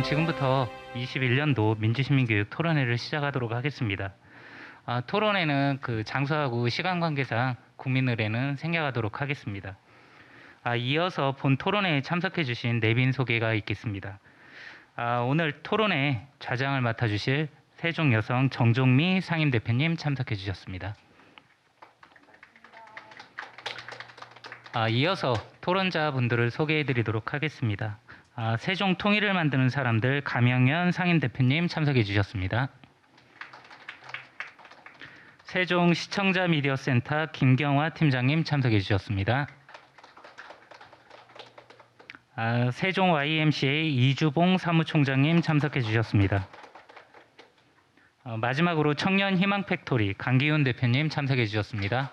그럼 지금부터 21년도 민주시민교육 토론회를 시작하도록 하겠습니다. 토론회는 그 장소하고 시간 관계상 국민의례는 생략하도록 하겠습니다. 이어서 본 토론회에 참석해 주신 내빈 소개가 있겠습니다. 오늘 토론회 좌장을 맡아주실 세종여성 정종미 상임대표님 참석해 주셨습니다. 이어서 토론자분들을 소개해 드리도록 하겠습니다. 세종 통일을 만드는 사람들 감영현 상임대표님 참석해 주셨습니다. 세종 시청자 미디어 센터 김경화 팀장님 참석해 주셨습니다. 세종 YMCA 이주봉 사무총장님 참석해 주셨습니다. 마지막으로 청년 희망 팩토리 강기훈 대표님 참석해 주셨습니다.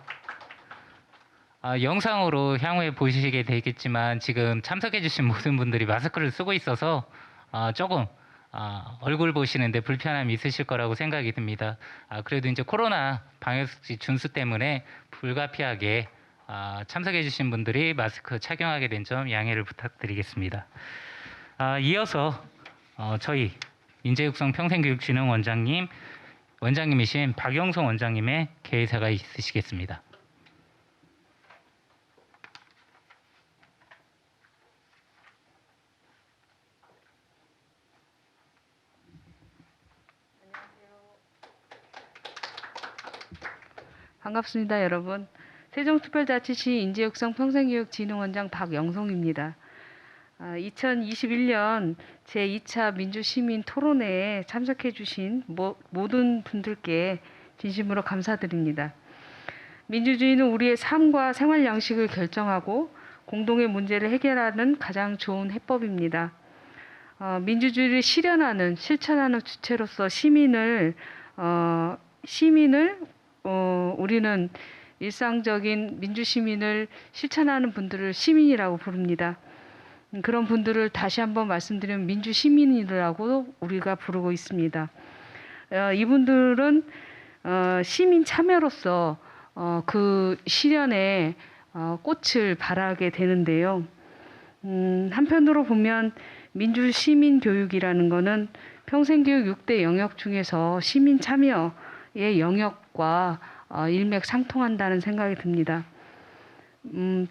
영상으로 향후에 보시게 되겠지만 지금 참석해 주신 모든 분들이 마스크를 쓰고 있어서 조금 얼굴 보시는데 불편함이 있으실 거라고 생각이 듭니다. 그래도 이제 코로나 방역수칙 준수 때문에 불가피하게 참석해 주신 분들이 마스크 착용하게 된 점 양해를 부탁드리겠습니다. 이어서 저희 인재육성 원장님이신 박영성 원장님의 개회사가 있으시겠습니다. 반갑습니다, 여러분. 세종특별자치시 인재육성 평생교육진흥원장 박영송입니다. 2021년 제2차 민주시민 토론회에 참석해 주신 모든 분들께 진심으로 감사드립니다. 민주주의는 우리의 삶과 생활 양식을 결정하고 공동의 문제를 해결하는 가장 좋은 해법입니다. 민주주의를 실천하는 주체로서 우리는 일상적인 민주시민을 실천하는 분들을 시민이라고 부릅니다. 그런 분들을 다시 한번 말씀드리면 민주시민이라고 우리가 부르고 있습니다. 이분들은 시민 참여로서 그 실현에 꽃을 발하게 되는데요. 한편으로 보면 민주시민 교육이라는 것은 평생교육 6대 영역 중에서 시민 참여의 영역과 일맥상통한다는 생각이 듭니다.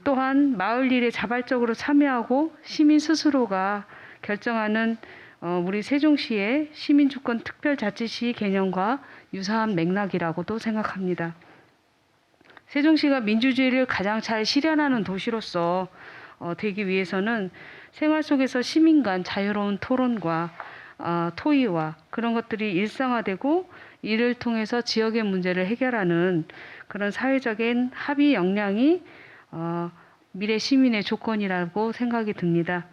또한 마을 일에 자발적으로 참여하고 시민 스스로가 결정하는 우리 세종시의 시민주권 특별자치시 개념과 유사한 맥락이라고도 생각합니다. 세종시가 민주주의를 가장 잘 실현하는 도시로서 되기 위해서는 생활 속에서 시민 간 자유로운 토론과 토의와 그런 것들이 일상화되고 이를 통해서 지역의 문제를 해결하는 그런 사회적인 합의 역량이 미래 시민의 조건이라고 생각이 듭니다.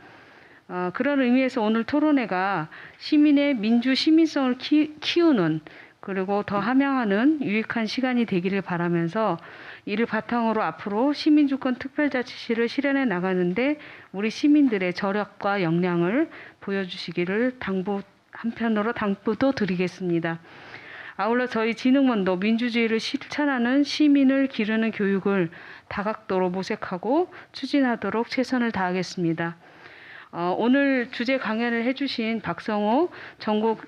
그런 의미에서 오늘 토론회가 시민의 민주 시민성을 키우는 그리고 더 함양하는 유익한 시간이 되기를 바라면서 이를 바탕으로 앞으로 시민주권 특별자치시를 실현해 나가는데 우리 시민들의 저력과 역량을 보여주시기를 한편으로 당부도 드리겠습니다. 아울러 저희 진흥원도 민주주의를 실천하는 시민을 기르는 교육을 다각도로 모색하고 추진하도록 최선을 다하겠습니다. 오늘 주제 강연을 해주신 박성호 전국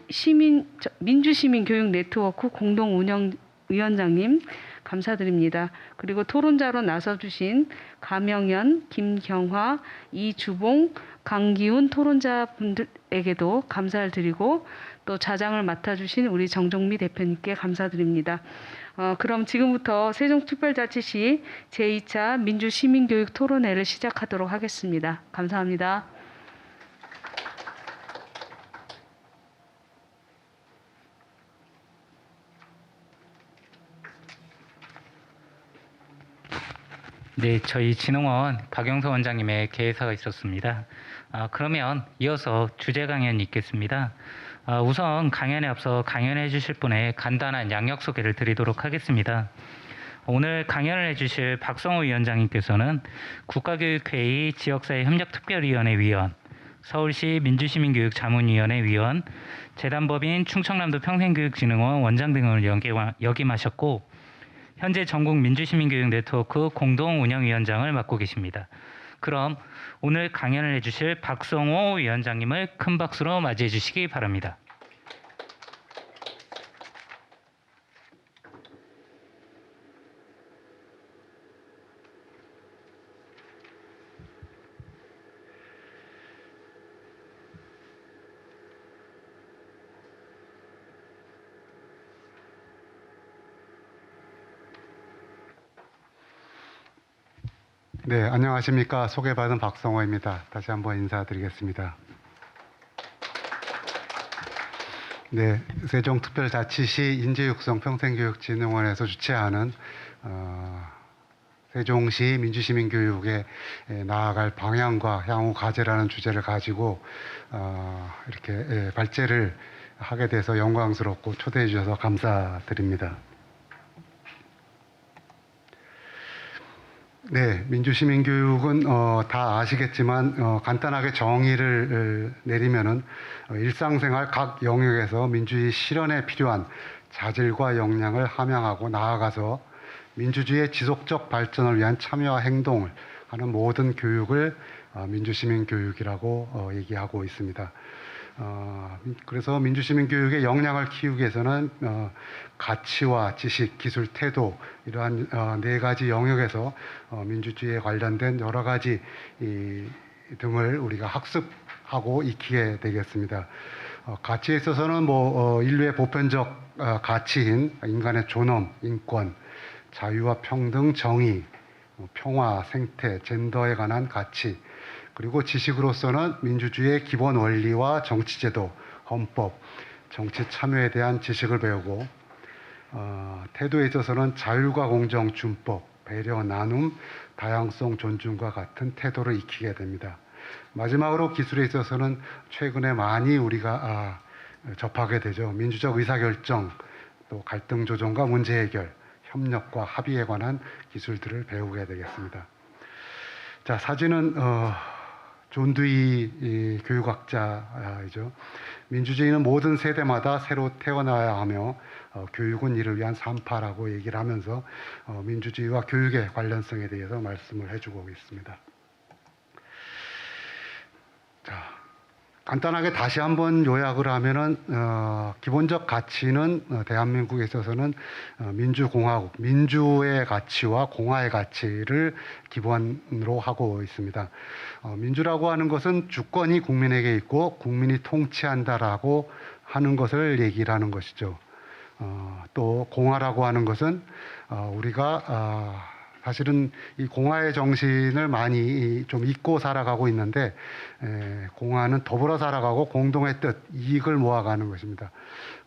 민주시민교육 네트워크 공동운영위원장님 감사드립니다. 그리고 토론자로 나서주신 감영현, 김경화, 이주봉, 강기훈 토론자분들에게도 감사를 드리고 또 좌장을 맡아주신 우리 정종미 대표님께 감사드립니다. 그럼 지금부터 세종특별자치시 제2차 민주시민교육 토론회를 시작하도록 하겠습니다. 감사합니다. 네, 저희 진흥원 박영서 원장님의 개회사가 있었습니다. 그러면 이어서 주제 강연이 있겠습니다. 우선 강연에 앞서 강연해 주실 분의 간단한 양력 소개를 드리도록 하겠습니다. 오늘 강연을 해주실 박성호 위원장님께서는 국가교육회의 지역사회협력특별위원회 위원, 서울시 민주시민교육자문위원회 위원, 재단법인 충청남도 평생교육진흥원 원장 등을 역임하셨고 현재 전국 민주시민교육 네트워크 공동운영위원장을 맡고 계십니다. 그럼 오늘 강연을 해주실 박성호 위원장님을 큰 박수로 맞이해 주시기 바랍니다. 네, 안녕하십니까. 소개받은 박성호입니다. 다시 한번 인사드리겠습니다. 네, 세종특별자치시 인재육성평생교육진흥원에서 주최하는 세종시 민주시민교육에 나아갈 방향과 향후 과제라는 주제를 가지고 이렇게 발제를 하게 돼서 영광스럽고 초대해 주셔서 감사드립니다. 네, 민주시민교육은 다 아시겠지만 간단하게 정의를 내리면은 일상생활 각 영역에서 민주주의 실현에 필요한 자질과 역량을 함양하고 나아가서 민주주의의 지속적 발전을 위한 참여와 행동을 하는 모든 교육을 민주시민교육이라고 얘기하고 있습니다. 그래서 민주시민교육의 역량을 키우기 위해서는 가치와 지식, 기술, 태도 이러한 네 가지 영역에서 민주주의에 관련된 여러 가지 등을 우리가 학습하고 익히게 되겠습니다. 가치에 있어서는 인류의 보편적 가치인 인간의 존엄, 인권, 자유와 평등, 정의, 평화, 생태, 젠더에 관한 가치, 그리고 지식으로서는 민주주의의 기본 원리와 정치제도, 헌법, 정치 참여에 대한 지식을 배우고 태도에 있어서는 자율과 공정, 준법, 배려, 나눔, 다양성, 존중과 같은 태도를 익히게 됩니다. 마지막으로 기술에 있어서는 최근에 많이 우리가 접하게 되죠. 민주적 의사결정, 또 갈등 조정과 문제 해결, 협력과 합의에 관한 기술들을 배우게 되겠습니다. 자, 사진은 존 듀이 교육학자이죠. 민주주의는 모든 세대마다 새로 태어나야 하며 교육은 이를 위한 산파라고 얘기를 하면서 민주주의와 교육의 관련성에 대해서 말씀을 해주고 있습니다. 자, 간단하게 다시 한번 요약을 하면은 기본적 가치는 대한민국에 있어서는 민주공화국, 민주의 가치와 공화의 가치를 기본으로 하고 있습니다. 민주라고 하는 것은 주권이 국민에게 있고 국민이 통치한다라고 하는 것을 얘기를 하는 것이죠. 또 공화라고 하는 것은 우리가 사실은 이 공화의 정신을 많이 좀 잊고 살아가고 있는데 공화는 더불어 살아가고 공동의 뜻, 이익을 모아가는 것입니다.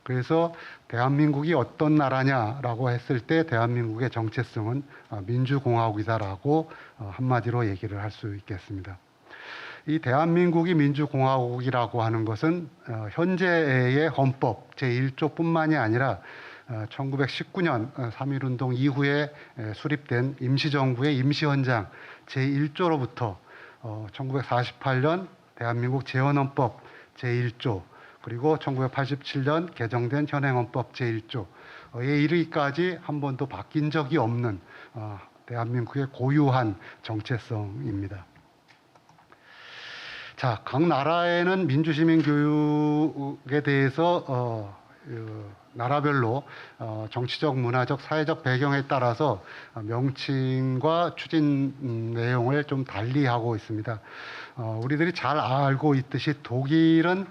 그래서 대한민국이 어떤 나라냐라고 했을 때 대한민국의 정체성은 민주공화국이다라고 한마디로 얘기를 할 수 있겠습니다. 이 대한민국이 민주공화국이라고 하는 것은 현재의 헌법 제1조뿐만이 아니라 1919년 3.1운동 이후에 수립된 임시정부의 임시헌장 제1조로부터 1948년 대한민국 재헌헌법 제1조 그리고 1987년 개정된 현행헌법 제1조에 이르기까지 한 번도 바뀐 적이 없는 대한민국의 고유한 정체성입니다. 자, 각 나라에는 민주시민 교육에 대해서 나라별로 정치적, 문화적, 사회적 배경에 따라서 명칭과 추진 내용을 좀 달리하고 있습니다. 우리들이 잘 알고 있듯이 독일은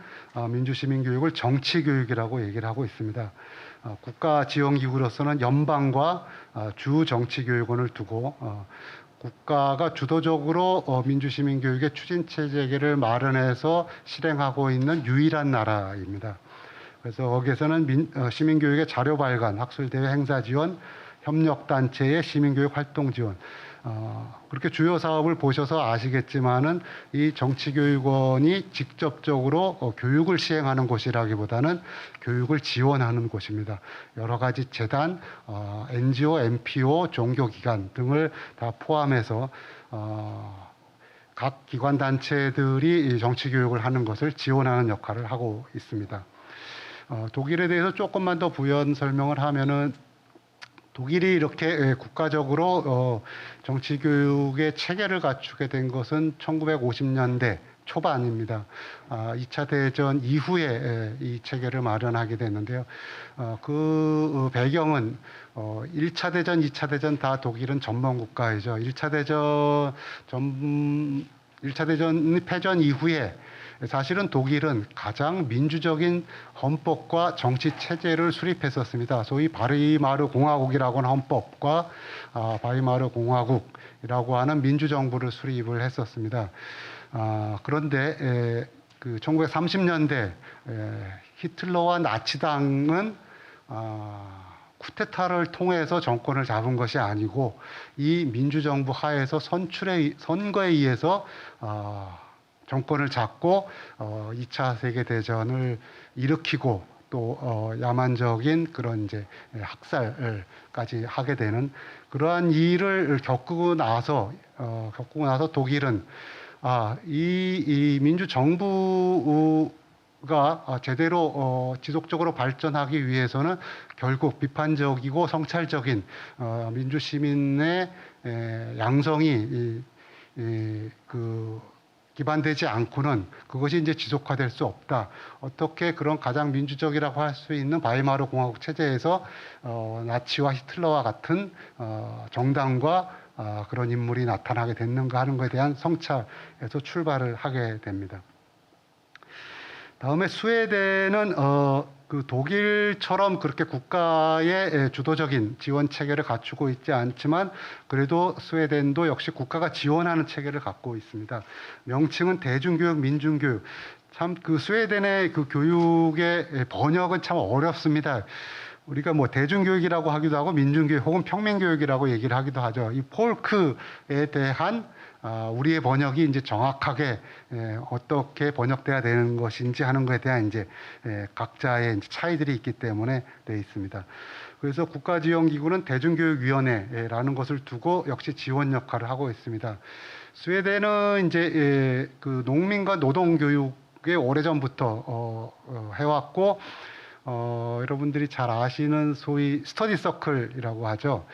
민주시민교육을 정치교육이라고 얘기를 하고 있습니다. 국가지원기구로서는 연방과 주정치교육원을 두고 국가가 주도적으로 민주시민교육의 추진체제를 마련해서 실행하고 있는 유일한 나라입니다. 그래서 거기에서는 시민교육의 자료 발간, 학술대회 행사 지원, 협력단체의 시민교육 활동 지원, 그렇게 주요 사업을 보셔서 아시겠지만은 이 정치교육원이 직접적으로 교육을 시행하는 곳이라기보다는 교육을 지원하는 곳입니다. 여러 가지 재단, NGO, NPO, 종교기관 등을 다 포함해서 각 기관 단체들이 정치교육을 하는 것을 지원하는 역할을 하고 있습니다. 독일에 대해서 조금만 더 부연 설명을 하면은 독일이 이렇게 국가적으로 정치 교육의 체계를 갖추게 된 것은 1950년대 초반입니다. 2차 대전 이후에 이 체계를 마련하게 됐는데요. 그 배경은 1차 대전, 2차 대전 다 독일은 전범 국가이죠. 1차 대전 패전 이후에 사실은 독일은 가장 민주적인 헌법과 정치 체제를 수립했었습니다. 소위 바이마르 공화국이라고 하는 헌법과 바이마르 공화국이라고 하는 민주정부를 수립을 했었습니다. 그런데 그 1930년대 히틀러와 나치당은 쿠데타를 통해서 정권을 잡은 것이 아니고 이 민주정부 하에서 선거에 의해서 정권을 잡고 2차 세계대전을 일으키고 또 야만적인 그런 이제 학살까지 하게 되는 그러한 일을 겪고 나서 독일은 이 민주정부가 제대로 지속적으로 발전하기 위해서는 결국 비판적이고 성찰적인 민주시민의 양성이 기반되지 않고는 그것이 이제 지속화될 수 없다. 어떻게 그런 가장 민주적이라고 할 수 있는 바이마르 공화국 체제에서 나치와 히틀러와 같은 정당과 그런 인물이 나타나게 됐는가 하는 것에 대한 성찰에서 출발을 하게 됩니다. 다음에 스웨덴은 그 독일처럼 그렇게 국가의 주도적인 지원 체계를 갖추고 있지 않지만 그래도 스웨덴도 역시 국가가 지원하는 체계를 갖고 있습니다. 명칭은 대중교육, 민중교육. 참 그 스웨덴의 그 교육의 번역은 참 어렵습니다. 우리가 뭐 대중교육이라고 하기도 하고 민중교육 혹은 평민교육이라고 얘기를 하기도 하죠. 이 폴크에 대한 우리의 번역이 이제 정확하게 어떻게 번역돼야 되는 것인지 하는 것에 대한 이제 각자의 이제 차이들이 있기 때문에 되어 있습니다. 그래서 국가지원기구는 대중교육위원회라는 것을 두고 역시 지원 역할을 하고 있습니다. 스웨덴은 이제 그 농민과 노동교육에 오래전부터 해왔고 여러분들이 잘 아시는 소위 스터디 서클이라고 하죠.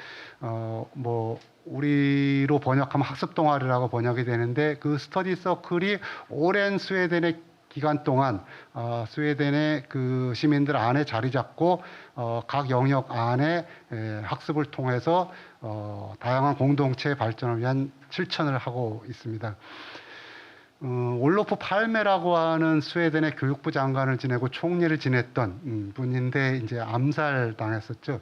뭐 우리로 번역하면 학습 동아리라고 번역이 되는데 그 스터디 서클이 오랜 스웨덴의 기간 동안 스웨덴의 그 시민들 안에 자리 잡고 각 영역 안에 학습을 통해서 다양한 공동체 발전을 위한 실천을 하고 있습니다. 올로프 팔메라고 하는 스웨덴의 교육부 장관을 지내고 총리를 지냈던 분인데 이제 암살당했었죠.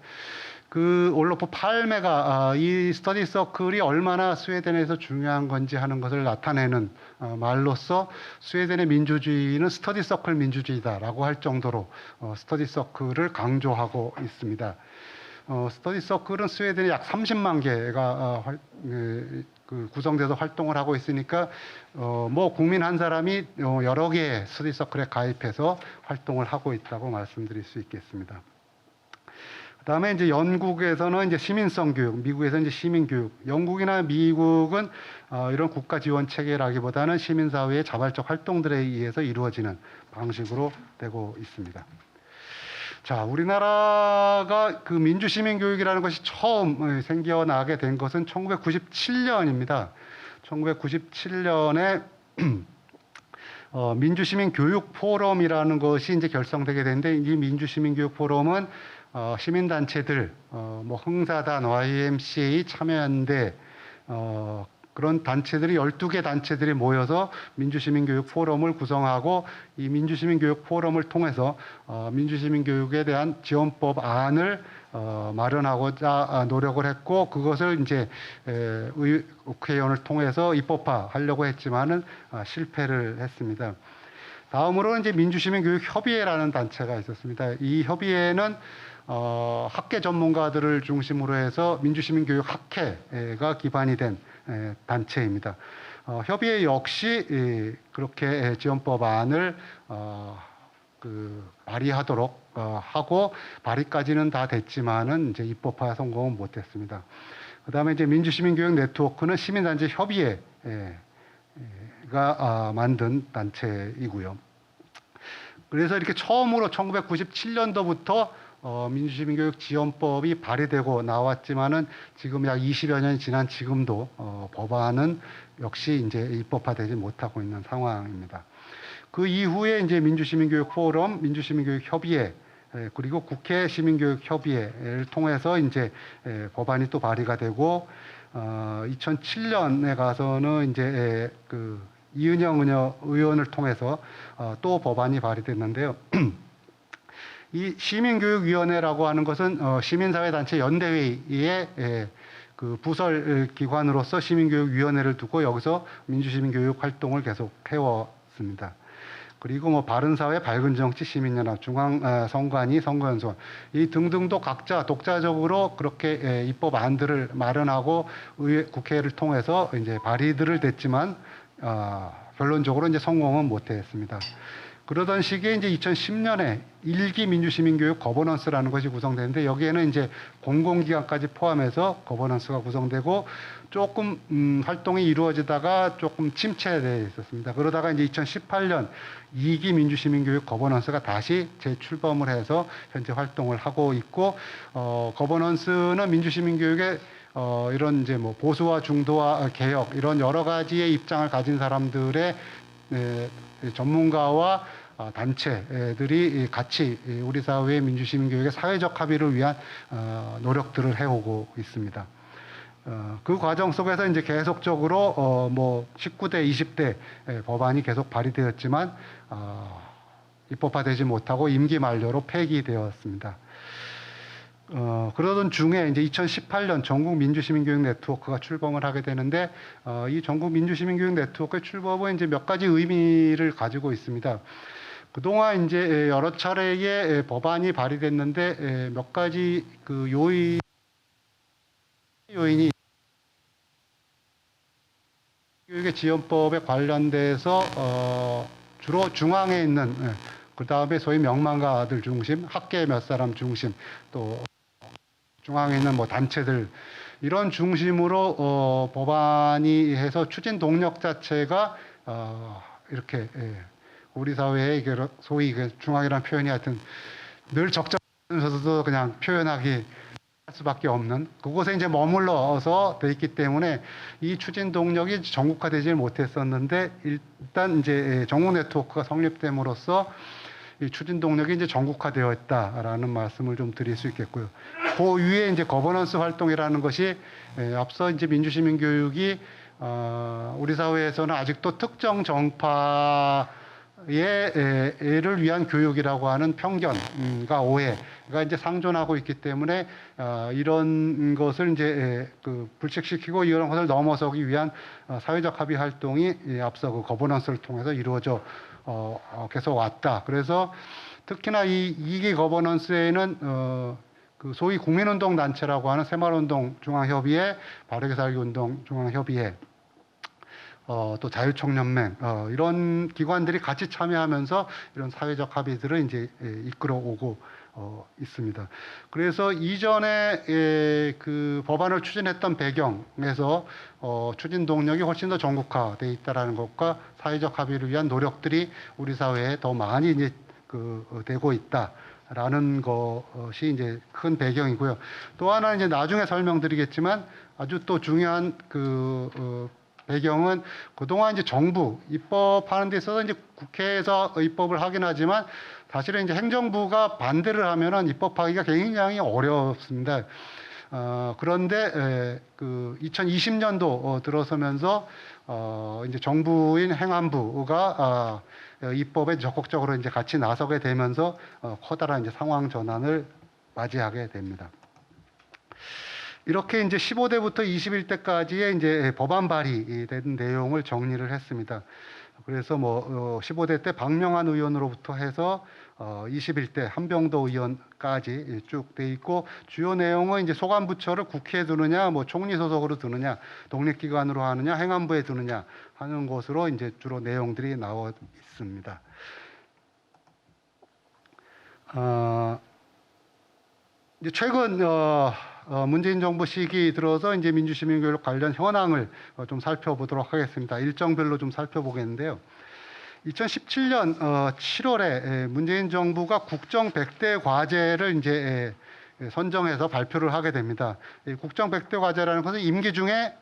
그 올로프 팔메가 이 스터디 서클이 얼마나 스웨덴에서 중요한 건지 하는 것을 나타내는 말로써 스웨덴의 민주주의는 스터디 서클 민주주의다라고 할 정도로 스터디 서클을 강조하고 있습니다. 스터디 서클은 스웨덴에 약 30만 개가 구성돼서 활동을 하고 있으니까 뭐 국민 한 사람이 여러 개의 스터디 서클에 가입해서 활동을 하고 있다고 말씀드릴 수 있겠습니다. 그다음에 이제 영국에서는 이제 시민성 교육, 미국에서는 이제 시민 교육. 영국이나 미국은 이런 국가 지원 체계라기보다는 시민사회의 자발적 활동들에 의해서 이루어지는 방식으로 되고 있습니다. 자, 우리나라가 그 민주시민 교육이라는 것이 처음 생겨나게 된 것은 1997년입니다. 1997년에 민주시민 교육 포럼이라는 것이 이제 결성되게 되는데 이 민주시민 교육 포럼은 시민단체들, 뭐 흥사단, YMCA, 참여연대 그런 단체들이 12개 단체들이 모여서 민주시민교육 포럼을 구성하고 이 민주시민교육 포럼을 통해서 민주시민교육에 대한 지원법 안을 마련하고자 노력을 했고 그것을 이제 국회의원을 통해서 입법화하려고 했지만은 실패를 했습니다. 다음으로는 이제 민주시민교육협의회라는 단체가 있었습니다. 이 협의회는 학계 전문가들을 중심으로 해서 민주시민교육 학회가 기반이 된 단체입니다. 협의회 역시 그렇게 지원법안을 발의하도록 하고 발의까지는 다 됐지만은 이제 입법화 성공은 못했습니다. 그다음에 이제 민주시민교육 네트워크는 시민단체 협의회가 만든 단체이고요. 그래서 이렇게 처음으로 1997년도부터 민주시민교육 지원법이 발의되고 나왔지만은 지금 약 20여 년이 지난 지금도 법안은 역시 이제 입법화되지 못하고 있는 상황입니다. 그 이후에 이제 민주시민교육 포럼, 민주시민교육 협의회, 그리고 국회 시민교육 협의회를 통해서 이제 법안이 또 발의가 되고 2007년에 가서는 이제 그 이은영 의원을 통해서 또 법안이 발의됐는데요. 이 시민교육위원회라고 하는 것은 시민사회단체 연대회의의 그 부설 기관으로서 시민교육위원회를 두고 여기서 민주시민교육 활동을 계속 해왔습니다. 그리고 뭐 바른사회, 밝은정치, 시민연합, 중앙선관위, 선거연수원 이 등등도 각자 독자적으로 그렇게 입법안들을 마련하고 국회를 통해서 이제 발의들을 냈지만 결론적으로 이제 성공은 못했습니다. 그러던 시기에 이제 2010년에 일기 민주시민교육 거버넌스라는 것이 구성되는데 여기에는 이제 공공기관까지 포함해서 거버넌스가 구성되고 조금 활동이 이루어지다가 조금 침체되어 있었습니다. 그러다가 이제 2018년 2기 민주시민교육 거버넌스가 다시 재출범을 해서 현재 활동을 하고 있고 거버넌스는 민주시민교육의 이런 이제 뭐 보수와 중도와 개혁 이런 여러 가지의 입장을 가진 사람들의 전문가와 단체들이 같이 우리 사회의 민주시민교육의 사회적 합의를 위한 노력들을 해오고 있습니다. 그 과정 속에서 이제 계속적으로 뭐 19대, 20대 법안이 계속 발의되었지만 입법화되지 못하고 임기 만료로 폐기되었습니다. 그러던 중에 이제 2018년 전국 민주시민교육 네트워크가 출범을 하게 되는데 이 전국 민주시민교육 네트워크의 출범은 이제 몇 가지 의미를 가지고 있습니다. 그동안 이제 여러 차례의 법안이 발의됐는데 몇 가지 그 요인이 교육의 지원법에 관련돼서 주로 중앙에 있는 그 다음에 소위 명망가들 중심, 학계 몇 사람 중심, 또 중앙에 있는 뭐 단체들 이런 중심으로 법안이 해서 추진 동력 자체가 이렇게 우리 사회의 소위 중앙이라는 표현이 하여튼 늘 적절하면서도 그냥 표현하기 할 수밖에 없는 그곳에 이제 머물러서 돼 있기 때문에 이 추진 동력이 전국화되지 못했었는데 일단 이제 전국 네트워크가 성립됨으로써 이 추진 동력이 이제 전국화되어 있다라는 말씀을 좀 드릴 수 있겠고요. 그 위에 이제 거버넌스 활동이라는 것이 앞서 이제 민주시민 교육이 우리 사회에서는 아직도 특정 정파의 를 위한 교육이라고 하는 편견과 오해가 이제 상존하고 있기 때문에 이런 것을 이제 그 불식시키고 이런 것을 넘어서기 위한 사회적 합의 활동이 앞서 그 거버넌스를 통해서 이루어져 계속 왔다. 그래서 특히나 이 2기 거버넌스에는 그 소위 국민운동 단체라고 하는 새마을운동 중앙협의회, 바르게 살기 운동 중앙협의회, 또 자유총연맹 이런 기관들이 같이 참여하면서 이런 사회적 합의들을 이제 이끌어 오고 있습니다. 그래서 이전에 그 법안을 추진했던 배경에서 추진 동력이 훨씬 더 전국화되어 있다라는 것과 사회적 합의를 위한 노력들이 우리 사회에 더 많이 이제 되고 있다라는 것이 이제 큰 배경이고요. 또 하나 이제 나중에 설명드리겠지만 아주 또 중요한 배경은 그동안 이제 정부 입법하는 데 있어서 이제 국회에서 입법을 하긴 하지만 사실은 이제 행정부가 반대를 하면은 입법하기가 굉장히 어렵습니다. 그런데 그 2020년도 들어서면서 이제 정부인 행안부가 입법에 적극적으로 이제 같이 나서게 되면서 커다란 이제 상황 전환을 맞이하게 됩니다. 이렇게 이제 15대부터 21대까지의 이제 법안 발의된 내용을 정리를 했습니다. 그래서 뭐 15대 때 박명환 의원으로부터 해서 21대 한병도 의원까지 쭉 돼 있고 주요 내용은 이제 소관부처를 국회에 두느냐, 뭐 총리 소속으로 두느냐, 독립기관으로 하느냐, 행안부에 두느냐 하는 것으로 이제 주로 내용들이 나와 있습니다. 이제 최근 문재인 정부 시기 들어서 이제 민주시민교육 관련 현황을 좀 살펴보도록 하겠습니다. 일정별로 좀 살펴보겠는데요. 2017년 7월에 문재인 정부가 국정 100대 과제를 이제 선정해서 발표를 하게 됩니다. 이 국정 100대 과제라는 것은 임기 중에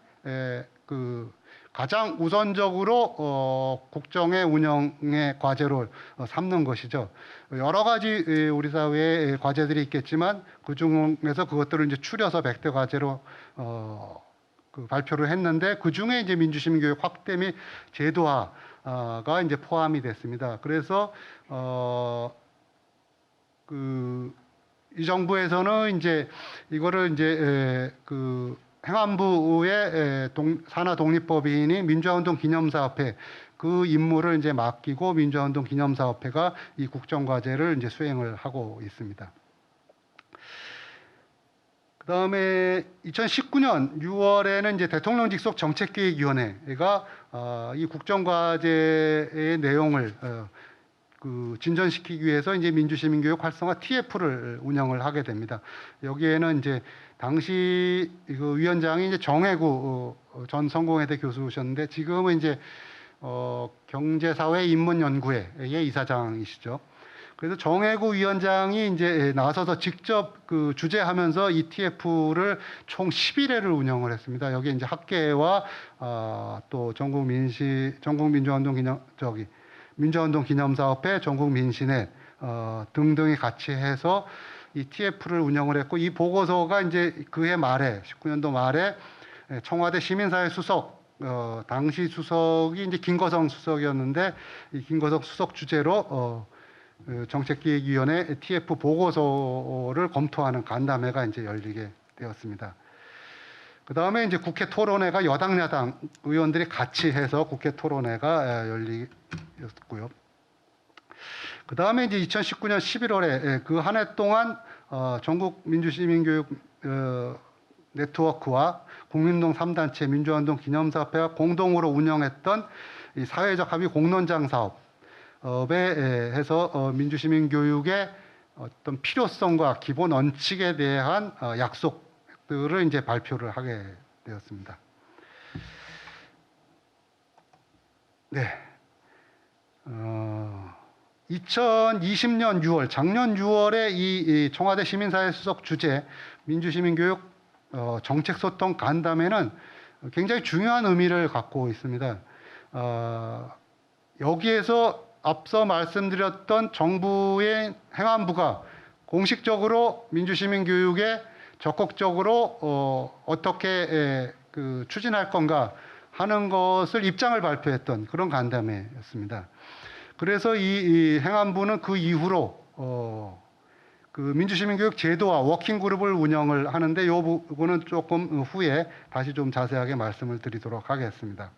그 가장 우선적으로 국정의 운영의 과제로 삼는 것이죠. 여러 가지 우리 사회에 과제들이 있겠지만 그 중에서 그것들을 이제 추려서 100대 과제로 그 발표를 했는데 그 중에 이제 민주시민교육 확대 및 제도화가 이제 포함이 됐습니다. 그래서 이 정부에서는 이제 이거를 이제 그 행안부의 산하 독립법인인 민주화운동 기념사업회 그 임무를 이제 맡기고 민주화운동 기념사업회가 이 국정과제를 이제 수행을 하고 있습니다. 그다음에 2019년 6월에는 이제 대통령 직속 정책기획위원회가 이 국정과제의 내용을 그 진전시키기 위해서 이제 민주시민교육 활성화 TF를 운영을 하게 됩니다. 여기에는 이제 당시 그 위원장이 이제 정혜구 전 성공회대 교수셨는데 지금은 이제 경제사회인문연구회의 이사장이시죠. 그래서 정혜구 위원장이 이제 나서서 직접 그 주재하면서 이 TF를 총 11회를 운영을 했습니다. 여기 이제 학계와 또 민주화운동 기념사업회, 전국민신회 등등이 같이 해서 이 TF를 운영을 했고 이 보고서가 이제 그해 말에 19년도 말에 청와대 시민사회 수석 당시 수석이 이제 김거성 수석이었는데 이 김거성 수석 주재로 정책기획위원회 TF 보고서를 검토하는 간담회가 이제 열리게 되었습니다. 그 다음에 이제 국회 토론회가 여당 야당 의원들이 같이 해서 국회 토론회가 열리었고요. 그 다음에 이제 2019년 11월에 그 한 해 동안 전국 민주시민교육 네트워크와 국민운동 3단체 민주화운동 기념사업회가 공동으로 운영했던 이 사회적 합의 공론장 사업에 해서 민주시민교육의 어떤 필요성과 기본 원칙에 대한 약속들을 이제 발표를 하게 되었습니다. 네. 2020년 6월, 작년 6월에 이 청와대 시민사회 수석 주재 민주시민교육 정책소통 간담회는 굉장히 중요한 의미를 갖고 있습니다. 여기에서 앞서 말씀드렸던 정부의 행안부가 공식적으로 민주시민교육에 적극적으로 어떻게 추진할 건가 하는 것을 입장을 발표했던 그런 간담회였습니다. 그래서 이 행안부는 그 이후로 그 민주시민교육 제도와 워킹그룹을 운영을 하는데 이 부분은 조금 후에 다시 좀 자세하게 말씀을 드리도록 하겠습니다.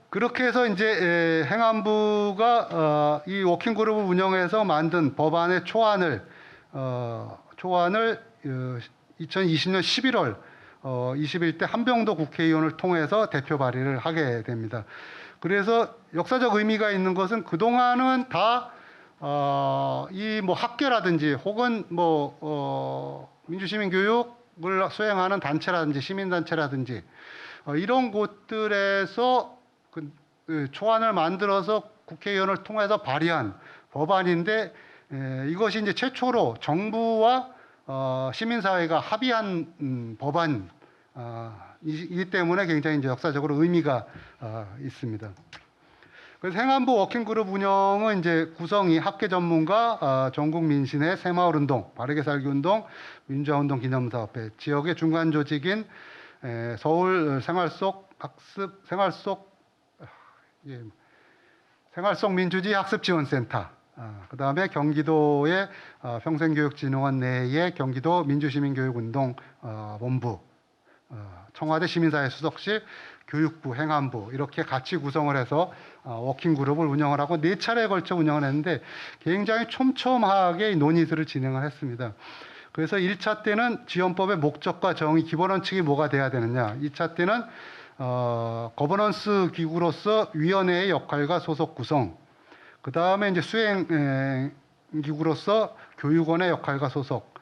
그렇게 해서 이제 행안부가 이 워킹그룹을 운영해서 만든 법안의 초안을 2020년 11월 21대 한병도 국회의원을 통해서 대표 발의를 하게 됩니다. 그래서 역사적 의미가 있는 것은 그동안은 다 이 뭐 학계라든지 혹은 민주시민 교육을 수행하는 단체라든지 시민단체라든지 이런 곳들에서 초안을 만들어서 국회의원을 통해서 발의한 법안인데 이것이 이제 최초로 정부와 시민사회가 합의한 법안이기 때문에 굉장히 이제 역사적으로 의미가 있습니다. 그래서 행안부 워킹그룹 운영은 이제 구성이 학계 전문가, 전국민신회, 새마을운동, 바르게 살기운동, 민주화운동 기념사업회, 지역의 중간 조직인 서울 생활속 민주주의 학습지원센터, 그 다음에 경기도의 평생교육진흥원 내의 경기도 민주시민교육운동 본부, 청와대 시민사회 수석실, 교육부, 행안부 이렇게 같이 구성을 해서 워킹그룹을 운영을 하고 4차례에 걸쳐 운영을 했는데 굉장히 촘촘하게 논의들을 진행을 했습니다. 그래서 1차 때는 지원법의 목적과 정의, 기본 원칙이 뭐가 돼야 되느냐. 2차 때는 거버넌스 기구로서 위원회의 역할과 소속 구성. 그 다음에 이제 수행 기구로서 교육원의 역할과 소속.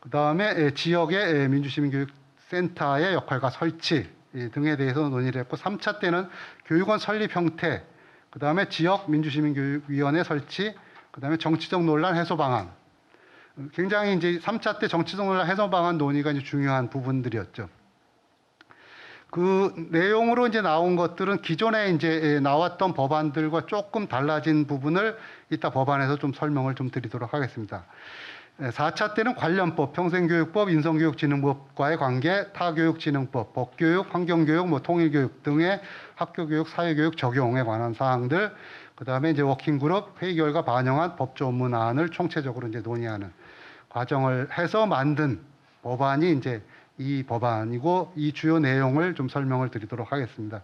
그 다음에 지역의 민주시민교육 센터의 역할과 설치 등에 대해서 논의를 했고 3차 때는 교육원 설립 형태, 그다음에 지역 민주시민교육위원회 설치, 그다음에 정치적 논란 해소 방안. 굉장히 이제 3차 때 정치적 논란 해소 방안 논의가 이제 중요한 부분들이었죠. 그 내용으로 이제 나온 것들은 기존에 이제 나왔던 법안들과 조금 달라진 부분을 이따 법안에서 좀 설명을 좀 드리도록 하겠습니다. 4차 때는 관련법, 평생교육법, 인성교육진흥법과의 관계, 타교육진흥법, 법교육, 환경교육, 통일교육 등의 학교교육, 사회교육 적용에 관한 사항들, 그 다음에 이제 워킹그룹 회의 결과 반영한 법조문안을 총체적으로 이제 논의하는 과정을 해서 만든 법안이 이제 이 법안이고 이 주요 내용을 좀 설명을 드리도록 하겠습니다.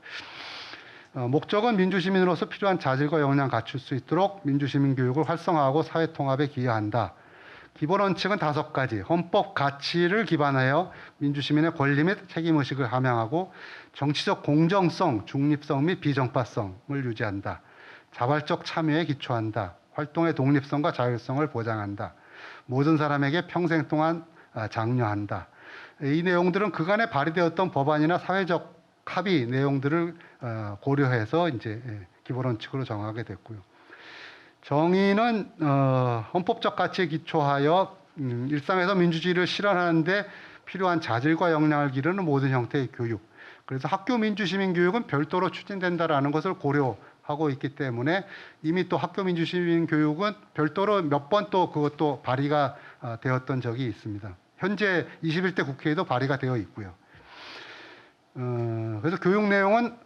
목적은 민주시민으로서 필요한 자질과 역량 갖출 수 있도록 민주시민 교육을 활성화하고 사회통합에 기여한다. 기본 원칙은 5가지. 헌법 가치를 기반하여 민주시민의 권리 및 책임의식을 함양하고 정치적 공정성, 중립성 및 비정파성을 유지한다. 자발적 참여에 기초한다. 활동의 독립성과 자율성을 보장한다. 모든 사람에게 평생 동안 장려한다. 이 내용들은 그간에 발의되었던 법안이나 사회적 합의 내용들을 고려해서 이제 기본 원칙으로 정하게 됐고요. 정의는 헌법적 가치에 기초하여 일상에서 민주주의를 실현하는 데 필요한 자질과 역량을 기르는 모든 형태의 교육. 그래서 학교 민주시민 교육은 별도로 추진된다라는 것을 고려하고 있기 때문에 이미 또 학교 민주시민 교육은 별도로 몇 번 또 그것도 발의가 되었던 적이 있습니다. 현재 21대 국회에도 발의가 되어 있고요. 그래서 교육 내용은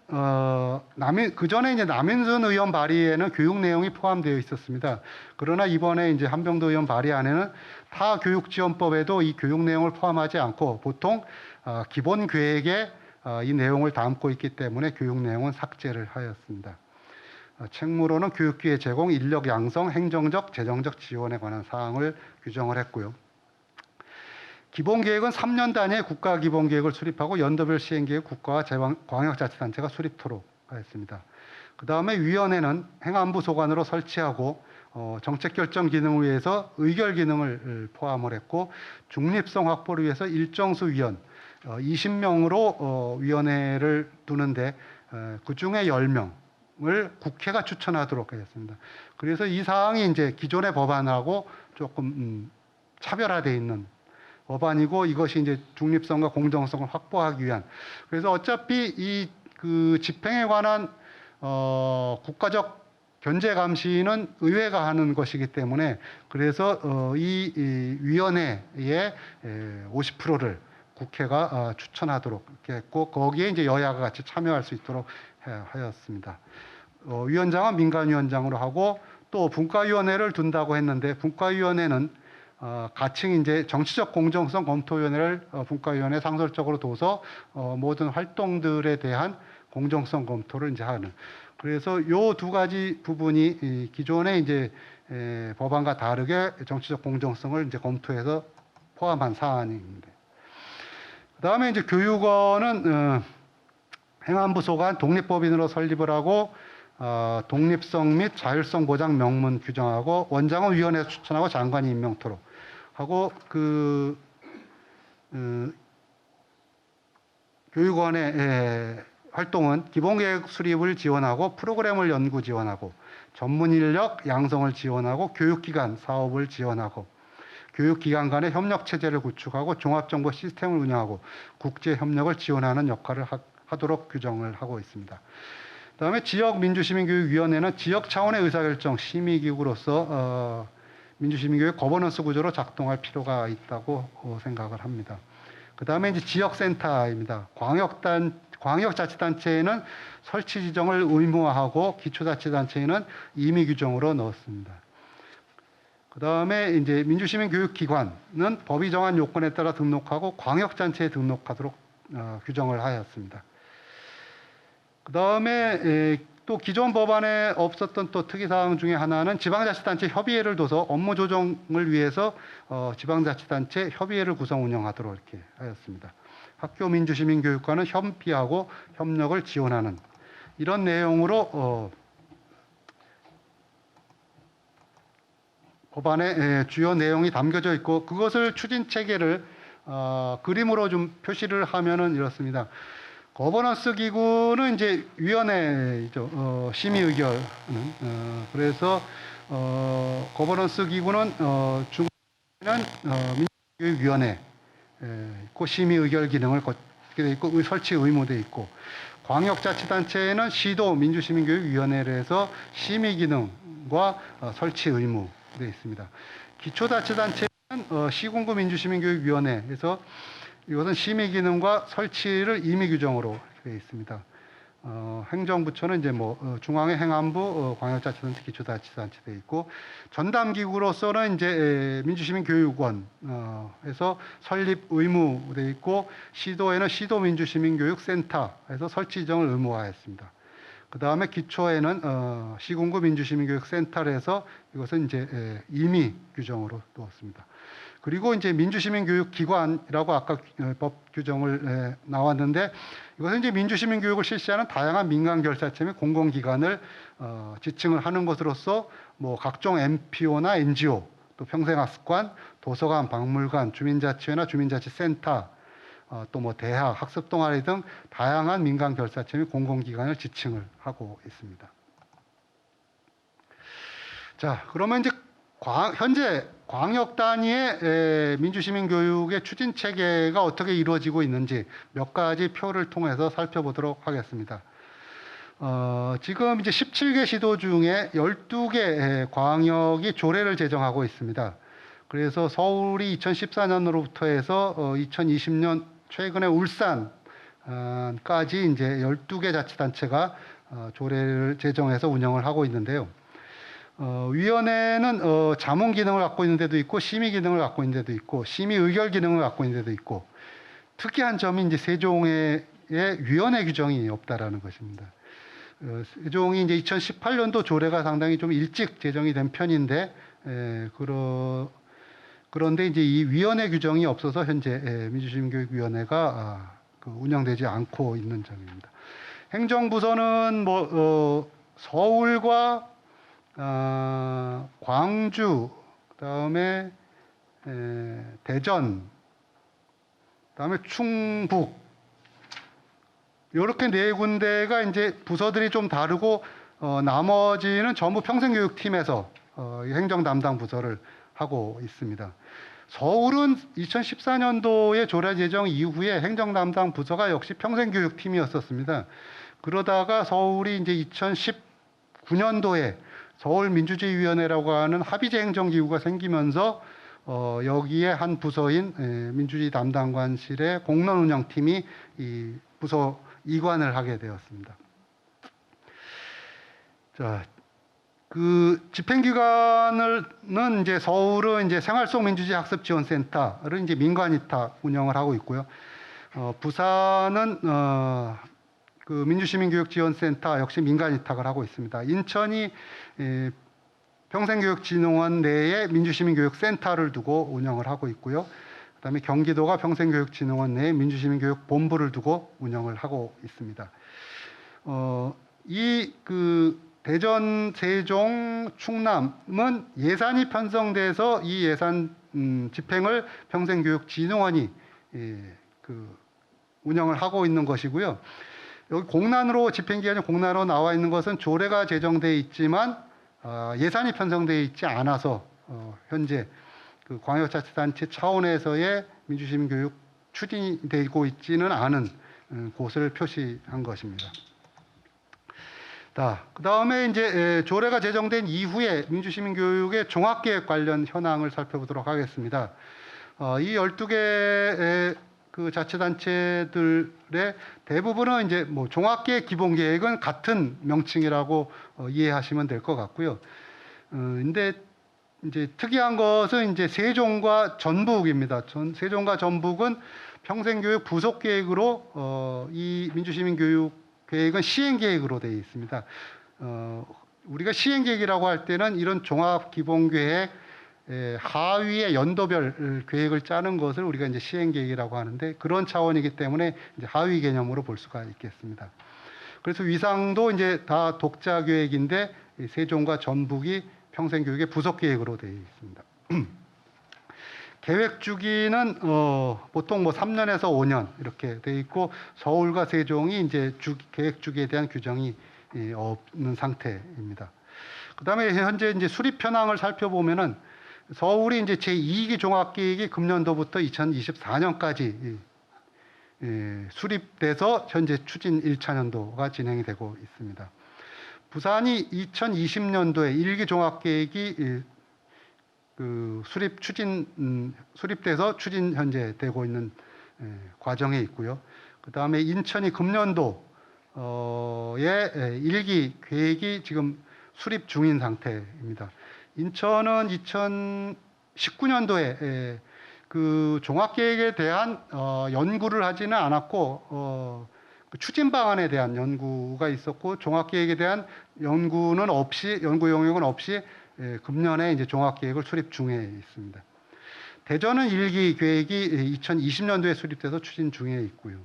그 전에 이제 남인순 의원 발의에는 교육 내용이 포함되어 있었습니다. 그러나 이번에 이제 한병도 의원 발의안에는 타 교육지원법에도 이 교육 내용을 포함하지 않고 보통 기본 계획에 이 내용을 담고 있기 때문에 교육 내용은 삭제를 하였습니다. 책무로는 교육기회 제공, 인력 양성, 행정적, 재정적 지원에 관한 사항을 규정을 했고요. 기본계획은 3년 단위의 국가기본계획을 수립하고 연도별 시행계획 국가와 광역자치단체가 수립토록 하였습니다. 그 다음에 위원회는 행안부 소관으로 설치하고 정책결정 기능을 위해서 의결 기능을 포함을 했고 중립성 확보를 위해서 일정수 위원 20명으로 위원회를 두는데 그중에 10명을 국회가 추천하도록 하였습니다. 그래서 이 사항이 이제 기존의 법안하고 조금 차별화되어 있는 법안이고 이것이 이제 중립성과 공정성을 확보하기 위한 그래서 어차피 이 그 집행에 관한 국가적 견제 감시는 의회가 하는 것이기 때문에 그래서 이 위원회의 50%를 국회가 추천하도록 이렇게 했고 거기에 이제 여야가 같이 참여할 수 있도록 하였습니다. 위원장은 민간위원장으로 하고 또 분과위원회를 둔다고 했는데 분과위원회는 가칭 이제 정치적 공정성 검토위원회를 분과위원회 상설적으로 둬서 모든 활동들에 대한 공정성 검토를 이제 하는. 그래서 요 2가지 부분이 기존의 이제 법안과 다르게 정치적 공정성을 이제 검토해서 포함한 사안입니다. 그다음에 이제 교육원은 행안부 소관 독립법인으로 설립을 하고 독립성 및 자율성 보장 명문 규정하고 원장은 위원회에서 추천하고 장관이 임명토록 하고 교육원의 활동은 기본계획 수립을 지원하고 프로그램을 연구 지원하고 전문 인력 양성을 지원하고 교육기관 사업을 지원하고 교육기관 간의 협력 체제를 구축하고 종합정보 시스템을 운영하고 국제협력을 지원하는 역할을 하도록 규정을 하고 있습니다. 그다음에 지역민주시민교육위원회는 지역 차원의 의사결정 심의기구로서 민주시민교육 거버넌스 구조로 작동할 필요가 있다고 생각을 합니다. 그다음에 이제 지역센터입니다. 광역자치단체에는 설치 지정을 의무화하고 기초자치단체에는 임의 규정으로 넣었습니다. 그다음에 이제 민주시민교육기관은 법이 정한 요건에 따라 등록하고 광역단체에 등록하도록 규정을 하였습니다. 그다음에 또 기존 법안에 없었던 또 특이사항 중에 하나는 지방자치단체 협의회를 둬서 업무 조정을 위해서 지방자치단체 협의회를 구성 운영하도록 이렇게 하였습니다. 학교 민주시민교육과는 협의하고 협력을 지원하는 이런 내용으로 법안의 주요 내용이 담겨져 있고 그것을 추진 체계를 그림으로 좀 표시를 하면은 이렇습니다. 거버넌스 기구는 이제 위원회죠. 심의 의결은. 그래서 거버넌스 기구는 중간에는 민주교육위원회 있고 심의 의결 기능을 갖게 돼 있고 설치 의무돼 있고 광역자치단체에는 시도 민주시민교육위원회를 해서 심의 기능과 설치 의무돼 있습니다. 기초자치단체는 시군구 민주시민교육위원회에서 이것은 심의 기능과 설치를 임의 규정으로 되어 있습니다. 행정부처는 이제 중앙의 행안부, 광역자치단체, 기초자치단체 되어 있고 전담 기구로서는 이제 민주시민교육원에서 설립 의무 되어 있고 시도에는 시도민주시민교육센터에서 설치 지정을 의무화했습니다. 그 다음에 기초에는 시군구 민주시민교육센터에서 이것은 이제 임의 규정으로 두었습니다. 그리고 이제 민주시민교육기관이라고 아까 법 규정을 나왔는데 이것은 이제 민주시민교육을 실시하는 다양한 민간결사체 및 공공기관을 지칭을 하는 것으로서 각종 NPO나 NGO, 또 평생학습관, 도서관, 박물관, 주민자치회나 주민자치센터, 또 대학, 학습동아리 등 다양한 민간결사체 및 공공기관을 지칭을 하고 있습니다. 자, 그러면 이제 현재 광역 단위의 민주시민교육의 추진 체계가 어떻게 이루어지고 있는지 몇 가지 표를 통해서 살펴보도록 하겠습니다. 지금 이제 17개 시도 중에 12개 광역이 조례를 제정하고 있습니다. 그래서 서울이 2014년으로부터 해서 2020년 최근에 울산까지 이제 12개 자치단체가 조례를 제정해서 운영을 하고 있는데요. 위원회는 자문 기능을 갖고 있는 데도 있고 심의 기능을 갖고 있는 데도 있고 심의 의결 기능을 갖고 있는 데도 있고 특이한 점이 이제 세종의 위원회 규정이 없다라는 것입니다. 세종이 이제 2018년도 조례가 상당히 좀 일찍 제정이 된 편인데 그런데 이제 이 위원회 규정이 없어서 현재 민주시민교육위원회가 운영되지 않고 있는 점입니다. 행정부서는 서울과 광주, 그다음에 대전, 그다음에 충북 이렇게 네 군데가 이제 부서들이 좀 다르고 나머지는 전부 평생교육팀에서 행정 담당 부서를 하고 있습니다. 서울은 2014년도에 조례 제정 이후에 행정 담당 부서가 역시 평생교육팀이었었습니다. 그러다가 서울이 이제 2019년도에 서울민주주의위원회라고 하는 합의제 행정기구가 생기면서 여기에 한 부서인 민주주의 담당관실의 공론운영팀이 이 부서 이관을 하게 되었습니다. 자, 그 집행기관은 이제 서울은 이제 생활 속 민주주의 학습 지원센터를 이제 민관위탁 운영을 하고 있고요. 부산은 그 민주시민교육지원센터 역시 민간위탁을 하고 있습니다. 인천이 평생교육진흥원 내에 민주시민교육센터를 두고 운영을 하고 있고요. 그다음에 경기도가 평생교육진흥원 내에 민주시민교육본부를 두고 운영을 하고 있습니다. 대전, 세종, 충남은 예산이 편성돼서 이 예산 집행을 평생교육진흥원이 운영을 하고 있는 것이고요. 여기 공란으로 집행기관이 공란으로 나와 있는 것은 조례가 제정돼 있지만 예산이 편성돼 있지 않아서 현재 그 광역자치단체 차원에서의 민주시민교육 추진이 되고 있지는 않은 곳을 표시한 것입니다. 그 다음에 이제 조례가 제정된 이후에 민주시민교육의 종합계획 관련 현황을 살펴보도록 하겠습니다. 이 12개 그 자치단체들의 대부분은 이제 종합계획 기본계획은 같은 명칭이라고 이해하시면 될 것 같고요. 근데 이제 특이한 것은 이제 세종과 전북입니다. 세종과 전북은 평생교육 부속계획으로 이 민주시민교육 계획은 시행계획으로 되어 있습니다. 우리가 시행계획이라고 할 때는 이런 종합기본계획 하위의 연도별 계획을 짜는 것을 우리가 이제 시행계획이라고 하는데 그런 차원이기 때문에 이제 하위 개념으로 볼 수가 있겠습니다. 그래서 위상도 이제 다 독자계획인데 세종과 전북이 평생교육의 부속계획으로 되어 있습니다. 계획 주기는 보통 뭐 3년에서 5년 이렇게 돼 있고 서울과 세종이 이제 계획 주기에 대한 규정이 없는 상태입니다. 그다음에 현재 이제 수립 현황을 살펴보면은 서울이 이제 제2기 종합계획이 금년도부터 2024년까지 수립돼서 현재 추진 1차년도가 진행이 되고 있습니다. 부산이 2020년도에 1기 종합계획이 수립돼서 추진 현재 되고 있는 과정에 있고요. 그 다음에 인천이 금년도에 1기 계획이 지금 수립 중인 상태입니다. 인천은 2019년도에 그 종합계획에 대한 연구를 하지는 않았고 그 추진 방안에 대한 연구가 있었고 종합계획에 대한 연구 용역은 없이 금년에 이제 종합계획을 수립 중에 있습니다. 대전은 1기 계획이 2020년도에 수립돼서 추진 중에 있고요.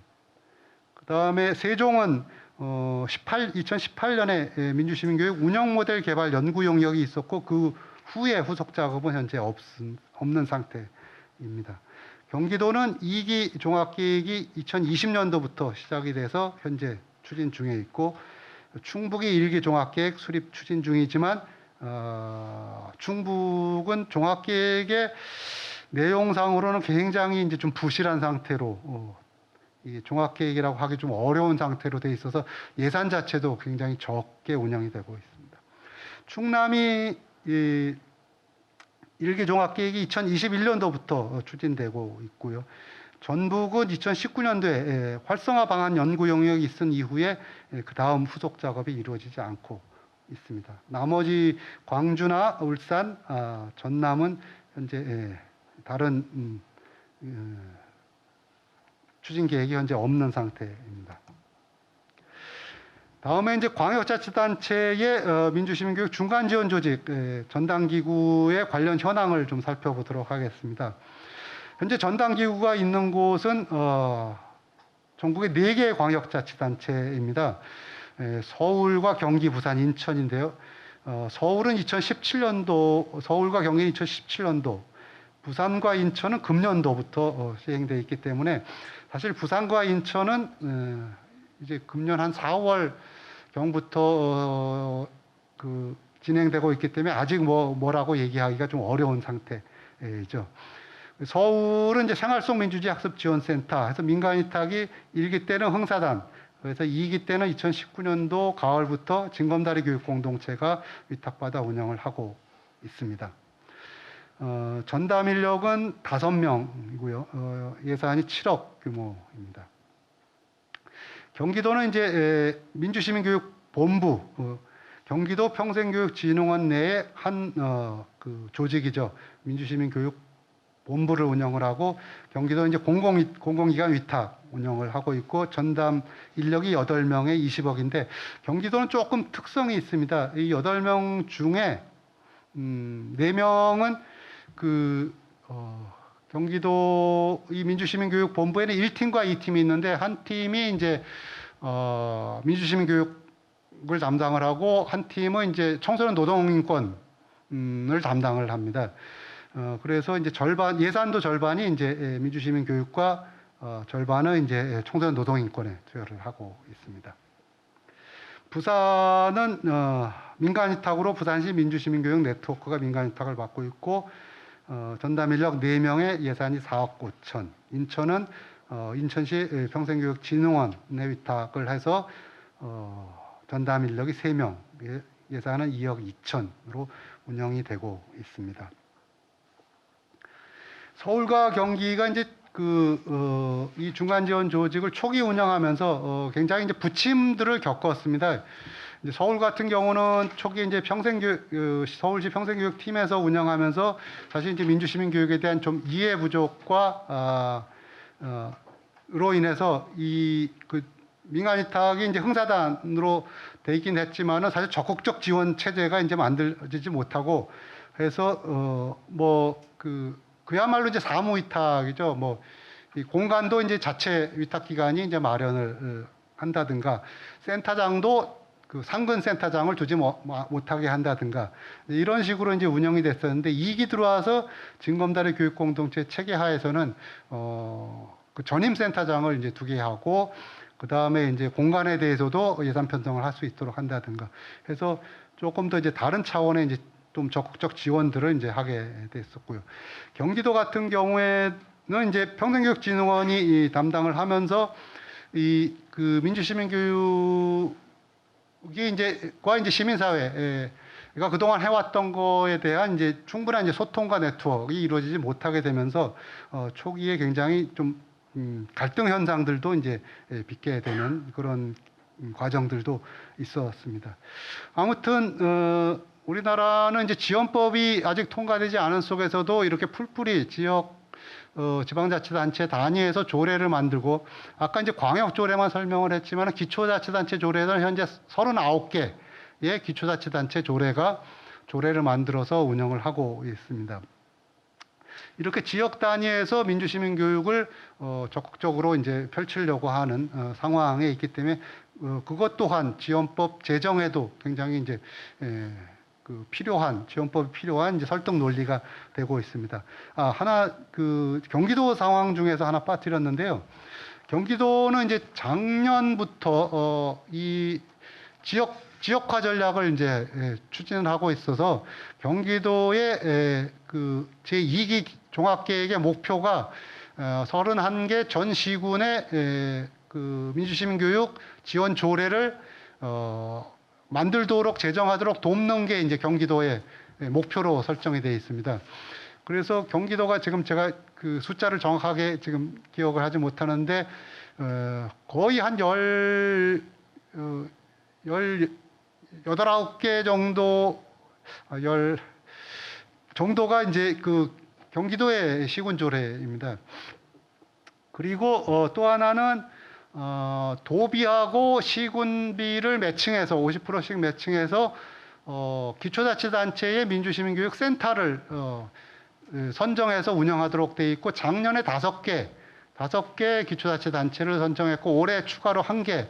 그 다음에 세종은 2018년에 민주시민교육 운영 모델 개발 연구 용역이 있었고 그 후에 후속 작업은 현재 없는 상태입니다. 경기도는 2기 종합계획이 2020년도부터 시작이 돼서 현재 추진 중에 있고 충북이 1기 종합계획 수립 추진 중이지만 충북은 종합계획의 내용상으로는 굉장히 이제 좀 부실한 상태로 이 종합계획이라고 하기 좀 어려운 상태로 돼 있어서 예산 자체도 굉장히 적게 운영이 되고 있습니다. 충남이 1기 종합계획이 2021년도부터 추진되고 있고요. 전북은 2019년도에 활성화 방안 연구 용역이 있은 이후에 그 다음 후속 작업이 이루어지지 않고 있습니다. 나머지 광주나 울산, 전남은 현재 다른 추진 계획이 현재 없는 상태입니다. 다음에 이제 광역자치단체의 민주시민교육 중간지원조직 전담기구의 관련 현황을 좀 살펴보도록 하겠습니다. 현재 전담기구가 있는 곳은 전국의 4개의 광역자치단체입니다. 서울과 경기, 부산, 인천인데요. 서울은 2017년도, 서울과 경기는 2017년도, 부산과 인천은 금년도부터 시행되어 있기 때문에 사실 부산과 인천은 이제 금년 한 4월 경부터 진행되고 있기 때문에 아직 뭐라고 얘기하기가 좀 어려운 상태이죠. 서울은 이제 생활 속 민주주의 학습 지원센터 해서 민간 위탁이 1기 때는 흥사단, 그래서 2기 때는 2019년도 가을부터 징검다리 교육공동체가 위탁받아 운영을 하고 있습니다. 전담 인력은 5명이고요. 예산이 7억 규모입니다. 경기도는 이제 민주시민교육본부, 경기도 평생교육진흥원 내의 한 조직이죠. 민주시민교육본부를 운영을 하고 경기도 이제 공공기관 위탁 운영을 하고 있고 전담 인력이 8명에 20억인데 경기도는 조금 특성이 있습니다. 이 8명 중에 4명은 경기도 이 민주시민교육본부에는 1팀과 2팀이 있는데 한 팀이 이제 민주시민교육을 담당을 하고 한 팀은 이제 청소년 노동인권을 담당을 합니다. 그래서 이제 예산도 절반이 이제 민주시민교육과 절반은 이제 청소년 노동인권에 투여를 하고 있습니다. 부산은 민간위탁으로 부산시 민주시민교육 네트워크가 민간위탁을 맡고 있고 전담 인력 4명의 예산이 4억 5천. 인천은 인천시 평생교육진흥원에 위탁을 해서 전담 인력이 3명, 예산은 2억 2천으로 운영이 되고 있습니다. 서울과 경기가 이제 이 중간지원 조직을 초기 운영하면서 굉장히 이제 부침들을 겪었습니다. 이제 서울 같은 경우는 초기 이제 서울시 평생교육팀에서 운영하면서 사실 이제 민주시민교육에 대한 좀 이해 부족과 로 인해서 민간위탁이 이제 흥사단으로 돼 있긴 했지만은 사실 적극적 지원 체제가 이제 만들어지지 못하고 해서 그야말로 이제 사무위탁이죠. 이 공간도 이제 자체 위탁기관이 이제 마련을 한다든가 센터장도 그 상근 센터장을 두지 못하게 한다든가 이런 식으로 이제 운영이 됐었는데 2기 들어와서 징검다리 교육공동체 체계하에서는 그 전임 센터장을 이제 두게 하고 그 다음에 이제 공간에 대해서도 예산 편성을 할 수 있도록 한다든가 해서 조금 더 이제 다른 차원의 이제 좀 적극적 지원들을 이제 하게 됐었고요. 경기도 같은 경우에는 이제 평생교육진흥원이 이 담당을 하면서 이 그 민주시민교육이 이제 시민사회가 그동안 해왔던 거에 대한 이제 충분한 이제 소통과 네트워크가 이루어지지 못하게 되면서 초기에 굉장히 좀 갈등 현상들도 이제 빚게 되는 그런 과정들도 있었습니다. 아무튼 우리나라는 이제 지원법이 아직 통과되지 않은 속에서도 이렇게 풀뿌리 지방자치단체 단위에서 조례를 만들고 아까 이제 광역 조례만 설명을 했지만 기초자치단체 조례는 현재 39개의 기초자치단체 조례를 만들어서 운영을 하고 있습니다. 이렇게 지역 단위에서 민주시민 교육을 적극적으로 이제 펼치려고 하는 상황에 있기 때문에 그것 또한 지원법 제정에도 굉장히 이제 지원법이 필요한 이제 설득 논리가 되고 있습니다. 하나 그 경기도 상황 중에서 하나 빠뜨렸는데요. 경기도는 이제 작년부터 이 지역화 전략을 이제 추진하고 있어서 경기도의 그 제2기 종합계획의 목표가 31개 전 시군의 그 민주시민교육 지원 조례를 만들도록 제정하도록 돕는 게 이제 경기도의 목표로 설정이 되어 있습니다. 그래서 경기도가 지금 제가 그 숫자를 정확하게 지금 기억을 하지 못하는데 거의 한 19개 정도가 이제 그 경기도의 시군 조례입니다. 그리고 또 하나는 도비하고 시군비를 매칭해서 50%씩 매칭해서 기초자치단체의 민주시민교육센터를 선정해서 운영하도록 돼 있고 작년에 5개 기초자치단체를 선정했고 올해 추가로 1개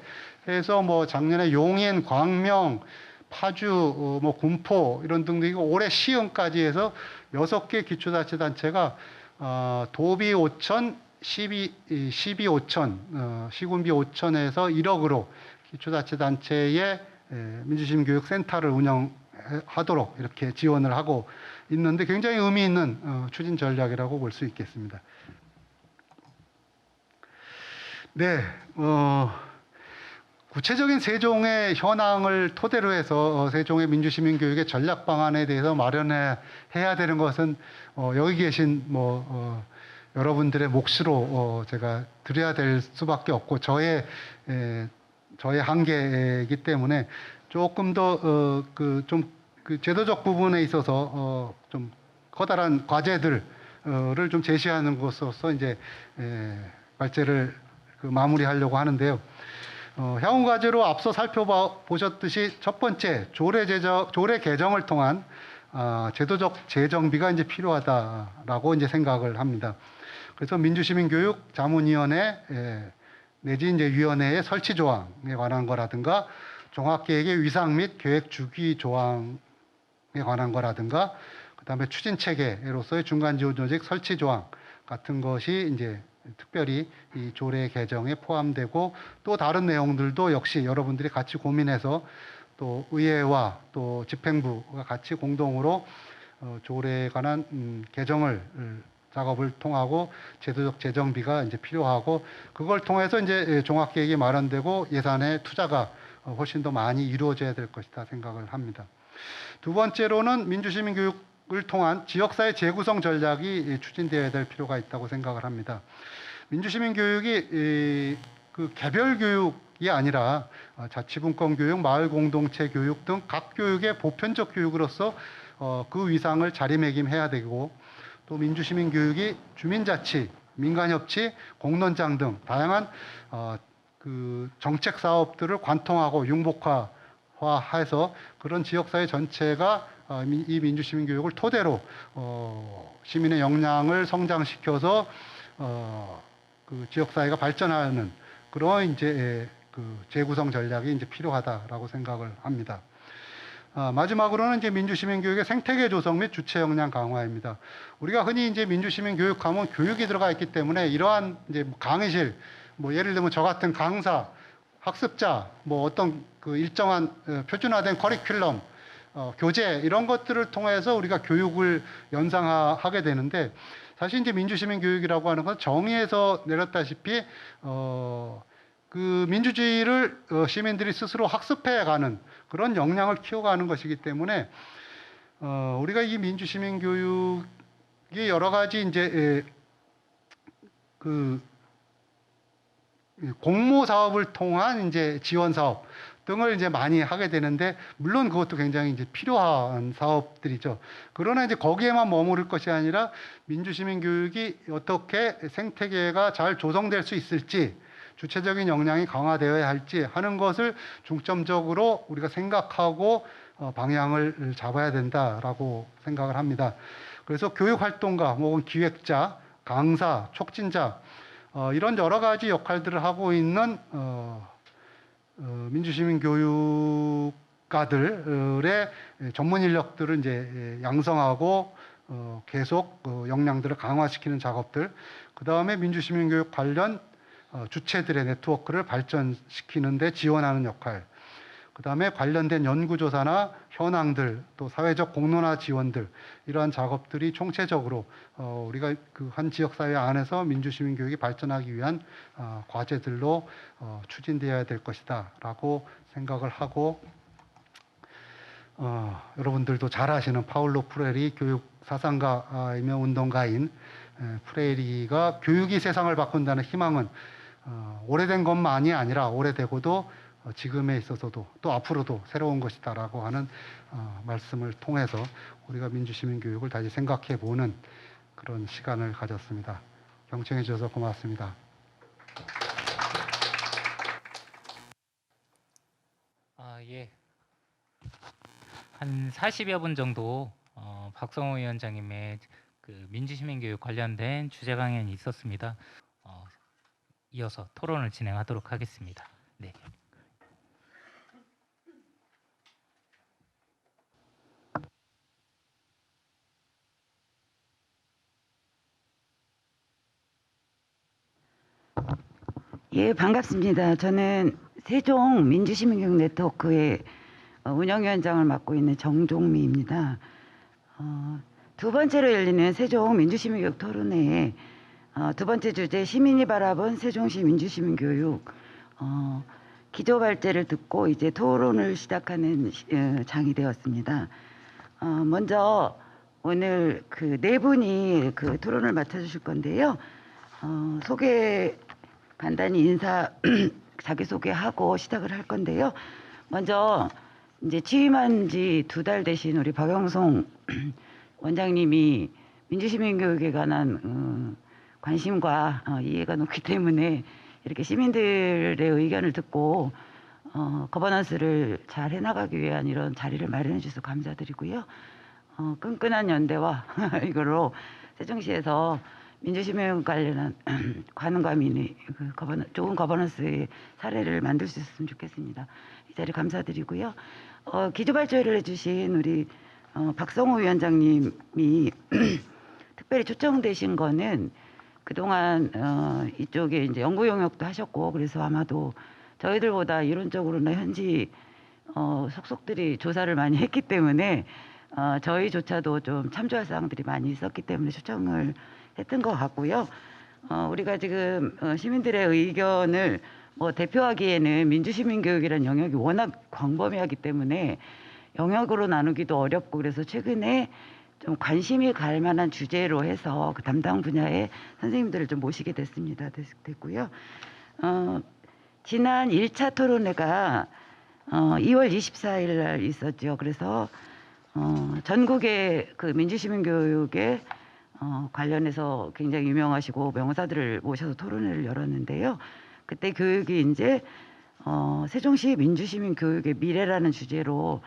해서 뭐 작년에 용인, 광명, 파주, 뭐 군포 이런 등등이고 올해 시흥까지 해서 6개 기초자치단체가 도비 5천, 시비 5천, 시군비 5천에서 1억으로 기초자치단체의 민주시민교육센터를 운영하도록 이렇게 지원을 하고 있는데 굉장히 의미 있는 추진 전략이라고 볼 수 있겠습니다. 네, 구체적인 세종의 현황을 토대로 해서 세종의 민주시민교육의 전략 방안에 대해서 마련해야 되는 것은 여기 계신 여러분들의 몫으로 제가 드려야 될 수밖에 없고 저의 한계이기 때문에 조금 더 그 제도적 부분에 있어서 좀 커다란 과제들을 좀 제시하는 것으로서 이제 발제를 마무리하려고 하는데요. 향후 과제로 앞서 살펴보셨듯이 첫 번째 조례 개정을 통한 제도적 재정비가 이제 필요하다라고 이제 생각을 합니다. 그래서 민주시민교육 자문위원회 내지 이제 위원회의 설치 조항에 관한 거라든가 종합계획의 위상 및 계획 주기 조항에 관한 거라든가 그다음에 추진 체계로서의 중간 지원 조직 설치 조항 같은 것이 이제 특별히 이 조례 개정에 포함되고 또 다른 내용들도 역시 여러분들이 같이 고민해서 또 의회와 또 집행부가 같이 공동으로 조례에 관한 개정을 작업을 통하고 제도적 재정비가 이제 필요하고 그걸 통해서 이제 종합계획이 마련되고 예산의 투자가 훨씬 더 많이 이루어져야 될 것이다 생각을 합니다. 두 번째로는 민주시민교육을 통한 지역사회 재구성 전략이 추진되어야 될 필요가 있다고 생각을 합니다. 민주시민교육이 그 개별 교육이 아니라 자치분권 교육, 마을 공동체 교육 등 각 교육의 보편적 교육으로서 그 위상을 자리매김해야 되고 또 민주시민교육이 주민자치, 민간협치, 공론장 등 다양한 그 정책 사업들을 관통하고 융복화해서 그런 지역사회 전체가 이 민주시민교육을 토대로 시민의 역량을 성장시켜서 그 지역사회가 발전하는 그런 이제 그 그 재구성 전략이 이제 필요하다라고 생각을 합니다. 마지막으로는 이제 민주시민교육의 생태계 조성 및 주체 역량 강화입니다. 우리가 흔히 이제 민주시민교육하면 교육이 들어가 있기 때문에 이러한 이제 강의실, 뭐 예를 들면 저 같은 강사, 학습자, 뭐 어떤 그 일정한 표준화된 커리큘럼, 교재 이런 것들을 통해서 우리가 교육을 연상하게 되는데 사실 이제 민주시민교육이라고 하는 건 정의에서 내렸다시피 그 민주주의를 시민들이 스스로 학습해가는 그런 역량을 키워가는 것이기 때문에 우리가 이 민주시민 교육이 여러 가지 이제 그 공모 사업을 통한 이제 지원 사업 등을 이제 많이 하게 되는데 물론 그것도 굉장히 이제 필요한 사업들이죠. 그러나 이제 거기에만 머무를 것이 아니라 민주시민 교육이 어떻게 생태계가 잘 조성될 수 있을지 주체적인 역량이 강화되어야 할지 하는 것을 중점적으로 우리가 생각하고 방향을 잡아야 된다라고 생각을 합니다. 그래서 교육활동가, 혹은 기획자, 강사, 촉진자 이런 여러 가지 역할들을 하고 있는 민주시민 교육가들의 전문 인력들을 이제 양성하고 계속 역량들을 강화시키는 작업들, 그 다음에 민주시민 교육 관련 주체들의 네트워크를 발전시키는 데 지원하는 역할, 그 다음에 관련된 연구조사나 현황들, 또 사회적 공론화 지원들, 이러한 작업들이 총체적으로 우리가 그 한 지역사회 안에서 민주시민 교육이 발전하기 위한 과제들로 추진되어야 될 것이다 라고 생각을 하고, 여러분들도 잘 아시는 파울로 프레리 교육 사상가이며 운동가인 프레리가 교육이 세상을 바꾼다는 희망은 오래된 것만이 아니라 오래되고도 지금에 있어서도 또 앞으로도 새로운 것이다라고 하는 말씀을 통해서 우리가 민주시민 교육을 다시 생각해 보는 그런 시간을 가졌습니다. 경청해 주셔서 고맙습니다. 예. 한 40여 분 정도 박성호 위원장님의 그 민주시민교육 관련된 주제 강연이 있었습니다. 이어서 토론을 진행하도록 하겠습니다. 네. 예, 반갑습니다. 저는 세종 민주시민교육 네트워크의 운영위원장을 맡고 있는 정종미입니다. 두 번째로 열리는 세종 민주시민교육 토론회에 두 번째 주제 시민이 바라본 세종시 민주시민교육 기조발제를 듣고 이제 토론을 시작하는 장이 되었습니다. 먼저 오늘 그 네 분이 그 토론을 맡아주실 건데요. 간단히 자기소개하고 시작을 할 건데요. 먼저 이제 취임한 지 2달 되신 우리 박영송 원장님이 민주시민교육에 관한 관심과 이해가 높기 때문에 이렇게 시민들의 의견을 듣고 거버넌스를 잘 해나가기 위한 이런 자리를 마련해 주셔서 감사드리고요. 끈끈한 연대와 이걸로 세종시에서 민주시민 관련한 관음감이 좋은 거버넌스의 사례를 만들 수 있었으면 좋겠습니다. 이 자리 감사드리고요. 기조발제를 해주신 우리 박성호 위원장님이 특별히 초청되신 거는 그동안 이쪽에 이제 연구 영역도 하셨고 그래서 아마도 저희들보다 이론적으로나 현지 속속들이 조사를 많이 했기 때문에 저희조차도 좀 참조할 사항들이 많이 있었기 때문에 초청을 했던 것 같고요. 우리가 지금 시민들의 의견을 대표하기에는 민주시민교육이라는 영역이 워낙 광범위하기 때문에 영역으로 나누기도 어렵고 그래서 최근에 좀 관심이 갈 만한 주제로 해서 그 담당 분야의 선생님들을 좀 모시게 됐고요. 지난 1차 토론회가 2월 24일 날 있었죠. 그래서 전국의 그 민주시민교육에 관련해서 굉장히 유명하시고 명사들을 모셔서 토론회를 열었는데요. 그때 교육이 이제 세종시 민주시민 교육의 미래라는 주제로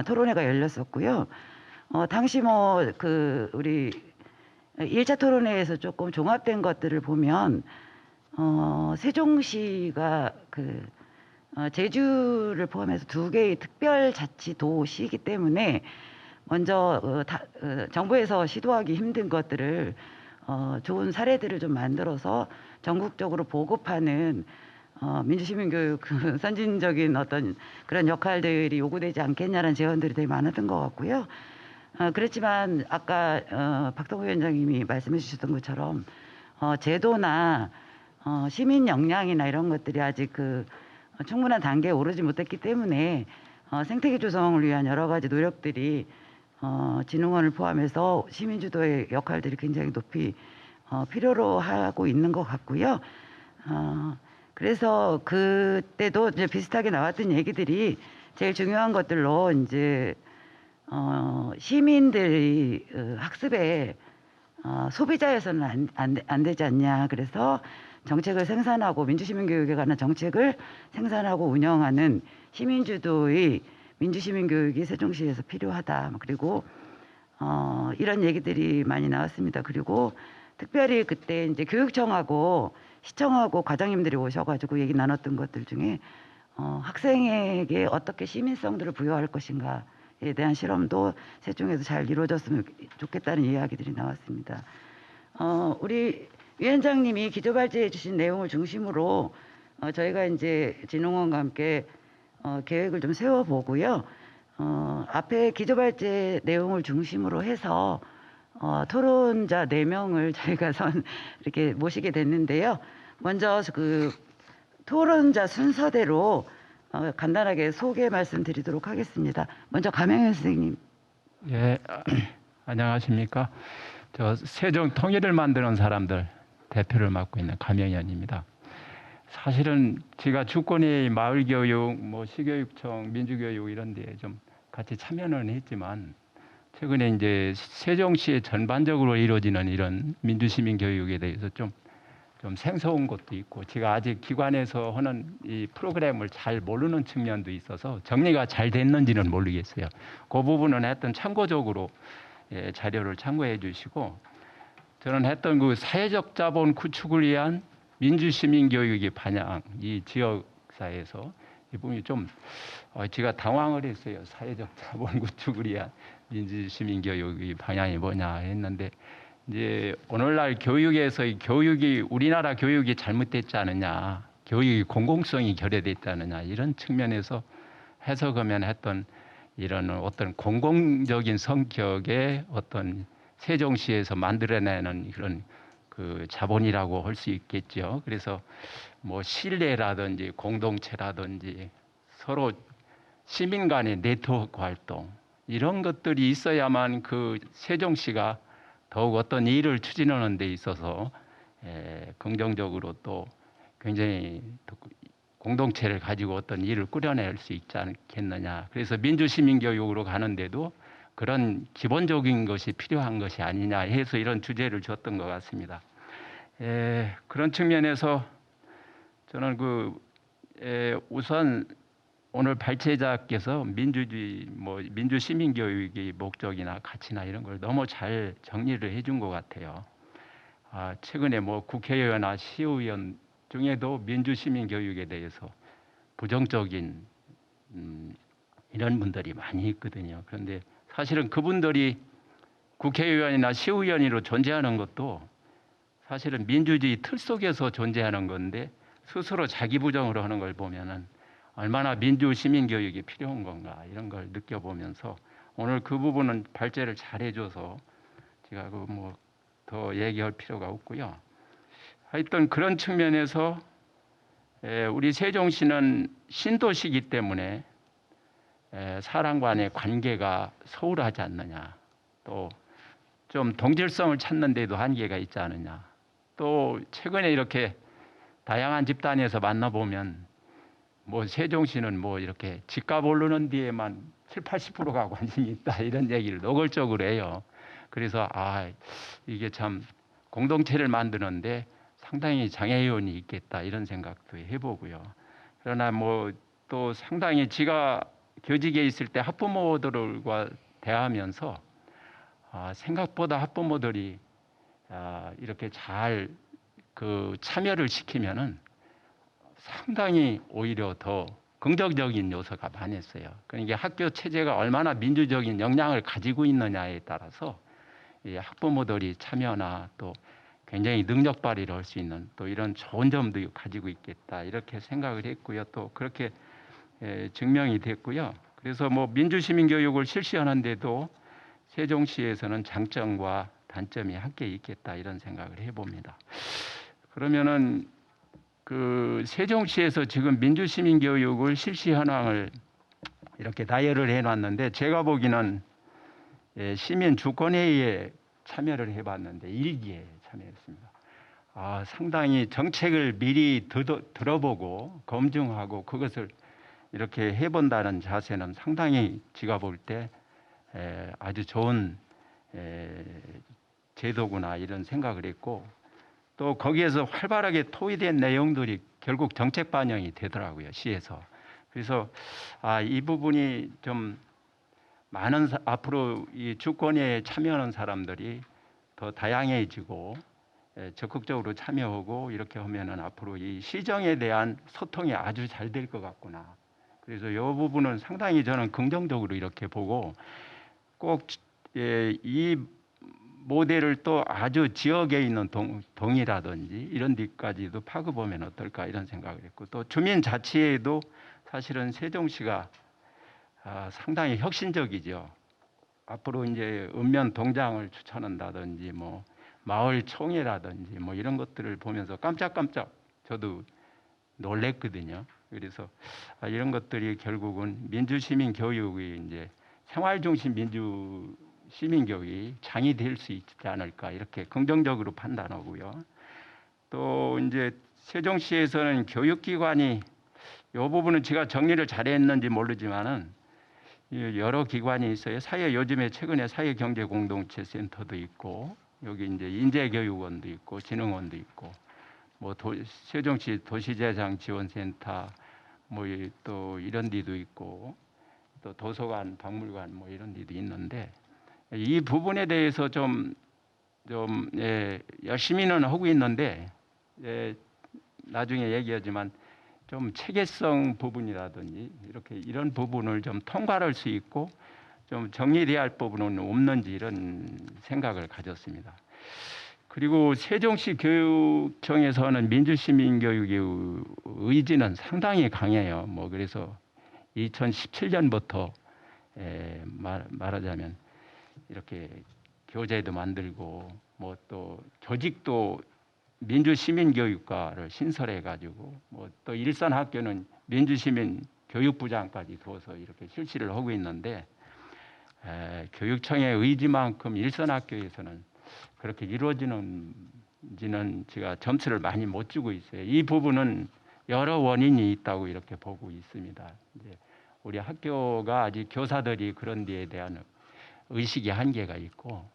토론회가 열렸었고요. 당시 우리 1차 토론회에서 조금 종합된 것들을 보면 세종시가 제주를 포함해서 두 개의 특별자치도시이기 때문에 먼저 정부에서 시도하기 힘든 것들을 좋은 사례들을 좀 만들어서 전국적으로 보급하는 민주시민교육 선진적인 어떤 그런 역할들이 요구되지 않겠냐라는 제언들이 되게 많았던 것 같고요. 그렇지만 아까 박동우 위원장님이 말씀해 주셨던 것처럼 제도나 시민 역량이나 이런 것들이 아직 충분한 단계에 오르지 못했기 때문에 생태계 조성을 위한 여러 가지 노력들이 진흥원을 포함해서 시민주도의 역할들이 굉장히 높이 필요로 하고 있는 것 같고요. 그래서 그때도 이제 비슷하게 나왔던 얘기들이 제일 중요한 것들로 이제 시민들이 학습에 소비자에서는 안 되지 않냐. 그래서 정책을 생산하고 민주시민교육에 관한 정책을 생산하고 운영하는 시민주도의 민주시민교육이 세종시에서 필요하다. 그리고 이런 얘기들이 많이 나왔습니다. 그리고 특별히 그때 이제 교육청하고 시청하고 과장님들이 오셔가지고 얘기 나눴던 것들 중에 학생에게 어떻게 시민성들을 부여할 것인가에 대한 실험도 세종에서 잘 이루어졌으면 좋겠다는 이야기들이 나왔습니다. 우리 위원장님이 기조발제해 주신 내용을 중심으로 저희가 이제 진흥원과 함께 계획을 좀 세워보고요. 앞에 기조발제 내용을 중심으로 해서 토론자 4명을 저희가 이렇게 모시게 됐는데요. 먼저 토론자 순서대로 간단하게 소개 말씀드리도록 하겠습니다. 먼저 가명현 선생님. 예, 안녕하십니까. 저 세종 통일을 만드는 사람들 대표를 맡고 있는 가명현입니다. 사실은 제가 주권위 마을교육, 시교육청, 민주교육 이런 데에 좀 같이 참여는 했지만 최근에 이제 세종시에 전반적으로 이루어지는 이런 민주시민 교육에 대해서 좀 생소한 것도 있고 제가 아직 기관에서 하는 이 프로그램을 잘 모르는 측면도 있어서 정리가 잘 됐는지는 모르겠어요. 그 부분은 하여튼 참고적으로 자료를 참고해 주시고 저는 했던 사회적 자본 구축을 위한 민주시민 교육의 반영 이 지역사회에서 이 부분이 좀 제가 당황을 했어요. 사회적 자본 구축을 위한 민주시민 교육의 방향이 뭐냐 했는데 이제 오늘날 교육에서의 교육이 우리나라 교육이 잘못됐지 않느냐, 교육의 공공성이 결여됐지 않느냐 이런 측면에서 해석하면 했던 이런 어떤 공공적인 성격의 어떤 세종시에서 만들어내는 그런 자본이라고 할 수 있겠죠. 그래서 신뢰라든지 공동체라든지 서로 시민 간의 네트워크 활동 이런 것들이 있어야만 세종시가 더욱 어떤 일을 추진하는 데 있어서 긍정적으로 또 굉장히 공동체를 가지고 어떤 일을 꾸려낼 수 있지 않겠느냐. 그래서 민주시민교육으로 가는데도 그런 기본적인 것이 필요한 것이 아니냐 해서 이런 주제를 줬던 것 같습니다. 그런 측면에서 저는 우선 오늘 발제자께서 민주주의, 민주시민교육의 목적이나 가치나 이런 걸 너무 잘 정리를 해준 것 같아요. 최근에 국회의원이나 시의원 중에도 민주시민교육에 대해서 부정적인 이런 분들이 많이 있거든요. 그런데 사실은 그분들이 국회의원이나 시의원으로 존재하는 것도 사실은 민주주의 틀 속에서 존재하는 건데 스스로 자기 부정으로 하는 걸 보면은 얼마나 민주 시민 교육이 필요한 건가 이런 걸 느껴보면서 오늘 그 부분은 발제를 잘 해줘서 제가 더 얘기할 필요가 없고요. 하여튼 그런 측면에서 우리 세종시는 신도시이기 때문에 사람 간의 관계가 소홀하지 않느냐, 또 좀 동질성을 찾는 데도 한계가 있지 않느냐, 또 최근에 이렇게 다양한 집단에서 만나보면 세종시는 이렇게 집값 오르는 데에만 70~80%가 관심이 있다 이런 얘기를 노골적으로 해요. 그래서 이게 참 공동체를 만드는데 상당히 장애요인이 있겠다 이런 생각도 해보고요. 그러나 또 상당히 제가 교직에 있을 때 학부모들과 대하면서 생각보다 학부모들이 이렇게 잘 그 참여를 시키면은 상당히 오히려 더 긍정적인 요소가 많았어요. 그러니까 학교 체제가 얼마나 민주적인 역량을 가지고 있느냐에 따라서 이 학부모들이 참여나 또 굉장히 능력 발휘를 할 수 있는 또 이런 좋은 점도 가지고 있겠다 이렇게 생각을 했고요. 또 그렇게 증명이 됐고요. 그래서 뭐 민주시민 교육을 실시하는데도 세종시에서는 장점과 단점이 함께 있겠다 이런 생각을 해봅니다. 그러면은 그 세종시에서 지금 민주시민 교육을 실시 현황을 이렇게 나열을 해놨는데 제가 보기에는 시민 주권회의에 참여를 해봤는데 1기에 참여했습니다. 상당히 정책을 미리 들어보고 검증하고 그것을 이렇게 해본다는 자세는 상당히 제가 볼 때 아주 좋은 제도구나 이런 생각을 했고 또 거기에서 활발하게 토의된 내용들이 결국 정책 반영이 되더라고요, 시에서. 그래서 이 부분이 좀 많은 앞으로 이 주권에 참여하는 사람들이 더 다양해지고 적극적으로 참여하고 이렇게 하면은 앞으로 이 시정에 대한 소통이 아주 잘 될 것 같구나. 그래서 이 부분은 상당히 저는 긍정적으로 이렇게 보고 꼭 이 모델을 또 아주 지역에 있는 동이라든지 이런 데까지도 파고보면 어떨까 이런 생각을 했고 또 주민자치에도 사실은 세종시가 상당히 혁신적이죠. 앞으로 이제 읍면 동장을 추천한다든지 뭐 마을 총회라든지 뭐 이런 것들을 보면서 깜짝깜짝 저도 놀랬거든요. 그래서 이런 것들이 결국은 민주시민 교육이 이제 생활중심 민주 시민 교육이 장이 될 수 있지 않을까 이렇게 긍정적으로 판단하고요. 또 이제 세종시에서는 교육기관이 이 부분은 제가 정리를 잘했는지 모르지만은 여러 기관이 있어요. 요즘에 최근에 사회경제공동체센터도 있고 여기 이제 인재교육원도 있고 진흥원도 있고 뭐 세종시 도시재생지원센터 뭐 또 이런 데도 있고 또 도서관, 박물관 뭐 이런 데도 있는데 이 부분에 대해서 좀 열심히는 하고 있는데 나중에 얘기하지만 좀 체계성 부분이라든지 이렇게 이런 부분을 좀 통과할 수 있고 좀 정리돼야 할 부분은 없는지 이런 생각을 가졌습니다. 그리고 세종시 교육청에서는 민주시민 교육의 의지는 상당히 강해요. 뭐 그래서 2017년부터 말하자면 이렇게 교재도 만들고 뭐 또 조직도 민주시민교육과를 신설해 가지고 뭐 또 일선학교는 민주시민 교육부장까지 둬서 이렇게 실시를 하고 있는데 교육청의 의지만큼 일선학교에서는 그렇게 이루어지는지는 제가 점수를 많이 못 주고 있어요. 이 부분은 여러 원인이 있다고 이렇게 보고 있습니다. 이제 우리 학교가 아직 교사들이 그런 데에 대한 의식이 한계가 있고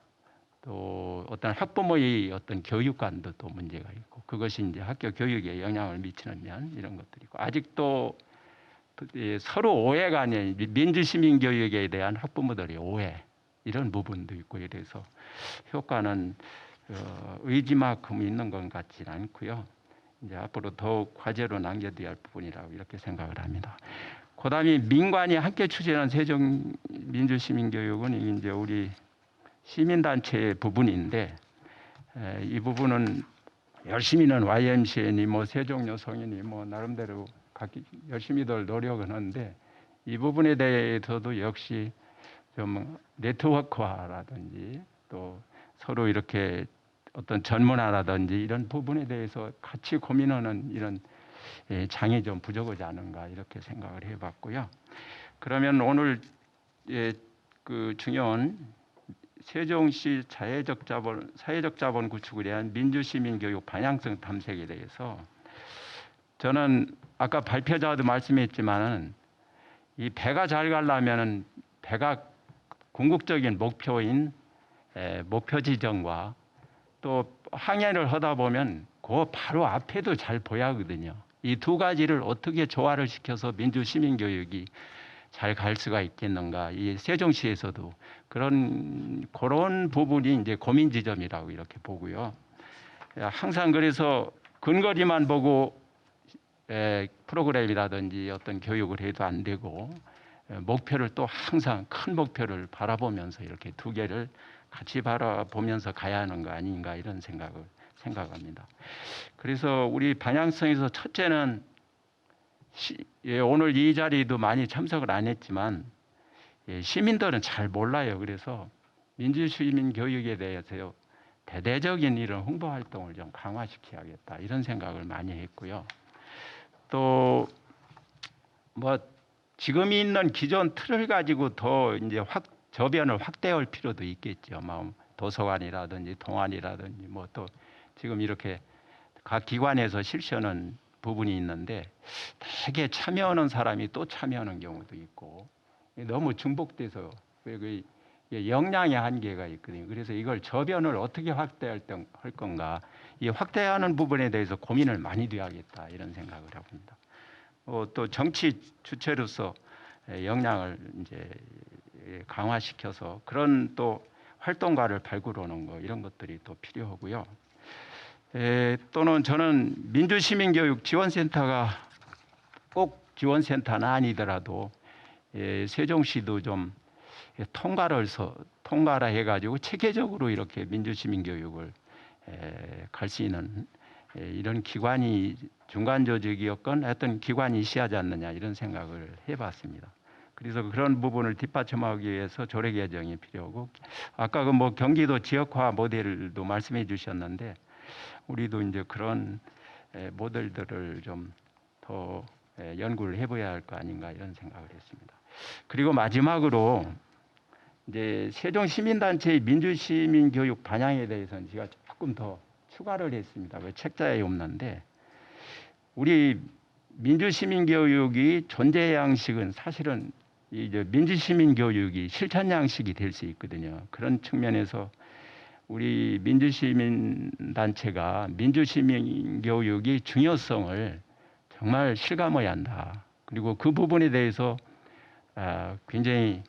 또 어떤 학부모의 어떤 교육관도 또 문제가 있고 그것이 이제 학교 교육에 영향을 미치는 면 이런 것들이 있고 아직도 서로 오해가 아니에요. 민주시민 교육에 대한 학부모들의 오해 이런 부분도 있고 이래서 효과는 의지만큼 있는 것 같지는 않고요. 이제 앞으로 더욱 과제로 남겨둬야 할 부분이라고 이렇게 생각을 합니다. 그다음에 민관이 함께 추진한 세종 민주시민교육은 이제 우리 시민단체의 부분인데 이 부분은 열심히는 YMCA니 뭐 세종여성이니 뭐 나름대로 열심히들 노력은 하는데 이 부분에 대해서도 역시 좀 네트워크화라든지 또 서로 이렇게 어떤 전문화라든지 이런 부분에 대해서 같이 고민하는 이런 장이 좀 부족하지 않은가 이렇게 생각을 해봤고요. 그러면 오늘 그 중요한 세종시 사회적 자본 구축을 위한 민주시민교육 방향성 탐색에 대해서 저는 아까 발표자도 말씀했지만은 이 배가 잘 가려면은 배가 궁극적인 목표인 목표 지정과 또 항해를 하다 보면 그 바로 앞에도 잘 보여야 하거든요. 이 두 가지를 어떻게 조화를 시켜서 민주시민교육이 잘 갈 수가 있겠는가. 이 세종시에서도 그런 부분이 이제 고민 지점이라고 이렇게 보고요. 항상 그래서 근거리만 보고 프로그램이라든지 어떤 교육을 해도 안 되고 목표를 또 항상 큰 목표를 바라보면서 이렇게 두 개를 같이 바라보면서 가야 하는 거 아닌가 이런 생각합니다. 그래서 우리 방향성에서 첫째는 오늘 이 자리도 많이 참석을 안 했지만 시민들은 잘 몰라요. 그래서 민주시민 교육에 대해서 대대적인 이런 홍보 활동을 좀 강화시켜야겠다 이런 생각을 많이 했고요. 또 뭐 지금 있는 기존 틀을 가지고 더 이제 저변을 확대할 필요도 있겠죠. 도서관이라든지 동아리라든지 뭐 또 지금 이렇게 각 기관에서 실시하는 부분이 있는데 되게 참여하는 사람이 또 참여하는 경우도 있고 너무 중복돼서 그 역량의 한계가 있거든요. 그래서 이걸 저변을 어떻게 확대할 건가 이 확대하는 부분에 대해서 고민을 많이 해야겠다 이런 생각을 합니다. 또 정치 주체로서 역량을 이제 강화시켜서 그런 또 활동가를 발굴하는 거 이런 것들이 또 필요하고요. 또는 저는 민주시민교육 지원센터가 꼭 지원센터는 아니더라도 세종시도 좀 통과를 해가지고 체계적으로 이렇게 민주시민교육을 갈 수 있는 이런 기관이 중간 조직이었건 어떤 기관이 있어야지 않느냐 이런 생각을 해봤습니다. 그래서 그런 부분을 뒷받침하기 위해서 조례 개정이 필요하고 아까 그 뭐 경기도 지역화 모델도 말씀해 주셨는데 우리도 이제 그런 모델들을 좀 더 연구를 해봐야 할 거 아닌가 이런 생각을 했습니다. 그리고 마지막으로 이제 세종시민단체의 민주시민교육 방향에 대해서는 제가 조금 더 추가를 했습니다. 왜 책자에 없는데 우리 민주시민교육이 존재 양식은 사실은 이제 민주시민교육이 실천 양식이 될 수 있거든요. 그런 측면에서 우리 민주시민단체가 민주시민교육의 중요성을 정말 실감해야 한다. 그리고 그 부분에 대해서 굉장히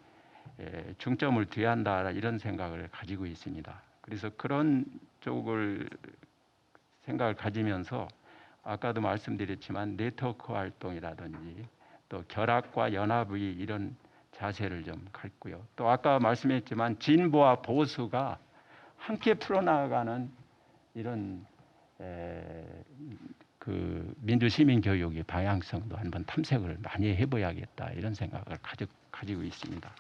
중점을 둬야 한다 이런 생각을 가지고 있습니다. 그래서 그런 쪽을 생각을 가지면서 아까도 말씀드렸지만 네트워크 활동이라든지 또 결합과 연합의 이런 자세를 좀 갖고요. 또 아까 말씀했지만 진보와 보수가 함께 풀어나가는 이런 그 민주시민 교육의 방향성도 한번 탐색을 많이 해봐야겠다 이런 생각을 가지고 있습니다.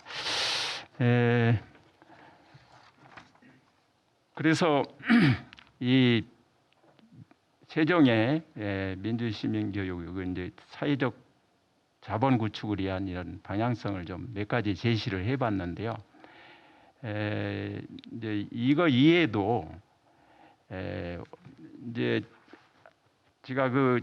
그래서 이 세종의 민주시민 교육은 이제 사회적 자본 구축을 위한 이런 방향성을 좀 몇 가지 제시를 해봤는데요. 이제 이거 이외에도 이제 제가 그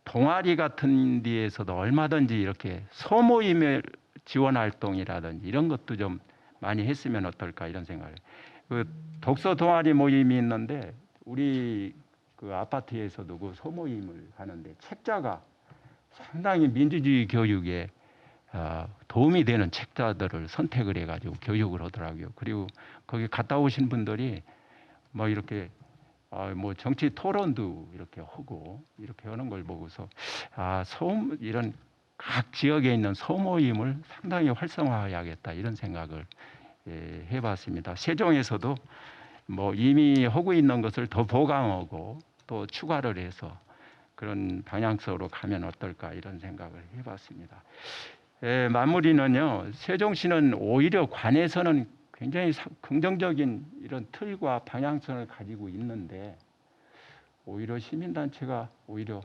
동아리 같은 데에서도 얼마든지 이렇게 소모임의 지원 활동이라든지 이런 것도 좀 많이 했으면 어떨까 이런 생각을. 그 독서 동아리 모임이 있는데 우리 그 아파트에서도 그 소모임을 하는데 책자가 상당히 민주주의 교육에 도움이 되는 책자들을 선택을 해가지고 교육을 하더라고요. 그리고 거기 갔다 오신 분들이 뭐 이렇게 뭐 정치 토론도 이렇게 하고 이렇게 하는 걸 보고서 이런 각 지역에 있는 소모임을 상당히 활성화해야겠다 이런 생각을 해봤습니다. 세종에서도 뭐 이미 하고 있는 것을 더 보강하고 또 추가를 해서 그런 방향성으로 가면 어떨까 이런 생각을 해봤습니다. 마무리는요. 세종시는 오히려 관에서는 굉장히 긍정적인 이런 틀과 방향성을 가지고 있는데 오히려 시민단체가 오히려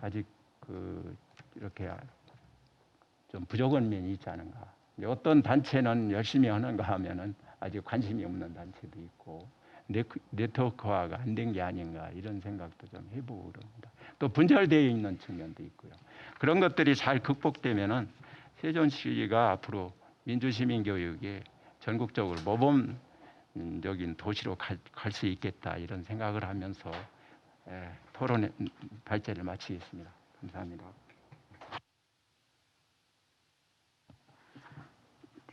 아직 이렇게 좀 부족한 면이 있지 않은가. 어떤 단체는 열심히 하는가 하면은 아직 관심이 없는 단체도 있고 네트워크화가 안 된 게 아닌가 이런 생각도 좀 해보고 그럽니다. 또 분절되어 있는 측면도 있고요. 그런 것들이 잘 극복되면은 세종시가 앞으로 민주시민 교육에 전국적으로 모범적인 도시로 갈 수 있겠다 이런 생각을 하면서 토론의 발제를 마치겠습니다. 감사합니다.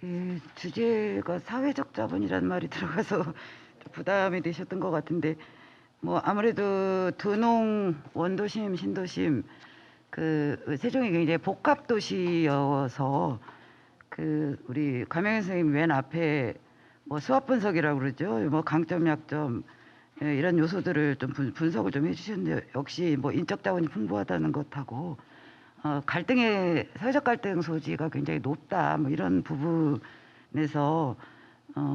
네, 주제가 사회적 자본이라는 말이 들어가서 부담이 되셨던 것 같은데 뭐 아무래도 도농, 원도심, 신도심 그 세종이 굉장히 복합 도시여서 그 우리 가명현 선생님 맨 앞에 뭐 수합 분석이라고 그러죠. 뭐 강점, 약점 이런 요소들을 좀 분석을 좀 해주셨는데 역시 뭐 인적 자원이 풍부하다는 것하고 갈등의 사회적 갈등 소지가 굉장히 높다. 뭐 이런 부분에서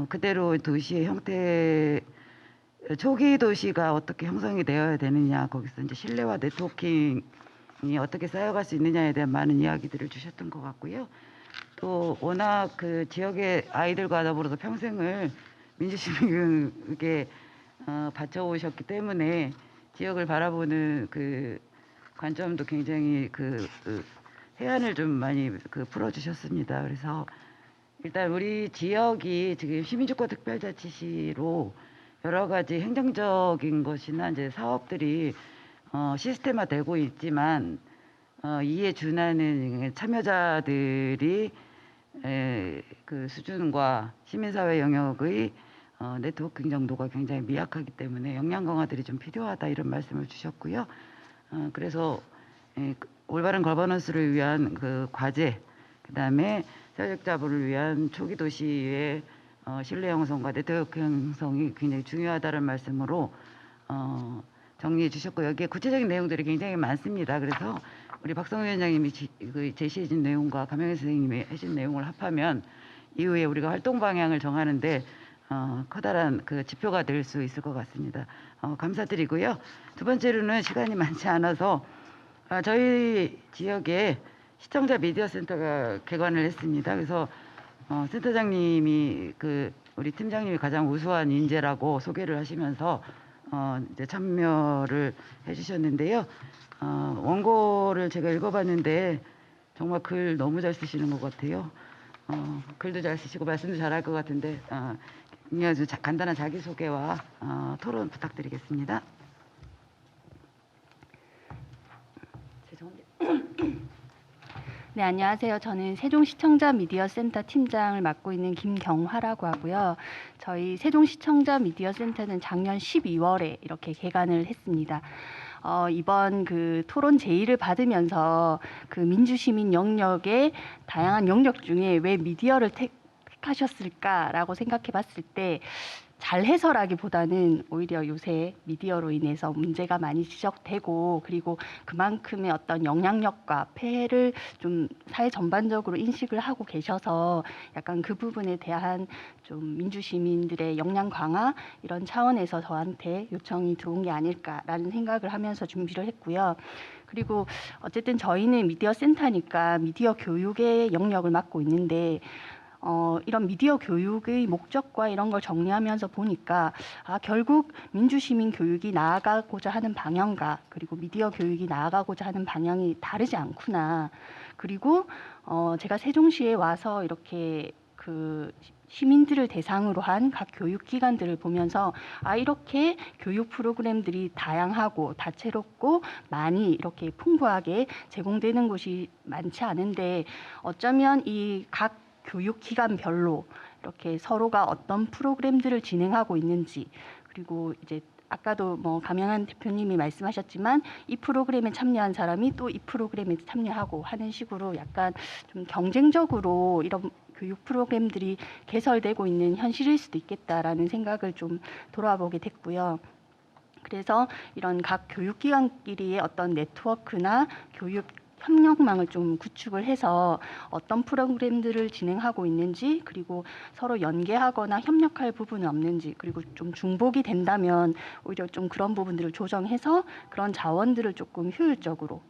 그대로 도시의 형태 초기 도시가 어떻게 형성이 되어야 되느냐 거기서 이제 신뢰와 네트워킹이 어떻게 쌓여갈 수 있느냐에 대한 많은 이야기들을 주셨던 것 같고요. 또 워낙 그 지역의 아이들과 더불어서 평생을 민주시민에게 바쳐오셨기 때문에 지역을 바라보는 그 관점도 굉장히 그 해안을 좀 많이 풀어주셨습니다. 그래서 일단 우리 지역이 지금 시민주권 특별자치시로 여러 가지 행정적인 것이나 이제 사업들이 시스템화되고 있지만 이에 준하는 참여자들이 그 수준과 시민사회 영역의 네트워킹 정도가 굉장히 미약하기 때문에 역량 강화들이 좀 필요하다 이런 말씀을 주셨고요. 그래서 올바른 거버넌스를 위한 그 과제, 그다음에 사회적 자본을 위한 초기 도시의 신뢰 형성과 네트워크 형성이 굉장히 중요하다는 말씀으로 정리해 주셨고 여기에 구체적인 내용들이 굉장히 많습니다. 그래서 우리 박성우 위원장님이 제시해 준 내용과 가명현 선생님이 해준 내용을 합하면 이후에 우리가 활동 방향을 정하는데 커다란 그 지표가 될 수 있을 것 같습니다. 감사드리고요. 두 번째로는 시간이 많지 않아서 저희 지역에 시청자 미디어 센터가 개관을 했습니다. 그래서 센터장님이 우리 팀장님이 가장 우수한 인재라고 소개를 하시면서 이제 참여를 해주셨는데요. 원고를 제가 읽어봤는데 정말 글 너무 잘 쓰시는 것 같아요. 글도 잘 쓰시고 말씀도 잘할 것 같은데 아주 간단한 자기소개와 토론 부탁드리겠습니다. 네, 안녕하세요. 저는 세종시청자 미디어센터 팀장을 맡고 있는 김경화라고 하고요. 저희 세종시청자 미디어센터는 작년 12월에 이렇게 개관을 했습니다. 이번 그 토론 제의를 받으면서 그 민주시민 영역의 다양한 영역 중에 왜 미디어를 택하셨을까라고 생각해 봤을 때 잘 해서라기보다는 오히려 요새 미디어로 인해서 문제가 많이 지적되고 그리고 그만큼의 어떤 영향력과 폐해를 좀 사회 전반적으로 인식을 하고 계셔서 약간 그 부분에 대한 좀 민주시민들의 역량 강화 이런 차원에서 저한테 요청이 들어온 게 아닐까라는 생각을 하면서 준비를 했고요. 그리고 어쨌든 저희는 미디어 센터니까 미디어 교육의 영역을 맡고 있는데 이런 미디어 교육의 목적과 이런 걸 정리하면서 보니까 결국 민주시민 교육이 나아가고자 하는 방향과 그리고 미디어 교육이 나아가고자 하는 방향이 다르지 않구나. 그리고 제가 세종시에 와서 이렇게 그 시민들을 대상으로 한 각 교육기관들을 보면서 이렇게 교육 프로그램들이 다양하고 다채롭고 많이 이렇게 풍부하게 제공되는 곳이 많지 않은데 어쩌면 이 각 교육기관별로 이렇게 서로가 어떤 프로그램들을 진행하고 있는지 그리고 이제 아까도 뭐 가명한 대표님이 말씀하셨지만 이 프로그램에 참여한 사람이 또 이 프로그램에 참여하고 하는 식으로 약간 좀 경쟁적으로 이런 교육 프로그램들이 개설되고 있는 현실일 수도 있겠다라는 생각을 좀 돌아보게 됐고요. 그래서 이런 각 교육기관끼리의 어떤 네트워크나 교육 협력망을 좀 구축을 해서 어떤 프로그램들을 진행하고 있는지 그리고 서로 연계하거나 협력할 부분은 없는지 그리고 좀 중복이 된다면 오히려 좀 그런 부분들을 조정해서 그런 자원들을 조금 효율적으로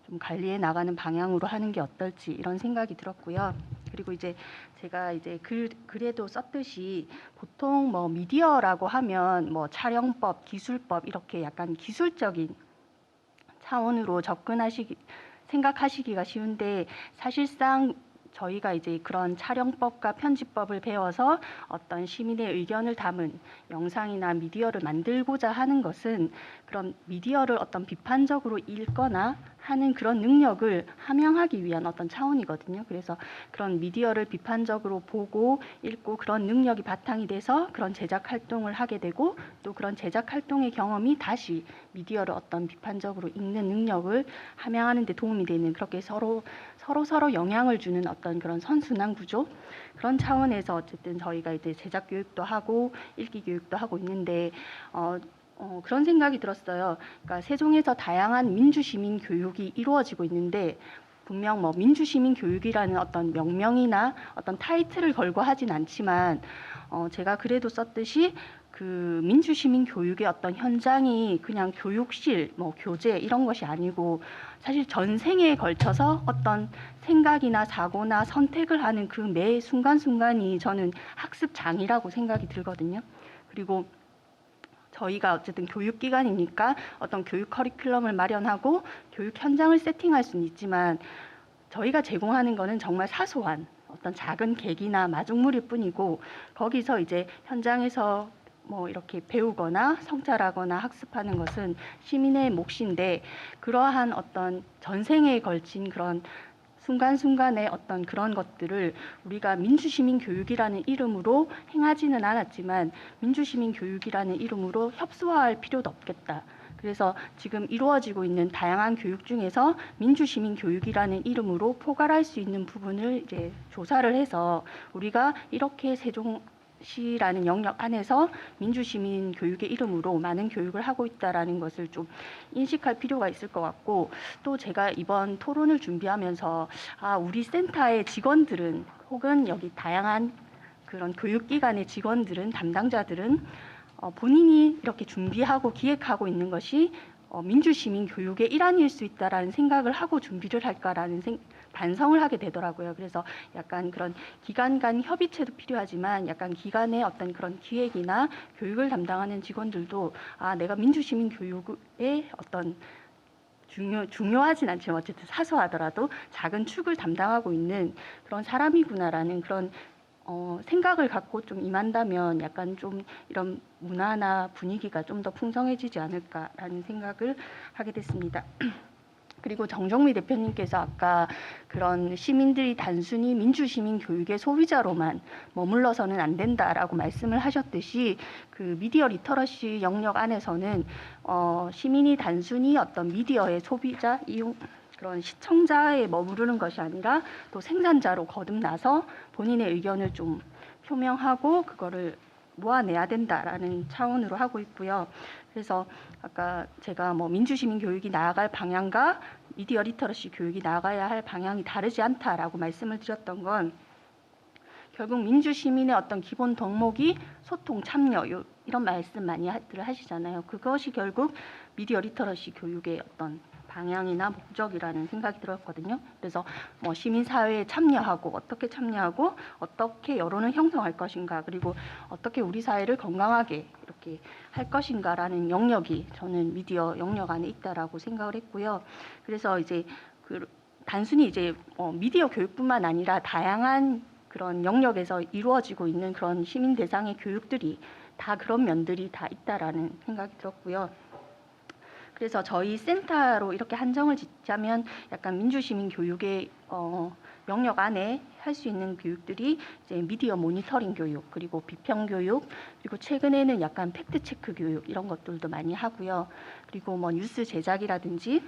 좀 관리해 나가는 방향으로 하는 게 어떨지 이런 생각이 들었고요. 그리고 이제 제가 이제 글에도 썼듯이 보통 뭐 미디어라고 하면 뭐 촬영법, 기술법 이렇게 약간 기술적인 차원으로 생각하시기가 쉬운데 사실상 저희가 이제 그런 촬영법과 편집법을 배워서 어떤 시민의 의견을 담은 영상이나 미디어를 만들고자 하는 것은 그런 미디어를 어떤 비판적으로 읽거나 하는 그런 능력을 함양하기 위한 어떤 차원이거든요. 그래서 그런 미디어를 비판적으로 보고 읽고 그런 능력이 바탕이 돼서 그런 제작 활동을 하게 되고 또 그런 제작 활동의 경험이 다시 미디어를 어떤 비판적으로 읽는 능력을 함양하는 데 도움이 되는 그렇게 서로 영향을 주는 어떤 그런 선순환 구조 그런 차원에서 어쨌든 저희가 이제 제작 교육도 하고 읽기 교육도 하고 있는데 그런 생각이 들었어요. 그러니까 세종에서 다양한 민주시민 교육이 이루어지고 있는데 분명 뭐 민주시민 교육이라는 어떤 명명이나 어떤 타이틀을 걸고 하진 않지만 제가 그래도 썼듯이 그 민주시민 교육의 어떤 현장이 그냥 교육실, 뭐 교재 이런 것이 아니고 사실 전생에 걸쳐서 어떤 생각이나 사고나 선택을 하는 그 매 순간순간이 저는 학습장이라고 생각이 들거든요. 그리고 저희가 어쨌든 교육기관이니까 어떤 교육 커리큘럼을 마련하고 교육 현장을 세팅할 수는 있지만 저희가 제공하는 거는 정말 사소한 어떤 작은 계기나 마중물일 뿐이고 거기서 이제 현장에서 뭐 이렇게 배우거나 성찰하거나 학습하는 것은 시민의 몫인데 그러한 어떤 전생에 걸친 그런 순간순간의 어떤 그런 것들을 우리가 민주시민 교육이라는 이름으로 행하지는 않았지만 민주시민 교육이라는 이름으로 협소화할 필요도 없겠다. 그래서 지금 이루어지고 있는 다양한 교육 중에서 민주시민 교육이라는 이름으로 포괄할 수 있는 부분을 이제 조사를 해서 우리가 이렇게 세종시라는 영역 안에서 민주시민 교육의 이름으로 많은 교육을 하고 있다라는 것을 좀 인식할 필요가 있을 것 같고 또 제가 이번 토론을 준비하면서 우리 센터의 직원들은 혹은 여기 다양한 그런 교육기관의 직원들은 담당자들은 본인이 이렇게 준비하고 기획하고 있는 것이 민주시민 교육의 일환일 수 있다라는 생각을 하고 준비를 할까라는 반성을 하게 되더라고요. 그래서 약간 그런 기관 간 협의체도 필요하지만 약간 기관의 어떤 그런 기획이나 교육을 담당하는 직원들도 내가 민주시민 교육의 어떤 중요하진 않지만 어쨌든 사소하더라도 작은 축을 담당하고 있는 그런 사람이구나라는 그런 생각을 갖고 좀 임한다면 약간 좀 이런 문화나 분위기가 좀 더 풍성해지지 않을까라는 생각을 하게 됐습니다. 그리고 정정미 대표님께서 아까 그런 시민들이 단순히 민주시민 교육의 소비자로만 머물러서는 안 된다라고 말씀을 하셨듯이 그 미디어 리터러시 영역 안에서는 시민이 단순히 어떤 미디어의 소비자, 이용 그런 시청자에 머무르는 것이 아니라 또 생산자로 거듭나서 본인의 의견을 좀 표명하고 그거를 모아내야 된다라는 차원으로 하고 있고요. 그래서 아까 제가 뭐 민주시민 교육이 나아갈 방향과 미디어 리터러시 교육이 나아가야 할 방향이 다르지 않다라고 말씀을 드렸던 건 결국 민주시민의 어떤 기본 덕목이 소통, 참여 이런 말씀 많이 하시잖아요. 그것이 결국 미디어 리터러시 교육의 어떤 방향이나 목적이라는 생각이 들었거든요. 그래서 뭐 시민사회에 참여하고 어떻게 여론을 형성할 것인가 그리고 어떻게 우리 사회를 건강하게 이렇게 할 것인가라는 영역이 저는 미디어 영역 안에 있다라고 생각을 했고요. 그래서 이제 단순히 이제 미디어 교육뿐만 아니라 다양한 그런 영역에서 이루어지고 있는 그런 시민 대상의 교육들이 다 그런 면들이 다 있다라는 생각이 들었고요. 그래서 저희 센터로 이렇게 한정을 짓자면 약간 민주시민 교육의 영역 안에 할 수 있는 교육들이 이제 미디어 모니터링 교육, 그리고 비평 교육, 그리고 최근에는 약간 팩트 체크 교육 이런 것들도 많이 하고요. 그리고 뭐 뉴스 제작이라든지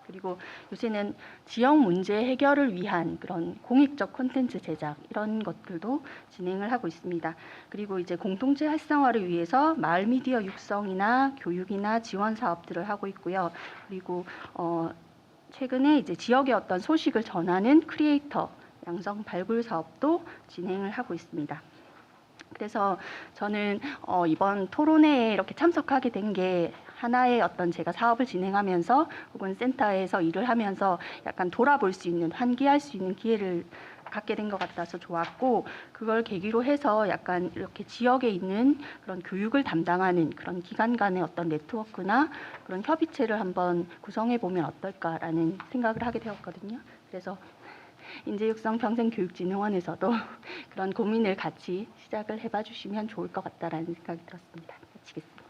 그리고 요새는 지역 문제 해결을 위한 그런 공익적 콘텐츠 제작 이런 것들도 진행을 하고 있습니다. 그리고 이제 공동체 활성화를 위해서 마을 미디어 육성이나 교육이나 지원 사업들을 하고 있고요. 그리고 최근에 이제 지역의 어떤 소식을 전하는 크리에이터 양성 발굴 사업도 진행을 하고 있습니다. 그래서 저는 이번 토론회에 이렇게 참석하게 된 게 하나의 어떤 제가 사업을 진행하면서 혹은 센터에서 일을 하면서 약간 돌아볼 수 있는 환기할 수 있는 기회를 갖게 된 것 같아서 좋았고 그걸 계기로 해서 약간 이렇게 지역에 있는 그런 교육을 담당하는 그런 기관 간의 어떤 네트워크나 그런 협의체를 한번 구성해 보면 어떨까라는 생각을 하게 되었거든요. 그래서 인재육성 평생교육진흥원에서도 그런 고민을 같이 시작을 해봐 주시면 좋을 것 같다라는 생각이 들었습니다. 마치겠습니다.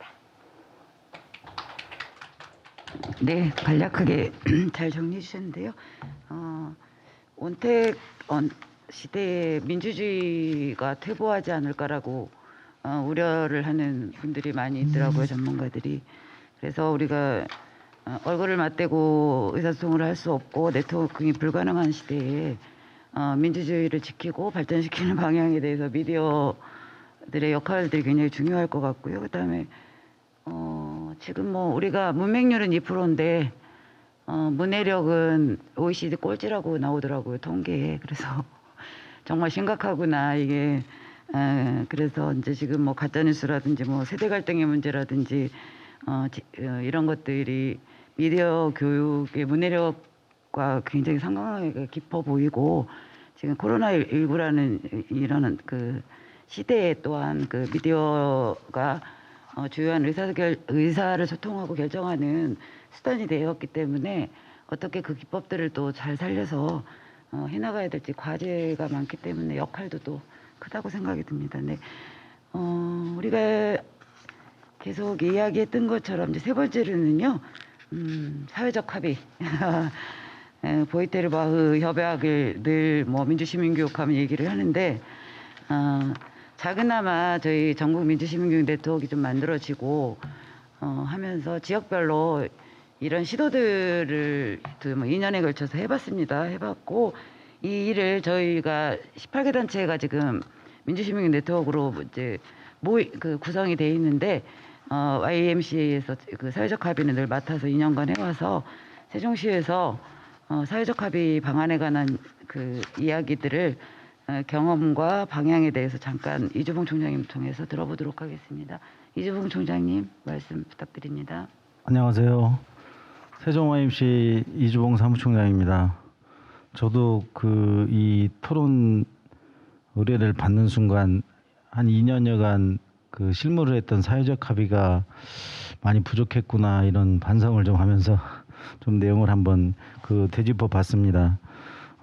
네, 간략하게 잘 정리해 주셨는데요. 원택 시대에 민주주의가 퇴보하지 않을까라고 우려를 하는 분들이 많이 있더라고요, 전문가들이. 그래서 우리가 얼굴을 맞대고 의사소통을 할 수 없고 네트워킹이 불가능한 시대에 민주주의를 지키고 발전시키는 방향에 대해서 미디어들의 역할들이 굉장히 중요할 것 같고요. 그다음에 지금 뭐 우리가 문맹률은 2%인데 문해력은 OECD 꼴찌라고 나오더라고요, 통계에. 그래서 정말 심각하구나 이게. 그래서 이제 지금 뭐 가짜뉴스라든지 뭐 세대 갈등의 문제라든지 이런 것들이 미디어 교육의 문해력과 굉장히 상관관계가 깊어 보이고, 지금 코로나19라는 이런 그 시대에 또한 그 미디어가 주요한 의사를 소통하고 결정하는 수단이 되었기 때문에 어떻게 그 기법들을 또 잘 살려서 해나가야 될지 과제가 많기 때문에 역할도 또 크다고 생각이 듭니다. 네. 우리가 계속 이야기했던 것처럼 이제 세 번째로는요, 사회적 합의. 보이테르바흐 협약을 늘 뭐 민주시민교육하면 얘기를 하는데, 작은아마 저희 전국 민주시민교육 네트워크가 좀 만들어지고 하면서 지역별로 이런 시도들을 뭐 2년에 걸쳐서 해봤습니다. 해봤고, 이 일을 저희가 18개 단체가 지금 민주시민교육 네트워크로 이제 구성이 돼 있는데, YMCA에서 그 사회적 합의는 늘 맡아서 2년간 해와서 세종시에서 사회적 합의 방안에 관한 그 이야기들을 경험과 방향에 대해서 잠깐 이주봉 총장님 통해서 들어보도록 하겠습니다. 이주봉 총장님 말씀 부탁드립니다. 안녕하세요. 세종 YMCA 이주봉 사무총장입니다. 저도 이 토론 의뢰를 받는 순간 한 2년여간 그 실무를 했던 사회적 합의가 많이 부족했구나 이런 반성을 좀 하면서 좀 내용을 한번 되짚어 봤습니다.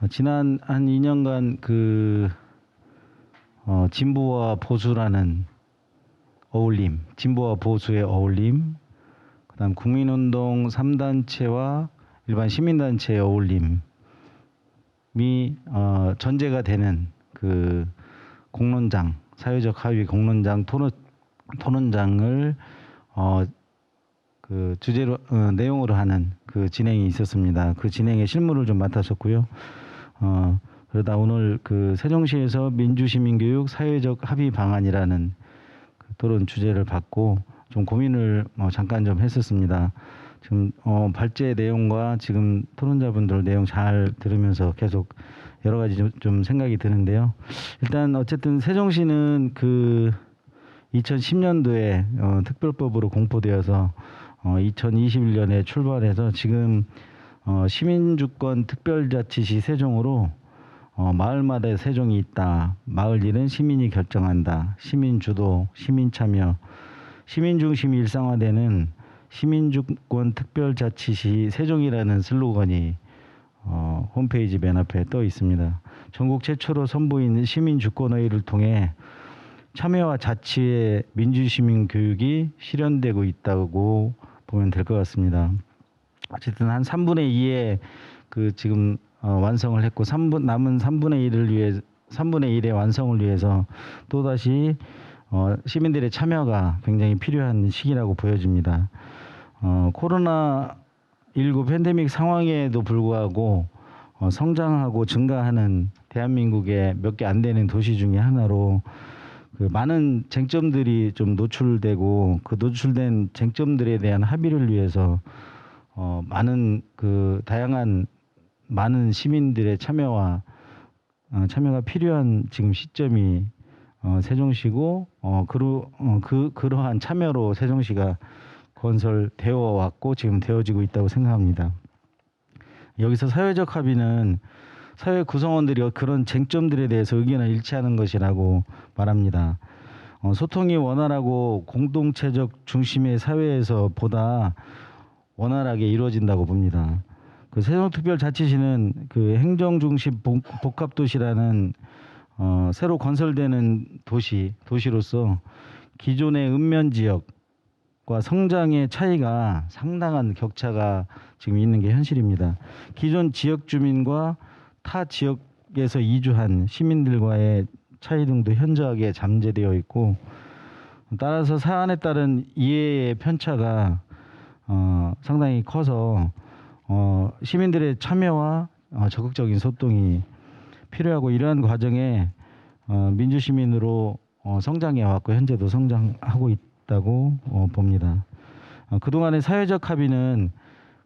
지난 한 2년간 진보와 보수라는 어울림, 진보와 보수의 어울림, 그다음 국민운동 3단체와 일반 시민단체의 어울림이 전제가 되는 그 공론장, 사회적 합의 공론장 토론장을 그 주제로 내용으로 하는 그 진행이 있었습니다. 그 진행의 실무를 좀 맡았었고요. 그러다 오늘 그 세종시에서 민주시민교육 사회적 합의 방안이라는 그 토론 주제를 받고 좀 고민을 잠깐 좀 했었습니다. 지금 발제 내용과 지금 토론자분들 내용 잘 들으면서 계속 여러 가지 좀 생각이 드는데요. 일단 어쨌든 세종시는 그 2010년도에 특별법으로 공포되어서 2021년에 출발해서 지금 시민주권 특별자치시 세종으로 마을마다 세종이 있다. 마을 일은 시민이 결정한다. 시민주도, 시민참여, 시민중심이 일상화되는 시민주권 특별자치시 세종이라는 슬로건이 홈페이지 맨 앞에 떠 있습니다. 전국 최초로 선보인 시민주권회의를 통해 참여와 자치의 민주시민 교육이 실현되고 있다고 보면 될 것 같습니다. 어쨌든 한 3분의 2의 그 지금 완성을 했고 남은 3분의 1의 완성을 위해서 또다시 시민들의 참여가 굉장히 필요한 시기라고 보여집니다. 코로나19 팬데믹 상황에도 불구하고 성장하고 증가하는 대한민국의 몇 개 안 되는 도시 중에 하나로 그 많은 쟁점들이 좀 노출되고 그 노출된 쟁점들에 대한 합의를 위해서 많은 그 다양한 많은 시민들의 참여가 필요한 지금 시점이 세종시고 그러한 참여로 세종시가 건설되어 왔고 지금 되어지고 있다고 생각합니다. 여기서 사회적 합의는 사회 구성원들이 그런 쟁점들에 대해서 의견을 일치하는 것이라고 말합니다. 소통이 원활하고 공동체적 중심의 사회에서 보다 원활하게 이루어진다고 봅니다. 그 세종특별자치시는 그 행정중심 복합도시라는 새로 건설되는 도시로서 기존의 읍면 지역과 성장의 차이가 상당한 격차가 지금 있는 게 현실입니다. 기존 지역 주민과 타 지역에서 이주한 시민들과의 차이 등도 현저하게 잠재되어 있고, 따라서 사안에 따른 이해의 편차가 상당히 커서 시민들의 참여와 적극적인 소통이 필요하고, 이러한 과정에 민주시민으로 성장해 왔고 현재도 성장하고 있다고 봅니다. 그동안의 사회적 합의는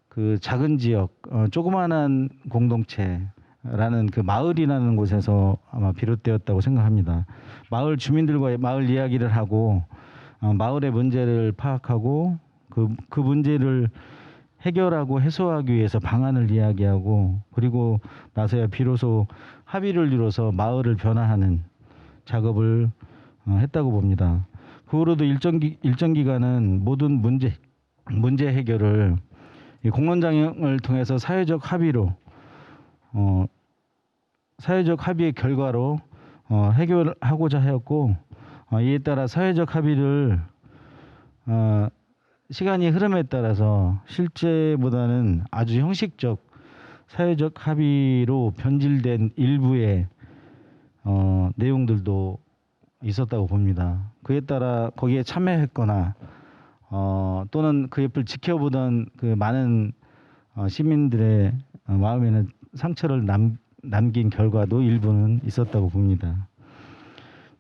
그 작은 지역, 조그마한 공동체라는 그 마을이라는 곳에서 아마 비롯되었다고 생각합니다. 마을 주민들과의 마을 이야기를 하고 마을의 문제를 파악하고 그 문제를 해결하고 해소하기 위해서 방안을 이야기하고, 그리고 나서야 비로소 합의를 이뤄서 마을을 변화하는 작업을 했다고 봅니다. 그 후로도 일정 기간은 모든 문제 해결을 이 공론장을 통해서 사회적 합의의 결과로 해결하고자 하였고, 이에 따라 사회적 합의를 시간이 흐름에 따라서 실제보다는 아주 형식적 사회적 합의로 변질된 일부의 내용들도 있었다고 봅니다. 그에 따라 거기에 참여했거나 또는 그 옆을 지켜보던 그 많은 시민들의 마음에는 상처를 남긴 결과도 일부는 있었다고 봅니다.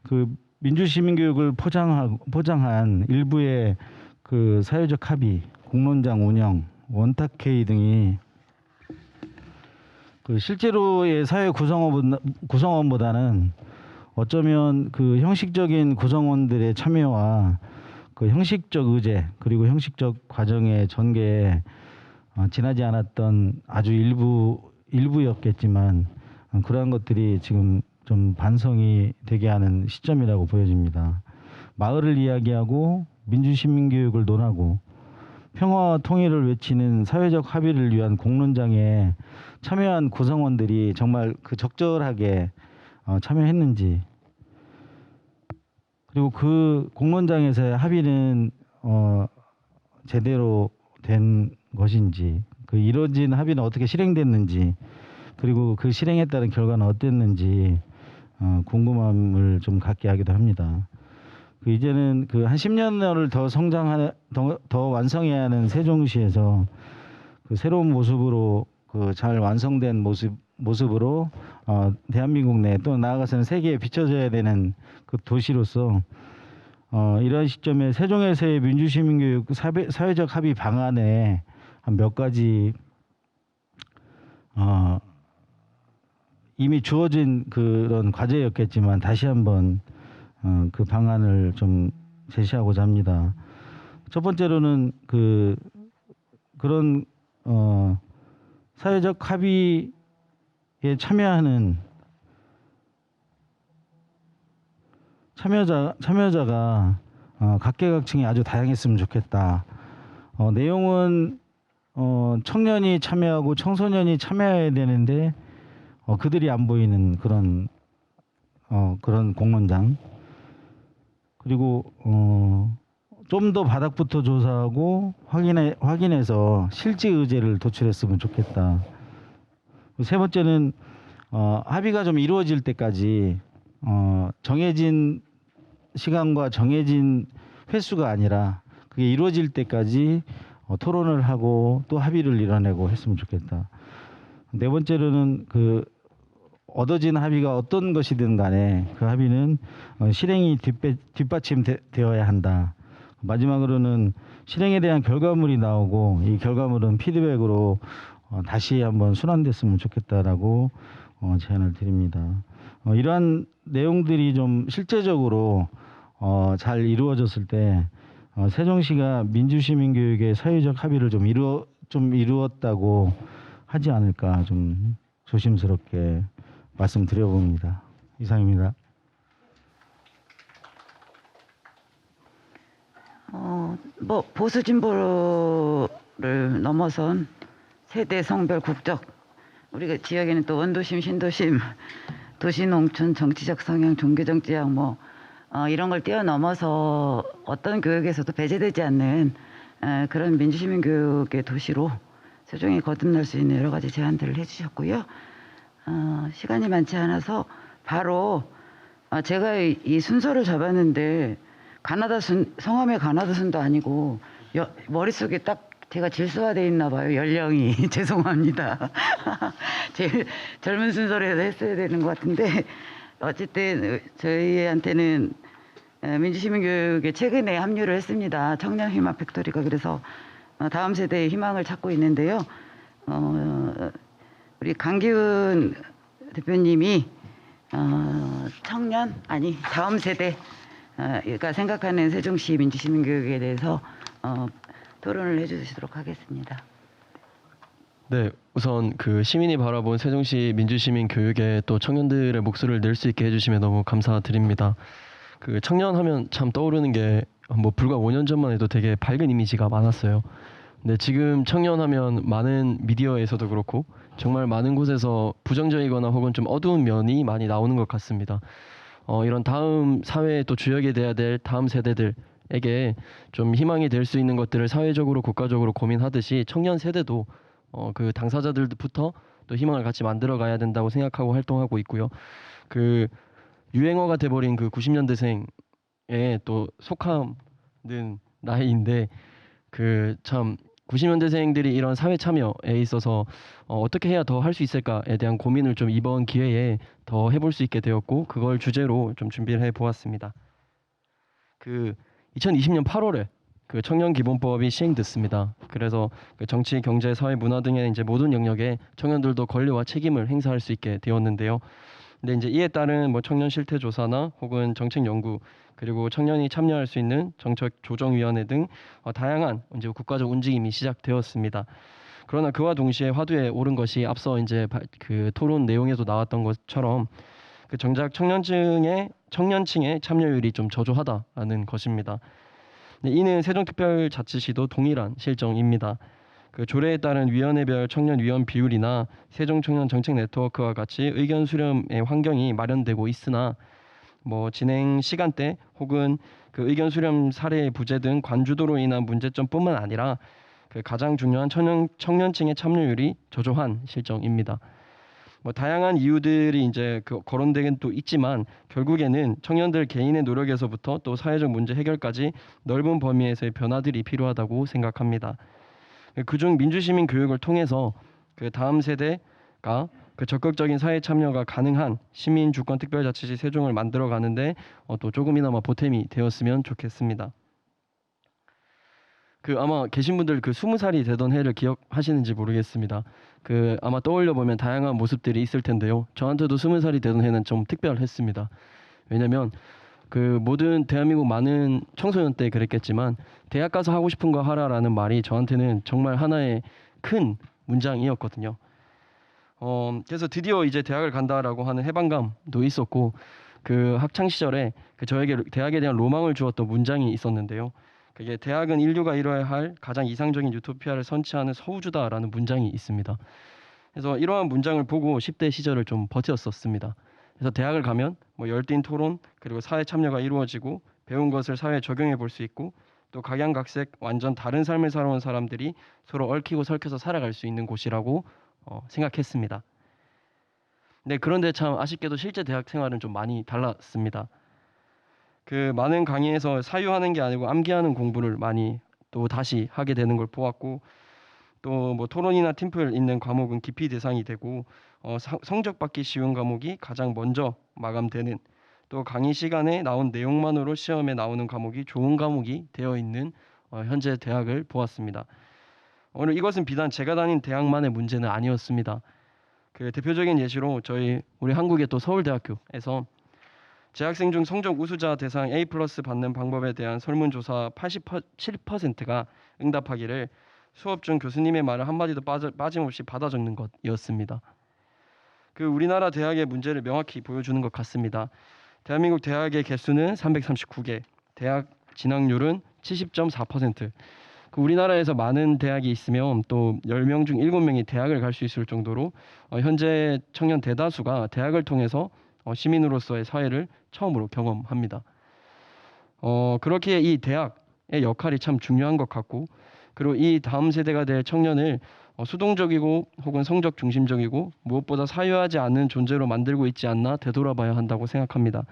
그 민주시민교육을 포장한 일부의 그 사회적 합의, 공론장 운영, 원탁회의 등이 그 실제로의 사회 구성원보다는 어쩌면 그 형식적인 구성원들의 참여와 그 형식적 의제 그리고 형식적 과정의 전개에 지나지 않았던 아주 일부였겠지만 그러한 것들이 지금 좀 반성이 되게 하는 시점이라고 보여집니다. 마을을 이야기하고 민주시민교육을 논하고 평화와 통일을 외치는 사회적 합의를 위한 공론장에 참여한 구성원들이 정말 그 적절하게 참여했는지, 그리고 그 공론장에서의 합의는 제대로 된 것인지, 그 이루어진 합의는 어떻게 실행됐는지, 그리고 그 실행에 따른 결과는 어땠는지 궁금함을 좀 갖게 하기도 합니다. 이제는 그 한 10년을 더 완성해야 하는 세종시에서 그 새로운 모습으로 그 잘 완성된 모습으로 대한민국 내 또 나아가서는 세계에 비춰져야 되는 그 도시로서 이러한 시점에 세종에서의 민주시민교육 사회적 합의 방안에 한 몇 가지 이미 주어진 그런 과제였겠지만 다시 한번 그 방안을 좀 제시하고자 합니다. 첫 번째로는 그런 사회적 합의에 참여하는 참여자가 각계각층이 아주 다양했으면 좋겠다. 내용은 청년이 참여하고 청소년이 참여해야 되는데 그들이 안 보이는 그런 공론장. 그리고 좀 더 바닥부터 조사하고 확인해서 실제 의제를 도출했으면 좋겠다. 세 번째는 합의가 좀 이루어질 때까지 정해진 시간과 정해진 횟수가 아니라 그게 이루어질 때까지 토론을 하고 또 합의를 이뤄내고 했으면 좋겠다. 네 번째로는 그 얻어진 합의가 어떤 것이든 간에 그 합의는 실행이 뒷받침되어야 한다. 마지막으로는 실행에 대한 결과물이 나오고 이 결과물은 피드백으로 다시 한번 순환됐으면 좋겠다라고 제안을 드립니다. 이러한 내용들이 좀 실제적으로 잘 이루어졌을 때 세종시가 민주시민교육의 사회적 합의를 좀 이루었다고 하지 않을까 좀 조심스럽게 말씀드려봅니다. 이상입니다. 보수 진보를 넘어선 세대, 성별, 국적, 우리가 지역에는 또 원도심, 신도심, 도시, 농촌, 정치적 성향, 종교적 지향 이런 걸 뛰어넘어서 어떤 교육에서도 배제되지 않는 그런 민주시민 교육의 도시로 세종이 거듭날 수 있는 여러 가지 제안들을 해주셨고요. 시간이 많지 않아서 바로 제가 이 순서를 잡았는데 성함의 가나다순도 아니고 머릿속에 딱 제가 질서화되어 있나 봐요. 연령이. 죄송합니다. 제일 젊은 순서로 했어야 되는 것 같은데 어쨌든 저희한테는 민주시민교육에 최근에 합류를 했습니다. 청년희망 팩토리가. 그래서 다음 세대의 희망을 찾고 있는데요. 우리 강기훈 대표님이 다음 세대가 생각하는 세종시 민주시민교육에 대해서 토론을 해주시도록 하겠습니다. 네, 우선 그 시민이 바라본 세종시 민주시민 교육에 또 청년들의 목소리를 낼 수 있게 해주시면 너무 감사드립니다. 그 청년 하면 참 떠오르는 게 뭐 불과 5년 전만 해도 되게 밝은 이미지가 많았어요. 근데 지금 청년 하면 많은 미디어에서도 그렇고 정말 많은 곳에서 부정적이거나 혹은 좀 어두운 면이 많이 나오는 것 같습니다. 이런 다음 사회에 또 주역이 돼야 될 다음 세대들에게 좀 희망이 될 수 있는 것들을 사회적으로 국가적으로 고민하듯이 청년 세대도 그 당사자들부터 또 희망을 같이 만들어 가야 된다고 생각하고 활동하고 있고요. 그 유행어가 돼버린 그 90년대생에 또 속하는 나이인데 그 참 90년대생들이 이런 사회 참여에 있어서 어떻게 해야 더 할 수 있을까에 대한 고민을 좀 이번 기회에 더 해볼 수 있게 되었고 그걸 주제로 좀 준비를 해보았습니다. 그 2020년 8월에 그 청년기본법이 시행됐습니다. 그래서 그 정치, 경제, 사회, 문화 등의 이제 모든 영역에 청년들도 권리와 책임을 행사할 수 있게 되었는데요. 근데 이제 이에 따른 뭐 청년 실태 조사나 혹은 정책 연구 그리고 청년이 참여할 수 있는 정책 조정위원회 등 다양한 이제 국가적 움직임이 시작되었습니다. 그러나 그와 동시에 화두에 오른 것이 앞서 이제 그 토론 내용에도 나왔던 것처럼 그 정작 청년층의 참여율이 좀 저조하다라는 것입니다. 이는 세종특별자치시도 동일한 실정입니다. 그 조례에 따른 위원회별 청년 위원 비율이나 세종 청년 정책 네트워크와 같이 의견 수렴의 환경이 마련되고 있으나 뭐 진행 시간대 혹은 그 의견 수렴 사례의 부재 등 관주도로 인한 문제점뿐만 아니라 그 가장 중요한 청년층의 참여율이 저조한 실정입니다. 뭐 다양한 이유들이 이제 거론되긴 또 있지만 결국에는 청년들 개인의 노력에서부터 또 사회적 문제 해결까지 넓은 범위에서의 변화들이 필요하다고 생각합니다. 그중 민주시민 교육을 통해서 그 다음 세대가 그 적극적인 사회 참여가 가능한 시민 주권 특별자치시 세종을 만들어 가는데 또 조금이나마 보탬이 되었으면 좋겠습니다. 그 아마 계신 분들 그 20살이 되던 해를 기억하시는지 모르겠습니다. 그 아마 떠올려 보면 다양한 모습들이 있을 텐데요. 저한테도 20살이 되던 해는 좀 특별했습니다. 왜냐면 그 모든 대한민국 많은 청소년 때 그랬겠지만 대학 가서 하고 싶은 거 하라라는 말이 저한테는 정말 하나의 큰 문장이었거든요. 그래서 드디어 이제 대학을 간다라고 하는 해방감도 있었고 그 학창 시절에 그 저에게 대학에 대한 로망을 주었던 문장이 있었는데요. 그게 대학은 인류가 이뤄야 할 가장 이상적인 유토피아를 선취하는 서우주다라는 문장이 있습니다. 그래서 이러한 문장을 보고 10대 시절을 좀 버텼었습니다. 그래서 대학을 가면 뭐 열띤 토론 그리고 사회 참여가 이루어지고 배운 것을 사회에 적용해 볼 수 있고 또 각양각색 완전 다른 삶을 살아온 사람들이 서로 얽히고 설켜서 살아갈 수 있는 곳이라고 생각했습니다. 네, 그런데 참 아쉽게도 실제 대학 생활은 좀 많이 달랐습니다. 그 많은 강의에서 사유하는 게 아니고 암기하는 공부를 많이 또 다시 하게 되는 걸 보았고 또 뭐 토론이나 팀플 있는 과목은 기피 대상이 되고 성적 받기 쉬운 과목이 가장 먼저 마감되는 또 강의 시간에 나온 내용만으로 시험에 나오는 과목이 좋은 과목이 되어 있는 현재 대학을 보았습니다. 오늘 이것은 비단 제가 다닌 대학만의 문제는 아니었습니다. 그 대표적인 예시로 우리 한국의 또 서울대학교에서 재학생 중 성적 우수자 대상 A+ 받는 방법에 대한 설문조사 87%가 응답하기를 수업 중 교수님의 말을 한마디도 빠짐없이 받아 적는 것이었습니다. 그 우리나라 대학의 문제를 명확히 보여주는 것 같습니다. 대한민국 대학의 개수는 339개, 대학 진학률은 70.4%. 그 우리나라에서 많은 대학이 있으면 또 10명 중 7명이 대학을 갈 수 있을 정도로 현재 청년 대다수가 대학을 통해서 시민으로서의 사회를 처음으로 경험합니다. 그렇게 이 대학의 역할이 참 중요한 것 같고, 그리고 이 다음 세대가 될 청년을 수동적이고 혹은 성적 중심적이고 무엇보다 사유하지 않은 존재로 만들고 있지 않나 되돌아봐야 한다고 생각합니다.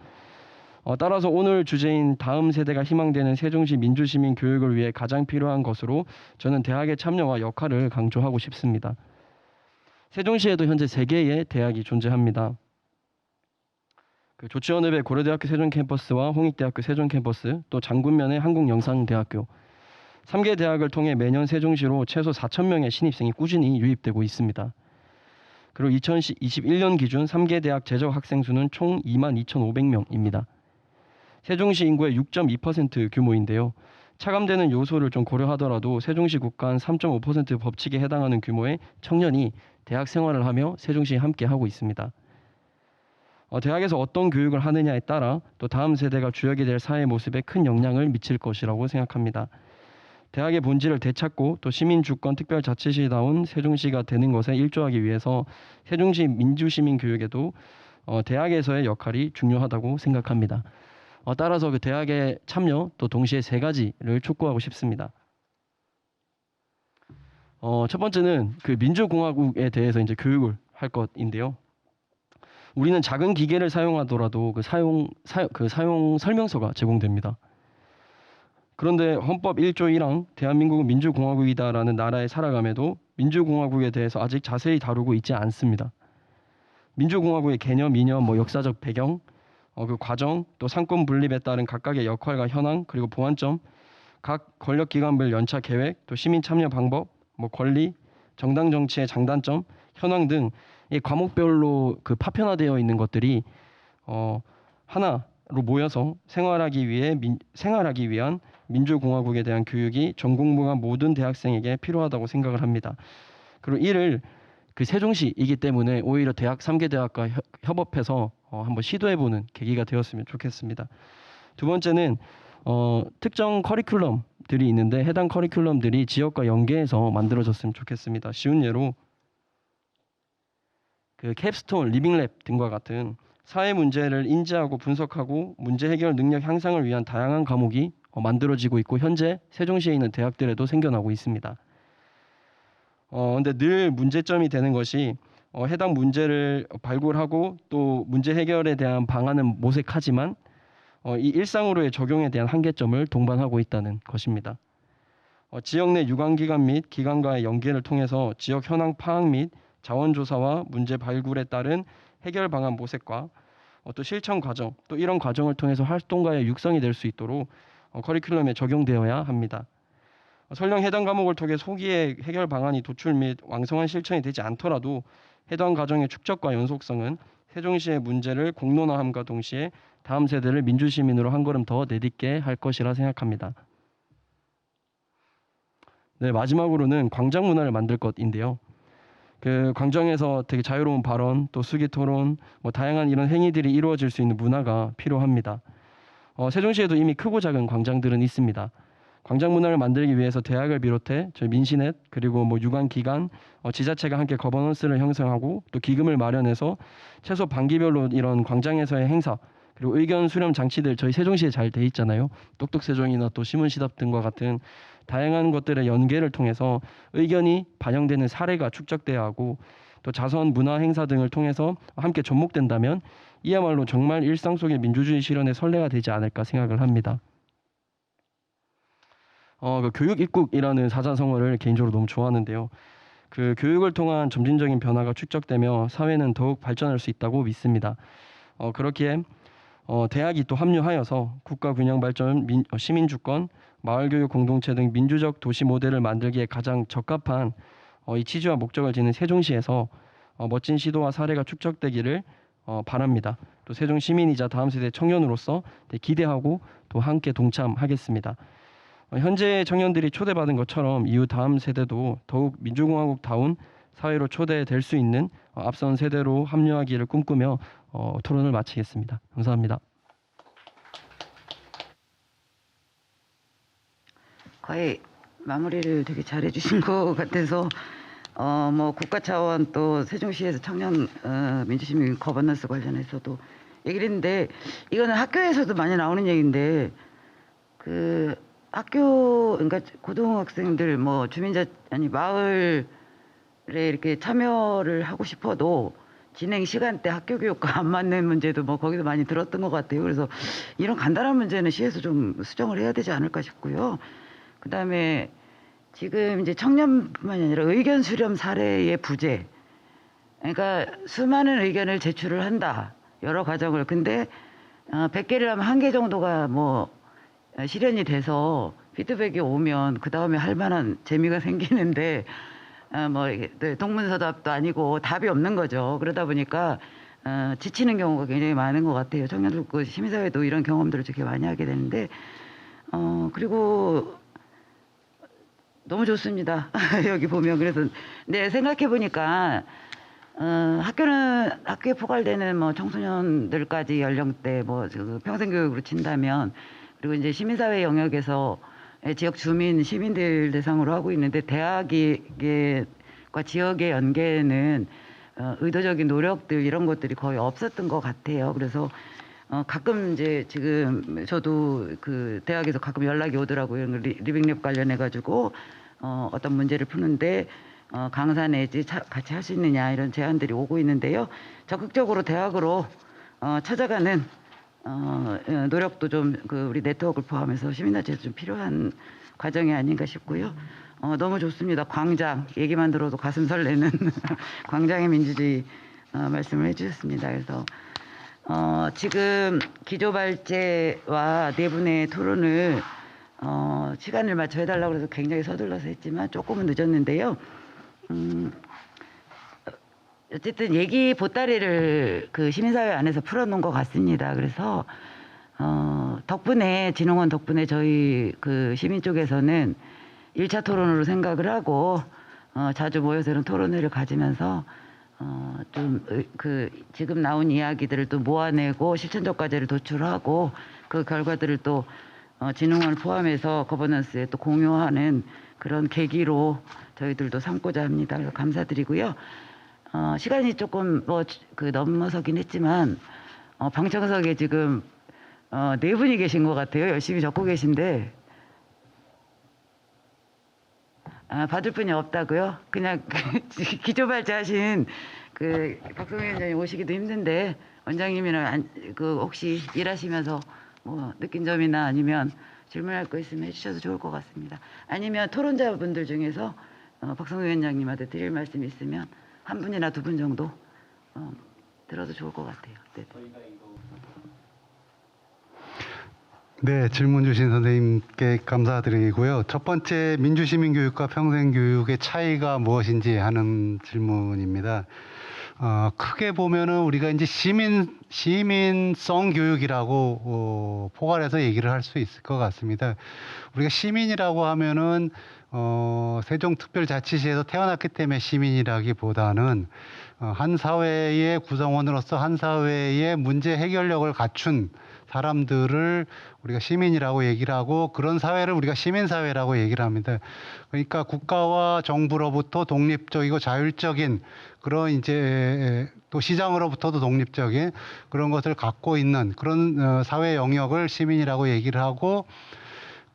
따라서 오늘 주제인 다음 세대가 희망되는 세종시 민주시민 교육을 위해 가장 필요한 것으로 저는 대학의 참여와 역할을 강조하고 싶습니다. 세종시에도 현재 3개의 대학이 존재합니다. 그 조치원읍의 고려대학교 세종 캠퍼스와 홍익대학교 세종 캠퍼스, 또 장군면의 한국영상대학교, 3개 대학을 통해 매년 세종시로 최소 4,000명의 신입생이 꾸준히 유입되고 있습니다. 그리고 2021년 기준 3개 대학 재적 학생 수는 총 22,500명입니다. 세종시 인구의 6.2% 규모인데요. 차감되는 요소를 좀 고려하더라도 세종시 국간 3.5% 법칙에 해당하는 규모의 청년이 대학 생활을 하며 세종시에 함께 하고 있습니다. 대학에서 어떤 교육을 하느냐에 따라 또 다음 세대가 주역이 될 사회 모습에 큰 영향을 미칠 것이라고 생각합니다. 대학의 본질을 되찾고 또 시민주권 특별자치시다운 세종시가 되는 것에 일조하기 위해서 세종시 민주시민 교육에도 대학에서의 역할이 중요하다고 생각합니다. 따라서 그 대학의 참여 또 동시에 3가지를 촉구하고 싶습니다. 첫 번째는 그 민주공화국에 대해서 이제 교육을 할 것인데요. 우리는 작은 기계를 사용하더라도 그 사용 설명서가 제공됩니다. 그런데 헌법 1조 1항 대한민국은 민주공화국이다라는 나라에 살아감에도 민주공화국에 대해서 아직 자세히 다루고 있지 않습니다. 민주공화국의 개념, 이념, 역사적 배경, 그 과정, 또 상권 분립에 따른 각각의 역할과 현황, 그리고 보완점, 각 권력기관별 연차 계획, 또 시민 참여 방법, 권리, 정당 정치의 장단점, 현황 등 이 과목별로 그 파편화되어 있는 것들이 하나로 모여서 생활하기 위한 민주공화국에 대한 교육이 전 국민과 모든 대학생에게 필요하다고 생각을 합니다. 그리고 이를 그 세종시이기 때문에 오히려 대학 3개 대학과 협업해서 한번 시도해보는 계기가 되었으면 좋겠습니다. 두 번째는 특정 커리큘럼들이 있는데 해당 커리큘럼들이 지역과 연계해서 만들어졌으면 좋겠습니다. 쉬운 예로 그 캡스톤, 리빙랩 등과 같은 사회 문제를 인지하고 분석하고 문제 해결 능력 향상을 위한 다양한 과목이 만들어지고 있고 현재 세종시에 있는 대학들에도 생겨나고 있습니다. 근데 늘 문제점이 되는 것이 해당 문제를 발굴하고 또 문제 해결에 대한 방안은 모색하지만 이 일상으로의 적용에 대한 한계점을 동반하고 있다는 것입니다. 지역 내 유관기관 및 기관과의 연계를 통해서 지역 현황 파악 및 자원조사와 문제 발굴에 따른 해결 방안 모색과 또 실천 과정, 또 이런 과정을 통해서 활동가의 육성이 될 수 있도록 커리큘럼에 적용되어야 합니다. 설령 해당 과목을 통해 소기의 해결 방안이 도출 및 왕성한 실천이 되지 않더라도 해당 과정의 축적과 연속성은 세종시의 문제를 공론화함과 동시에 다음 세대를 민주시민으로 한 걸음 더 내딛게 할 것이라 생각합니다. 네, 마지막으로는 광장 문화를 만들 것인데요. 그 광장에서 되게 자유로운 발언, 또 수기 토론, 다양한 이런 행위들이 이루어질 수 있는 문화가 필요합니다. 세종시에도 이미 크고 작은 광장들은 있습니다. 광장 문화를 만들기 위해서 대학을 비롯해 저희 민시넷 그리고 유관 기관, 지자체가 함께 거버넌스를 형성하고 또 기금을 마련해서 최소 반기별로 이런 광장에서의 행사 그리고 의견 수렴 장치들 저희 세종시에 잘 돼 있잖아요. 똑똑세종이나 또 신문시답 등과 같은 다양한 것들의 연계를 통해서 의견이 반영되는 사례가 축적돼야 하고 또 자선 문화 행사 등을 통해서 함께 접목된다면 이야말로 정말 일상 속의 민주주의 실현의 선례가 되지 않을까 생각을 합니다. 그 교육 입국이라는 사자성어를 개인적으로 너무 좋아하는데요. 그 교육을 통한 점진적인 변화가 축적되며 사회는 더욱 발전할 수 있다고 믿습니다. 그렇기에 대학이 또 합류하여서 국가 균형 발전, 시민주권, 마을교육 공동체 등 민주적 도시 모델을 만들기에 가장 적합한 이 취지와 목적을 지닌 세종시에서 멋진 시도와 사례가 축적되기를 바랍니다. 또 세종 시민이자 다음 세대 청년으로서 기대하고 또 함께 동참하겠습니다. 현재 청년들이 초대받은 것처럼 이후 다음 세대도 더욱 민주공화국다운 사회로 초대될 수 있는 앞선 세대로 합류하기를 꿈꾸며 토론을 마치겠습니다. 감사합니다. 거의 마무리를 되게 잘해 주신 것 같아서 뭐 국가 차원 또 세종시에서 청년 민주시민 거버넌스 관련해서도 얘기를 했는데 이거는 학교에서도 많이 나오는 얘기인데 그 학교 그러니까 고등학생들 뭐 마을에 이렇게 참여를 하고 싶어도 진행 시간대 학교 교육과 안 맞는 문제도 뭐 거기서 많이 들었던 것 같아요. 그래서 이런 간단한 문제는 시에서 좀 수정을 해야 되지 않을까 싶고요. 그다음에 지금 이제 청년뿐만이 아니라 의견 수렴 사례의 부재. 그러니까 수많은 의견을 제출을 한다. 여러 과정을. 근데 100개를 하면 1개 정도가 뭐 실현이 돼서 피드백이 오면 그다음에 할 만한 재미가 생기는데 뭐 이게 동문서답도 아니고 답이 없는 거죠. 그러다 보니까 지치는 경우가 굉장히 많은 것 같아요. 청년들 그 시민사회도 이런 경험들을 되게 많이 하게 되는데 그리고 너무 좋습니다. 여기 보면 그래서 네 생각해 보니까 학교에 포괄되는 뭐 청소년들까지 연령대 뭐 평생교육으로 친다면 그리고 이제 시민사회 영역에서 지역 주민 시민들 대상으로 하고 있는데 대학과 지역의 연계는 의도적인 노력들 이런 것들이 거의 없었던 것 같아요. 그래서 가끔 이제 지금 저도 그 대학에서 가끔 연락이 오더라고요. 리빙랩 관련해 가지고 어떤 문제를 푸는데 강사 내지 같이 할 수 있느냐 이런 제안들이 오고 있는데요. 적극적으로 대학으로 찾아가는 노력도 좀 우리 네트워크를 포함해서 시민단체에서 좀 필요한 과정이 아닌가 싶고요. 너무 좋습니다. 광장 얘기만 들어도 가슴 설레는 광장의 민주주의 말씀을 해주셨습니다. 그래서 지금 기조발제와 네 분의 토론을 시간을 맞춰 해달라고 해서 굉장히 서둘러서 했지만 조금은 늦었는데요. 어쨌든 얘기 보따리를 그 시민사회 안에서 풀어놓은 것 같습니다. 그래서 덕분에 진흥원 덕분에 저희 그 시민 쪽에서는 1차 토론으로 생각을 하고 자주 모여서 이런 토론회를 가지면서 좀 그 지금 나온 이야기들을 또 모아내고 실천적 과제를 도출하고 그 결과들을 또 진흥원을 포함해서 거버넌스에 또 공유하는 그런 계기로 저희들도 삼고자 합니다. 그래서 감사드리고요. 시간이 조금 넘어서긴 했지만 방청석에 지금 네 분이 계신 것 같아요. 열심히 적고 계신데 받을 분이 없다고요? 그냥 기조발제하신 그 박성희 위원장님 오시기도 힘든데 원장님이랑 혹시 일하시면서 뭐 느낀 점이나 아니면 질문할 거 있으면 해주셔도 좋을 것 같습니다. 아니면 토론자분들 중에서 박성희 위원장님한테 드릴 말씀 있으면 한 분이나 두 분 정도 들어도 좋을 것 같아요. 네. 네, 질문 주신 선생님께 감사드리고요. 첫 번째 민주시민교육과 평생교육의 차이가 무엇인지 하는 질문입니다. 크게 보면은 우리가 이제 시민성 교육이라고 포괄해서 얘기를 할 수 있을 것 같습니다. 우리가 시민이라고 하면은 세종특별자치시에서 태어났기 때문에 시민이라기보다는 한 사회의 구성원으로서 한 사회의 문제 해결력을 갖춘 사람들을 우리가 시민이라고 얘기를 하고 그런 사회를 우리가 시민사회라고 얘기를 합니다. 그러니까 국가와 정부로부터 독립적이고 자율적인 그런 이제 또 시장으로부터도 독립적인 그런 것을 갖고 있는 그런 사회 영역을 시민이라고 얘기를 하고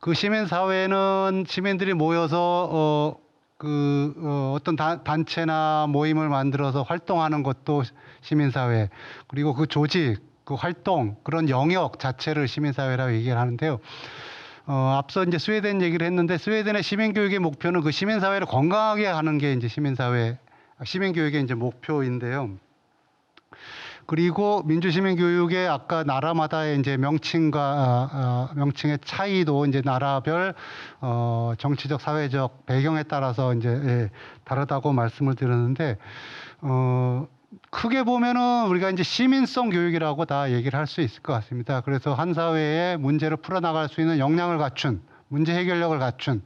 그 시민사회는 시민들이 모여서 어떤 단체나 모임을 만들어서 활동하는 것도 시민사회 그리고 그 조직 그 활동 그런 영역 자체를 시민사회라고 얘기를 하는데요. 앞서 이제 스웨덴 얘기를 했는데 스웨덴의 시민교육의 목표는 그 시민사회를 건강하게 하는 게 이제 시민교육의 이제 목표인데요. 그리고 민주시민교육의 아까 나라마다의 이제 명칭의 차이도 이제 나라별 정치적 사회적 배경에 따라서 이제 다르다고 말씀을 드렸는데 크게 보면은 우리가 이제 시민성 교육이라고 다 얘기를 할 수 있을 것 같습니다. 그래서 한 사회의 문제를 풀어나갈 수 있는 역량을 갖춘, 문제 해결력을 갖춘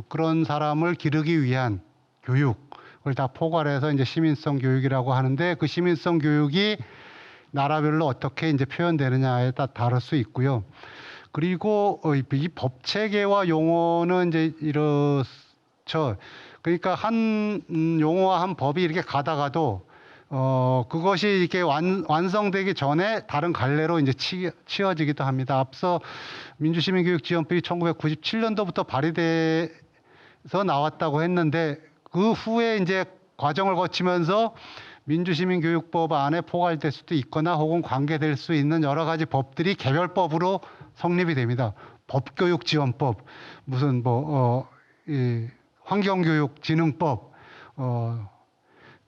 그런 사람을 기르기 위한 교육을 다 포괄해서 이제 시민성 교육이라고 하는데 그 시민성 교육이 나라별로 어떻게 이제 표현되느냐에 따라 다를 수 있고요. 그리고 이 법 체계와 용어는 이제 이렇죠. 그러니까 한 용어와 한 법이 이렇게 가다가도 그것이 이렇게 완성되기 전에 다른 갈래로 이제 치어지기도 합니다. 앞서 민주시민교육지원법이 1997년도부터 발의돼서 나왔다고 했는데 그 후에 이제 과정을 거치면서 민주시민교육법 안에 포괄될 수도 있거나 혹은 관계될 수 있는 여러 가지 법들이 개별법으로 성립이 됩니다. 법교육지원법, 무슨 환경교육진흥법,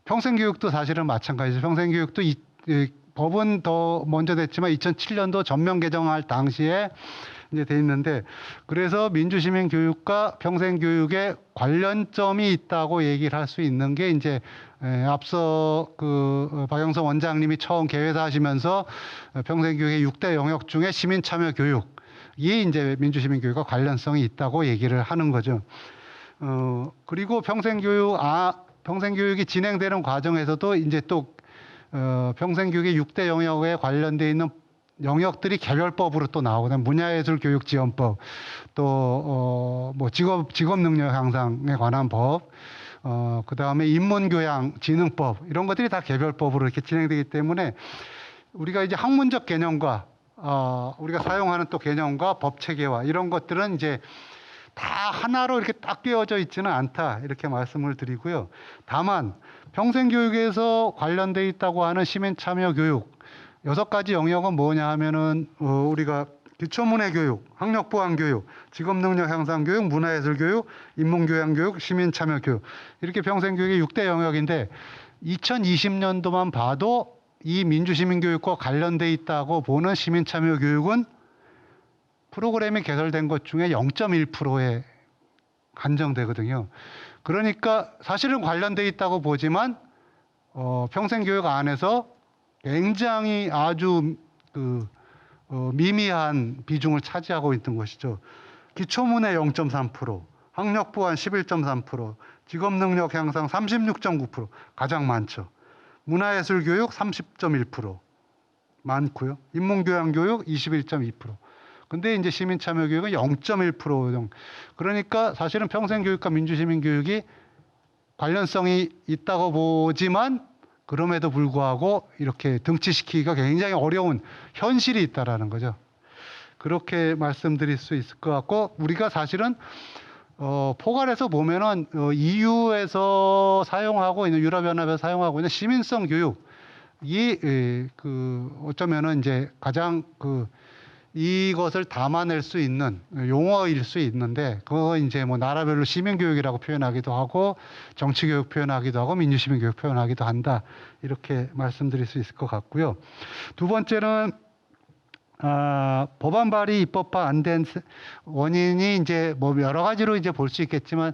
평생교육도 사실은 마찬가지죠. 평생교육도 법은 더 먼저 됐지만 2007년도 전면 개정할 당시에 이제 돼 있는데, 그래서 민주시민 교육과 평생교육에 관련점이 있다고 얘기를 할 수 있는 게 이제 앞서 그 박영선 원장님이 처음 개회하시면서 평생교육의 6대 영역 중에 시민참여 교육이 이제 민주시민 교육과 관련성이 있다고 얘기를 하는 거죠. 그리고 평생교육이 진행되는 과정에서도 이제 또 평생교육의 6대 영역에 관련돼 있는 영역들이 개별법으로 또 나오거든요. 문화예술교육지원법, 또 직업 능력 향상에 관한 법, 그 다음에 인문교양진흥법, 이런 것들이 다 개별법으로 이렇게 진행되기 때문에 우리가 이제 학문적 개념과 우리가 사용하는 또 개념과 법 체계와 이런 것들은 이제 다 하나로 이렇게 딱 끼워져 있지는 않다, 이렇게 말씀을 드리고요. 다만 평생교육에서 관련돼 있다고 하는 시민참여교육 6가지 영역은 뭐냐 하면은 우리가 기초문해교육, 학력보완교육, 직업능력 향상교육, 문화예술교육, 인문교양교육, 시민참여교육, 이렇게 평생교육의 6대 영역인데 2020년도만 봐도 이 민주시민교육과 관련돼 있다고 보는 시민참여교육은 프로그램이 개설된 것 중에 0.1%에 한정되거든요. 그러니까 사실은 관련돼 있다고 보지만 평생교육 안에서 굉장히 아주 미미한 비중을 차지하고 있는 것이죠. 기초문해 0.3%, 학력보완 11.3%, 직업능력 향상 36.9%, 가장 많죠. 문화예술교육 30.1% 많고요. 인문교양교육 21.2%. 근데 이제 시민참여교육은 0.1% 정도. 그러니까 사실은 평생교육과 민주시민교육이 관련성이 있다고 보지만 그럼에도 불구하고 이렇게 등치시키기가 굉장히 어려운 현실이 있다라는 거죠. 그렇게 말씀드릴 수 있을 것 같고, 우리가 사실은 포괄해서 보면은 EU에서 사용하고 있는, 유럽연합에서 사용하고 있는 시민성 교육이 어쩌면은 이제 가장 이것을 담아낼 수 있는 용어일 수 있는데, 그거 이제 나라별로 시민교육이라고 표현하기도 하고 정치교육 표현하기도 하고 민주시민교육 표현하기도 한다, 이렇게 말씀드릴 수 있을 것 같고요. 두 번째는 법안 발의 입법화 안 된 원인이 이제 여러 가지로 이제 볼 수 있겠지만,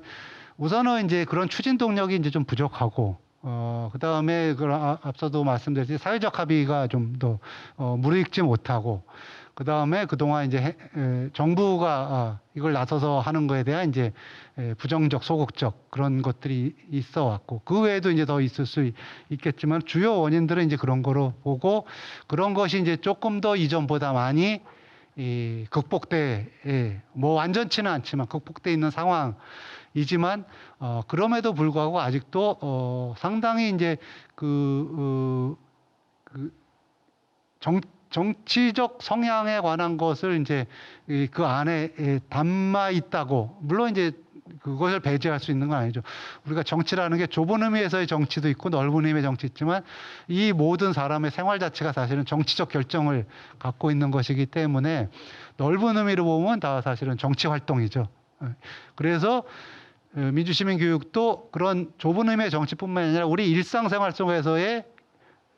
우선은 이제 그런 추진 동력이 이제 좀 부족하고, 그 다음에 앞서도 말씀드렸듯이 사회적 합의가 좀 더 무르익지 못하고, 그 다음에 그동안 이제 정부가 이걸 나서서 하는 거에 대한 이제 부정적, 소극적 그런 것들이 있어 왔고, 그 외에도 이제 더 있을 수 있겠지만 주요 원인들은 이제 그런 거로 보고, 그런 것이 이제 조금 더 이전보다 많이 극복돼, 완전치는 않지만 극복돼 있는 상황이지만, 그럼에도 불구하고 아직도 상당히 이제 정치적 성향에 관한 것을 이제 그 안에 담아 있다고, 물론 이제 그것을 배제할 수 있는 건 아니죠. 우리가 정치라는 게 좁은 의미에서의 정치도 있고 넓은 의미의 정치 있지만, 이 모든 사람의 생활 자체가 사실은 정치적 결정을 갖고 있는 것이기 때문에 넓은 의미로 보면 다 사실은 정치 활동이죠. 그래서 민주시민 교육도 그런 좁은 의미의 정치뿐만 아니라 우리 일상생활 속에서의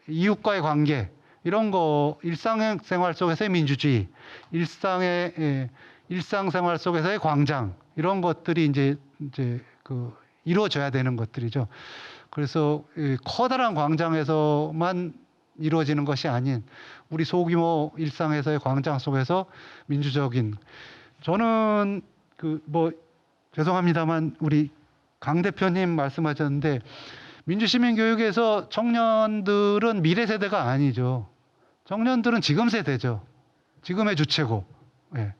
이웃과의 관계, 이런 거, 일상생활 속에서의 민주주의, 일상생활 속에서의 광장, 이런 것들이 이제 이루어져야 되는 것들이죠. 그래서 커다란 광장에서만 이루어지는 것이 아닌 우리 소규모 일상에서의 광장 속에서 민주적인, 저는 죄송합니다만 우리 강 대표님 말씀하셨는데, 민주시민 교육에서 청년들은 미래 세대가 아니죠. 청년들은 지금 세대죠. 지금의 주체고. 예.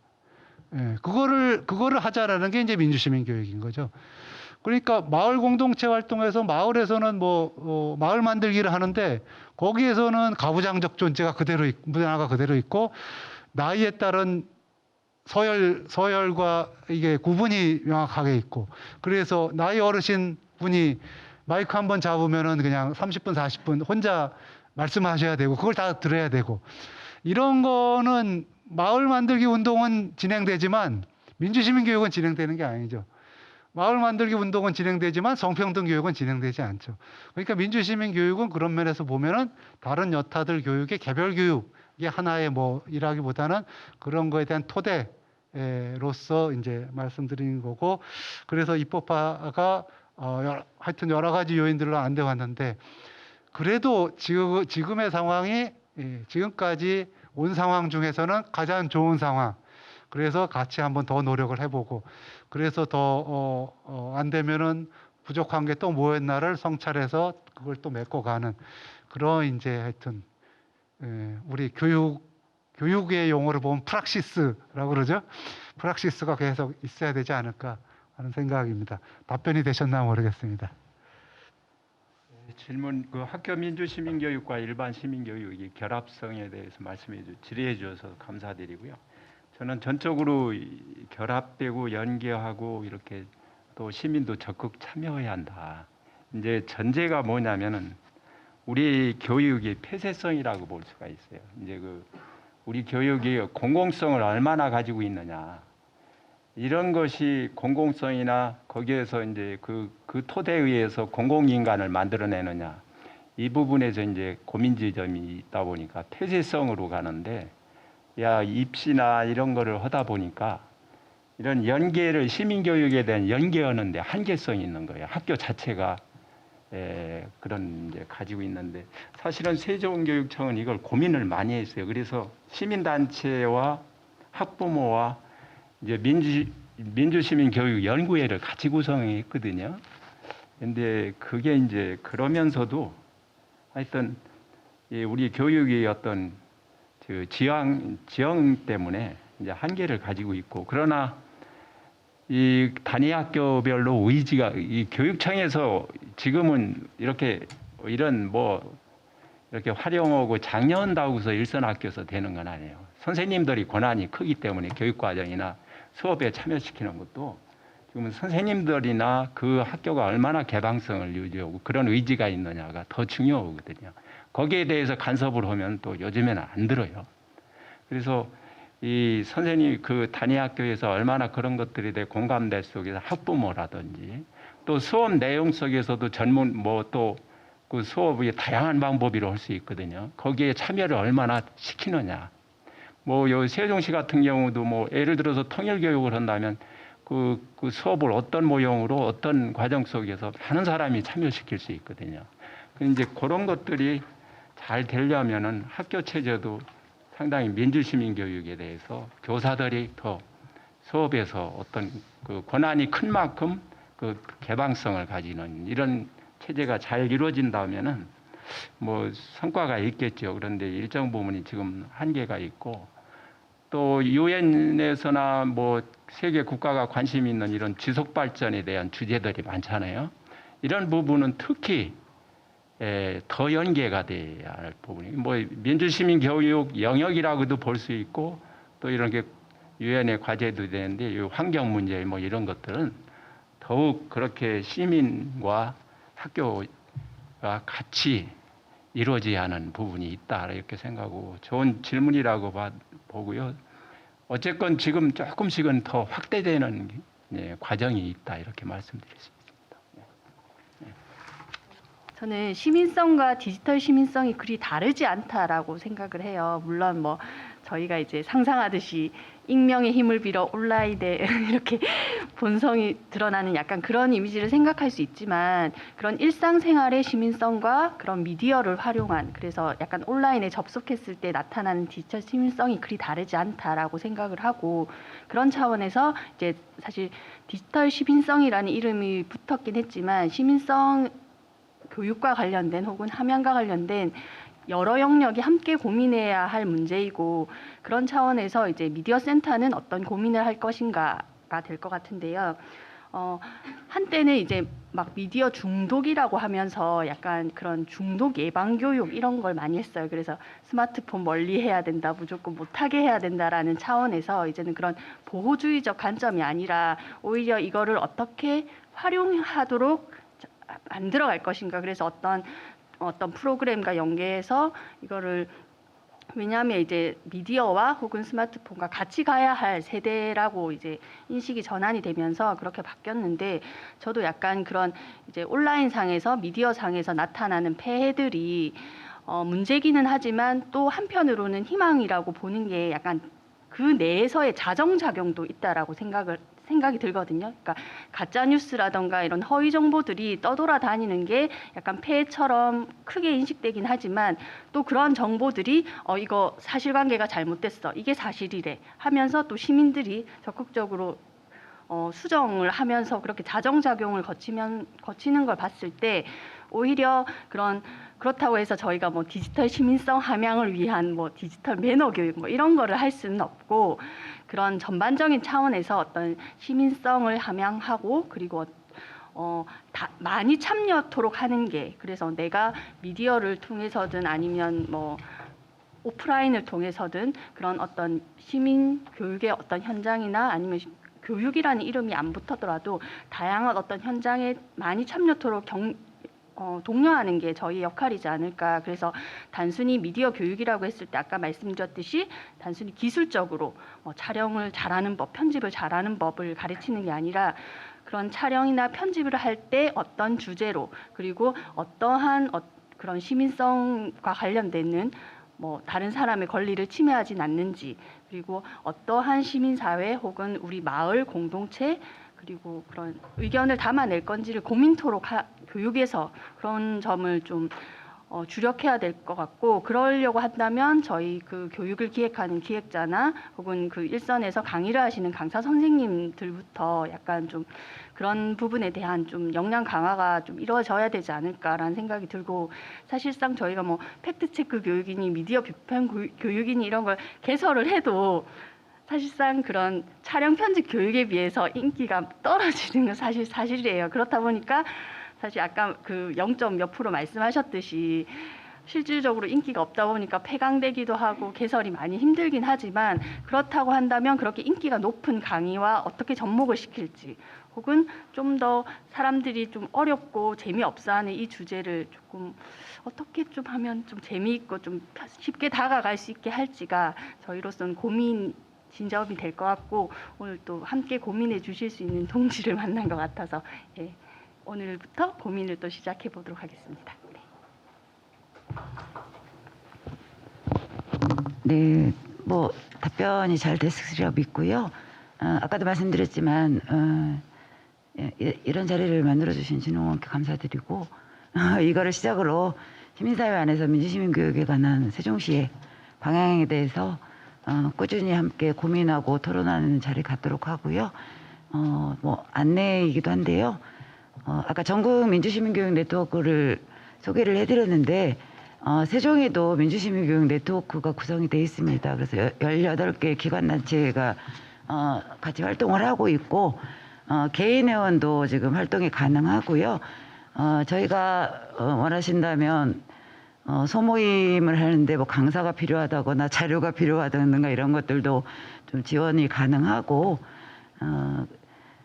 예, 그거를 하자라는 게 이제 민주시민 교육인 거죠. 그러니까 마을 공동체 활동에서 마을에서는 마을 만들기를 하는데 거기에서는 가부장적 존재가 문화가 그대로 있고 나이에 따른 서열과 이게 구분이 명확하게 있고 그래서 나이 어르신 분이 마이크 한 번 잡으면은 그냥 30분, 40분 혼자 말씀하셔야 되고 그걸 다 들어야 되고 이런 거는 마을 만들기 운동은 진행되지만 민주시민 교육은 진행되는 게 아니죠. 마을 만들기 운동은 진행되지만 성평등 교육은 진행되지 않죠. 그러니까 민주시민 교육은 그런 면에서 보면은 다른 여타들 교육의 개별 교육이 하나의 일하기보다는 그런 거에 대한 토대로서 이제 말씀드리는 거고 그래서 입법화가 하여튼 여러 가지 요인들로 안 돼 왔는데 그래도 지금의 상황이 지금까지 온 상황 중에서는 가장 좋은 상황. 그래서 같이 한번 더 노력을 해보고 그래서 더 안 되면은 부족한 게 또 뭐였나를 성찰해서 그걸 또 메꿔가는 그런 이제 하여튼 우리 교육의 용어를 보면 프락시스라고 그러죠. 프락시스가 계속 있어야 되지 않을까 하는 생각입니다. 답변이 되셨나 모르겠습니다. 질문 학교 민주 시민 교육과 일반 시민 교육의 결합성에 대해서 질의해 주셔서 감사드리고요. 저는 전적으로 결합되고 연계하고 이렇게 또 시민도 적극 참여해야 한다. 이제 전제가 뭐냐면은 우리 교육의 폐쇄성이라고 볼 수가 있어요. 이제 우리 교육이 공공성을 얼마나 가지고 있느냐. 이런 것이 공공성이나 거기에서 이제 그 토대에 의해서 공공인간을 만들어내느냐. 이 부분에서 이제 고민 지점이 있다 보니까 폐쇄성으로 가는데 입시나 이런 거를 하다 보니까 이런 연계를 시민교육에 대한 연계하는데 한계성이 있는 거예요. 학교 자체가 그런 이제 가지고 있는데 사실은 세종교육청은 이걸 고민을 많이 했어요. 그래서 시민단체와 학부모와 이제 민주시민교육연구회를 같이 구성했거든요. 근데 그게 이제 그러면서도 하여튼 우리 교육의 어떤 지형 때문에 이제 한계를 가지고 있고 그러나 이 단위 학교별로 의지가 이 교육청에서 지금은 이렇게 이런 이렇게 활용하고 장려한다고서 일선 학교에서 되는 건 아니에요. 선생님들이 권한이 크기 때문에 교육과정이나 수업에 참여시키는 것도 지금은 선생님들이나 그 학교가 얼마나 개방성을 유지하고 그런 의지가 있느냐가 더 중요하거든요. 거기에 대해서 간섭을 하면 또 요즘에는 안 들어요. 그래서 이 선생님 그 단위 학교에서 얼마나 그런 것들에 대해 공감대 속에서 학부모라든지 또 수업 내용 속에서도 전문 또 그 수업이 다양한 방법으로 할 수 있거든요. 거기에 참여를 얼마나 시키느냐. 요 세종시 같은 경우도 예를 들어서 통일 교육을 한다면 그 수업을 어떤 모형으로 어떤 과정 속에서 많은 사람이 참여시킬 수 있거든요. 이제 그런 것들이 잘 되려면은 학교 체제도 상당히 민주시민 교육에 대해서 교사들이 더 수업에서 어떤 그 권한이 큰 만큼 그 개방성을 가지는 이런 체제가 잘 이루어진다면은 성과가 있겠죠. 그런데 일정 부분이 지금 한계가 있고 또 유엔에서나 세계 국가가 관심 있는 이런 지속 발전에 대한 주제들이 많잖아요. 이런 부분은 특히 더 연계가 돼야 할 부분이 민주시민 교육 영역이라고도 볼 수 있고 또 이런 게 유엔의 과제도 되는데 이 환경 문제 이런 것들은 더욱 그렇게 시민과 학교가 같이 이루어져야 하는 부분이 있다 이렇게 생각하고 좋은 질문이라고 보고요. 어쨌건 지금 조금씩은 더 확대되는 과정이 있다 이렇게 말씀드리겠습니다. 저는 시민성과 디지털 시민성이 그리 다르지 않다라고 생각을 해요. 물론 저희가 이제 상상하듯이 익명의 힘을 빌어 온라인에 이렇게 본성이 드러나는 약간 그런 이미지를 생각할 수 있지만 그런 일상생활의 시민성과 그런 미디어를 활용한 그래서 약간 온라인에 접속했을 때 나타나는 디지털 시민성이 그리 다르지 않다라고 생각을 하고 그런 차원에서 이제 사실 디지털 시민성이라는 이름이 붙었긴 했지만 시민성 교육과 관련된 혹은 함양과 관련된 여러 영역이 함께 고민해야 할 문제이고 그런 차원에서 이제 미디어 센터는 어떤 고민을 할 것인가가 될 것 같은데요. 한때는 이제 막 미디어 중독이라고 하면서 약간 그런 중독 예방 교육 이런 걸 많이 했어요. 그래서 스마트폰 멀리 해야 된다, 무조건 못하게 해야 된다라는 차원에서 이제는 그런 보호주의적 관점이 아니라 오히려 이거를 어떻게 활용하도록 만들어갈 것인가. 그래서 어떤 프로그램과 연계해서 이거를 왜냐하면 이제 미디어와 혹은 스마트폰과 같이 가야 할 세대라고 이제 인식이 전환이 되면서 그렇게 바뀌었는데 저도 약간 그런 이제 온라인 상에서 미디어 상에서 나타나는 폐해들이 문제기는 하지만 또 한편으로는 희망이라고 보는 게 약간 그 내에서의 자정작용도 있다라고 생각이 들거든요. 그러니까 가짜 뉴스라던가 이런 허위 정보들이 떠돌아다니는 게 약간 폐해처럼 크게 인식되긴 하지만 또 그런 정보들이 이거 사실관계가 잘못됐어, 이게 사실이래 하면서 또 시민들이 적극적으로 수정을 하면서 그렇게 자정작용을 거치는 걸 봤을 때 오히려 그렇다고 해서 저희가 뭐 디지털 시민성 함양을 위한 뭐 디지털 매너 교육 뭐 이런 거를 할 수는 없고 그런 전반적인 차원에서 어떤 시민성을 함양하고 그리고 많이 참여토록 하는 게 그래서 내가 미디어를 통해서든 아니면 뭐 오프라인을 통해서든 그런 어떤 시민 교육의 어떤 현장이나 아니면 교육이라는 이름이 안 붙었더라도 다양한 어떤 현장에 많이 참여토록 독려하는 게 저희 역할이지 않을까. 그래서 단순히 미디어 교육이라고 했을 때 아까 말씀드렸듯이 단순히 기술적으로 촬영을 잘하는 법, 편집을 잘하는 법을 가르치는 게 아니라 그런 촬영이나 편집을 할 때 어떤 주제로 그리고 어떠한 그런 시민성과 관련되는 뭐 다른 사람의 권리를 침해하진 않는지 그리고 어떠한 시민사회 혹은 우리 마을 공동체 그리고 그런 의견을 담아낼 건지를 고민토록 교육에서 그런 점을 좀 주력해야 될 것 같고 그러려고 한다면 저희 그 교육을 기획하는 기획자나 혹은 그 일선에서 강의를 하시는 강사 선생님들부터 약간 좀 그런 부분에 대한 좀 역량 강화가 좀 이루어져야 되지 않을까라는 생각이 들고 사실상 저희가 뭐 팩트체크 교육이니 미디어 비판 교육이니 이런 걸 개설을 해도 사실상 그런 촬영 편집 교육에 비해서 인기가 떨어지는 건 사실이에요. 그렇다 보니까 사실 아까 그 0. 몇 % 말씀하셨듯이 실질적으로 인기가 없다 보니까 폐강되기도 하고 개설이 많이 힘들긴 하지만 그렇다고 한다면 그렇게 인기가 높은 강의와 어떻게 접목을 시킬지 혹은 좀 더 사람들이 좀 어렵고 재미없어하는 이 주제를 조금 어떻게 좀 하면 좀 재미있고 좀 쉽게 다가갈 수 있게 할지가 저희로서는 진점이 될 것 같고 오늘 또 함께 고민해 주실 수 있는 동지를 만난 것 같아서 예, 오늘부터 고민을 또 시작해 보도록 하겠습니다. 네, 뭐 답변이 잘 됐으리라 믿고요. 아까도 말씀드렸지만 이런 자리를 만들어 주신 진흥원께 감사드리고 이거를 시작으로 시민사회 안에서 민주시민교육에 관한 세종시의 방향에 대해서 꾸준히 함께 고민하고 토론하는 자리 갖도록 하고요. 뭐 안내이기도 한데요. 아까 전국 민주시민교육 네트워크를 소개를 해드렸는데 세종에도 민주시민교육 네트워크가 구성이 되어 있습니다. 그래서 18개 기관단체가 같이 활동을 하고 있고 개인 회원도 지금 활동이 가능하고요. 저희가 원하신다면 소모임을 하는데 뭐 강사가 필요하다거나 자료가 필요하다든가 이런 것들도 좀 지원이 가능하고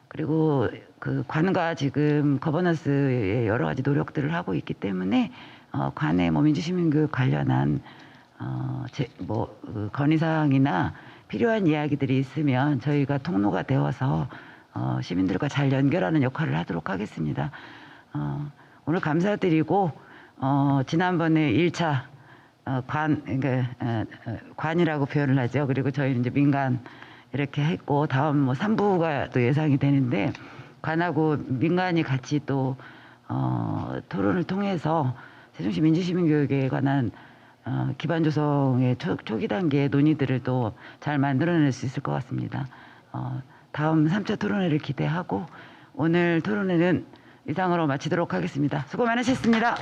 그리고 그 관과 지금 거버넌스의 여러 가지 노력들을 하고 있기 때문에 관에 뭐 민주시민교육 관련한 건의사항이나 필요한 이야기들이 있으면 저희가 통로가 되어서 시민들과 잘 연결하는 역할을 하도록 하겠습니다. 오늘 감사드리고 지난번에 1차 관이라고 표현을 하죠. 그리고 저희는 이제 민간 이렇게 했고 다음 뭐 3부가 또 예상이 되는데 관하고 민간이 같이 또 토론을 통해서 세종시 민주시민교육에 관한 기반 조성의 초기 단계의 논의들을 또 잘 만들어낼 수 있을 것 같습니다. 다음 3차 토론회를 기대하고 오늘 토론회는 이상으로 마치도록 하겠습니다. 수고 많으셨습니다.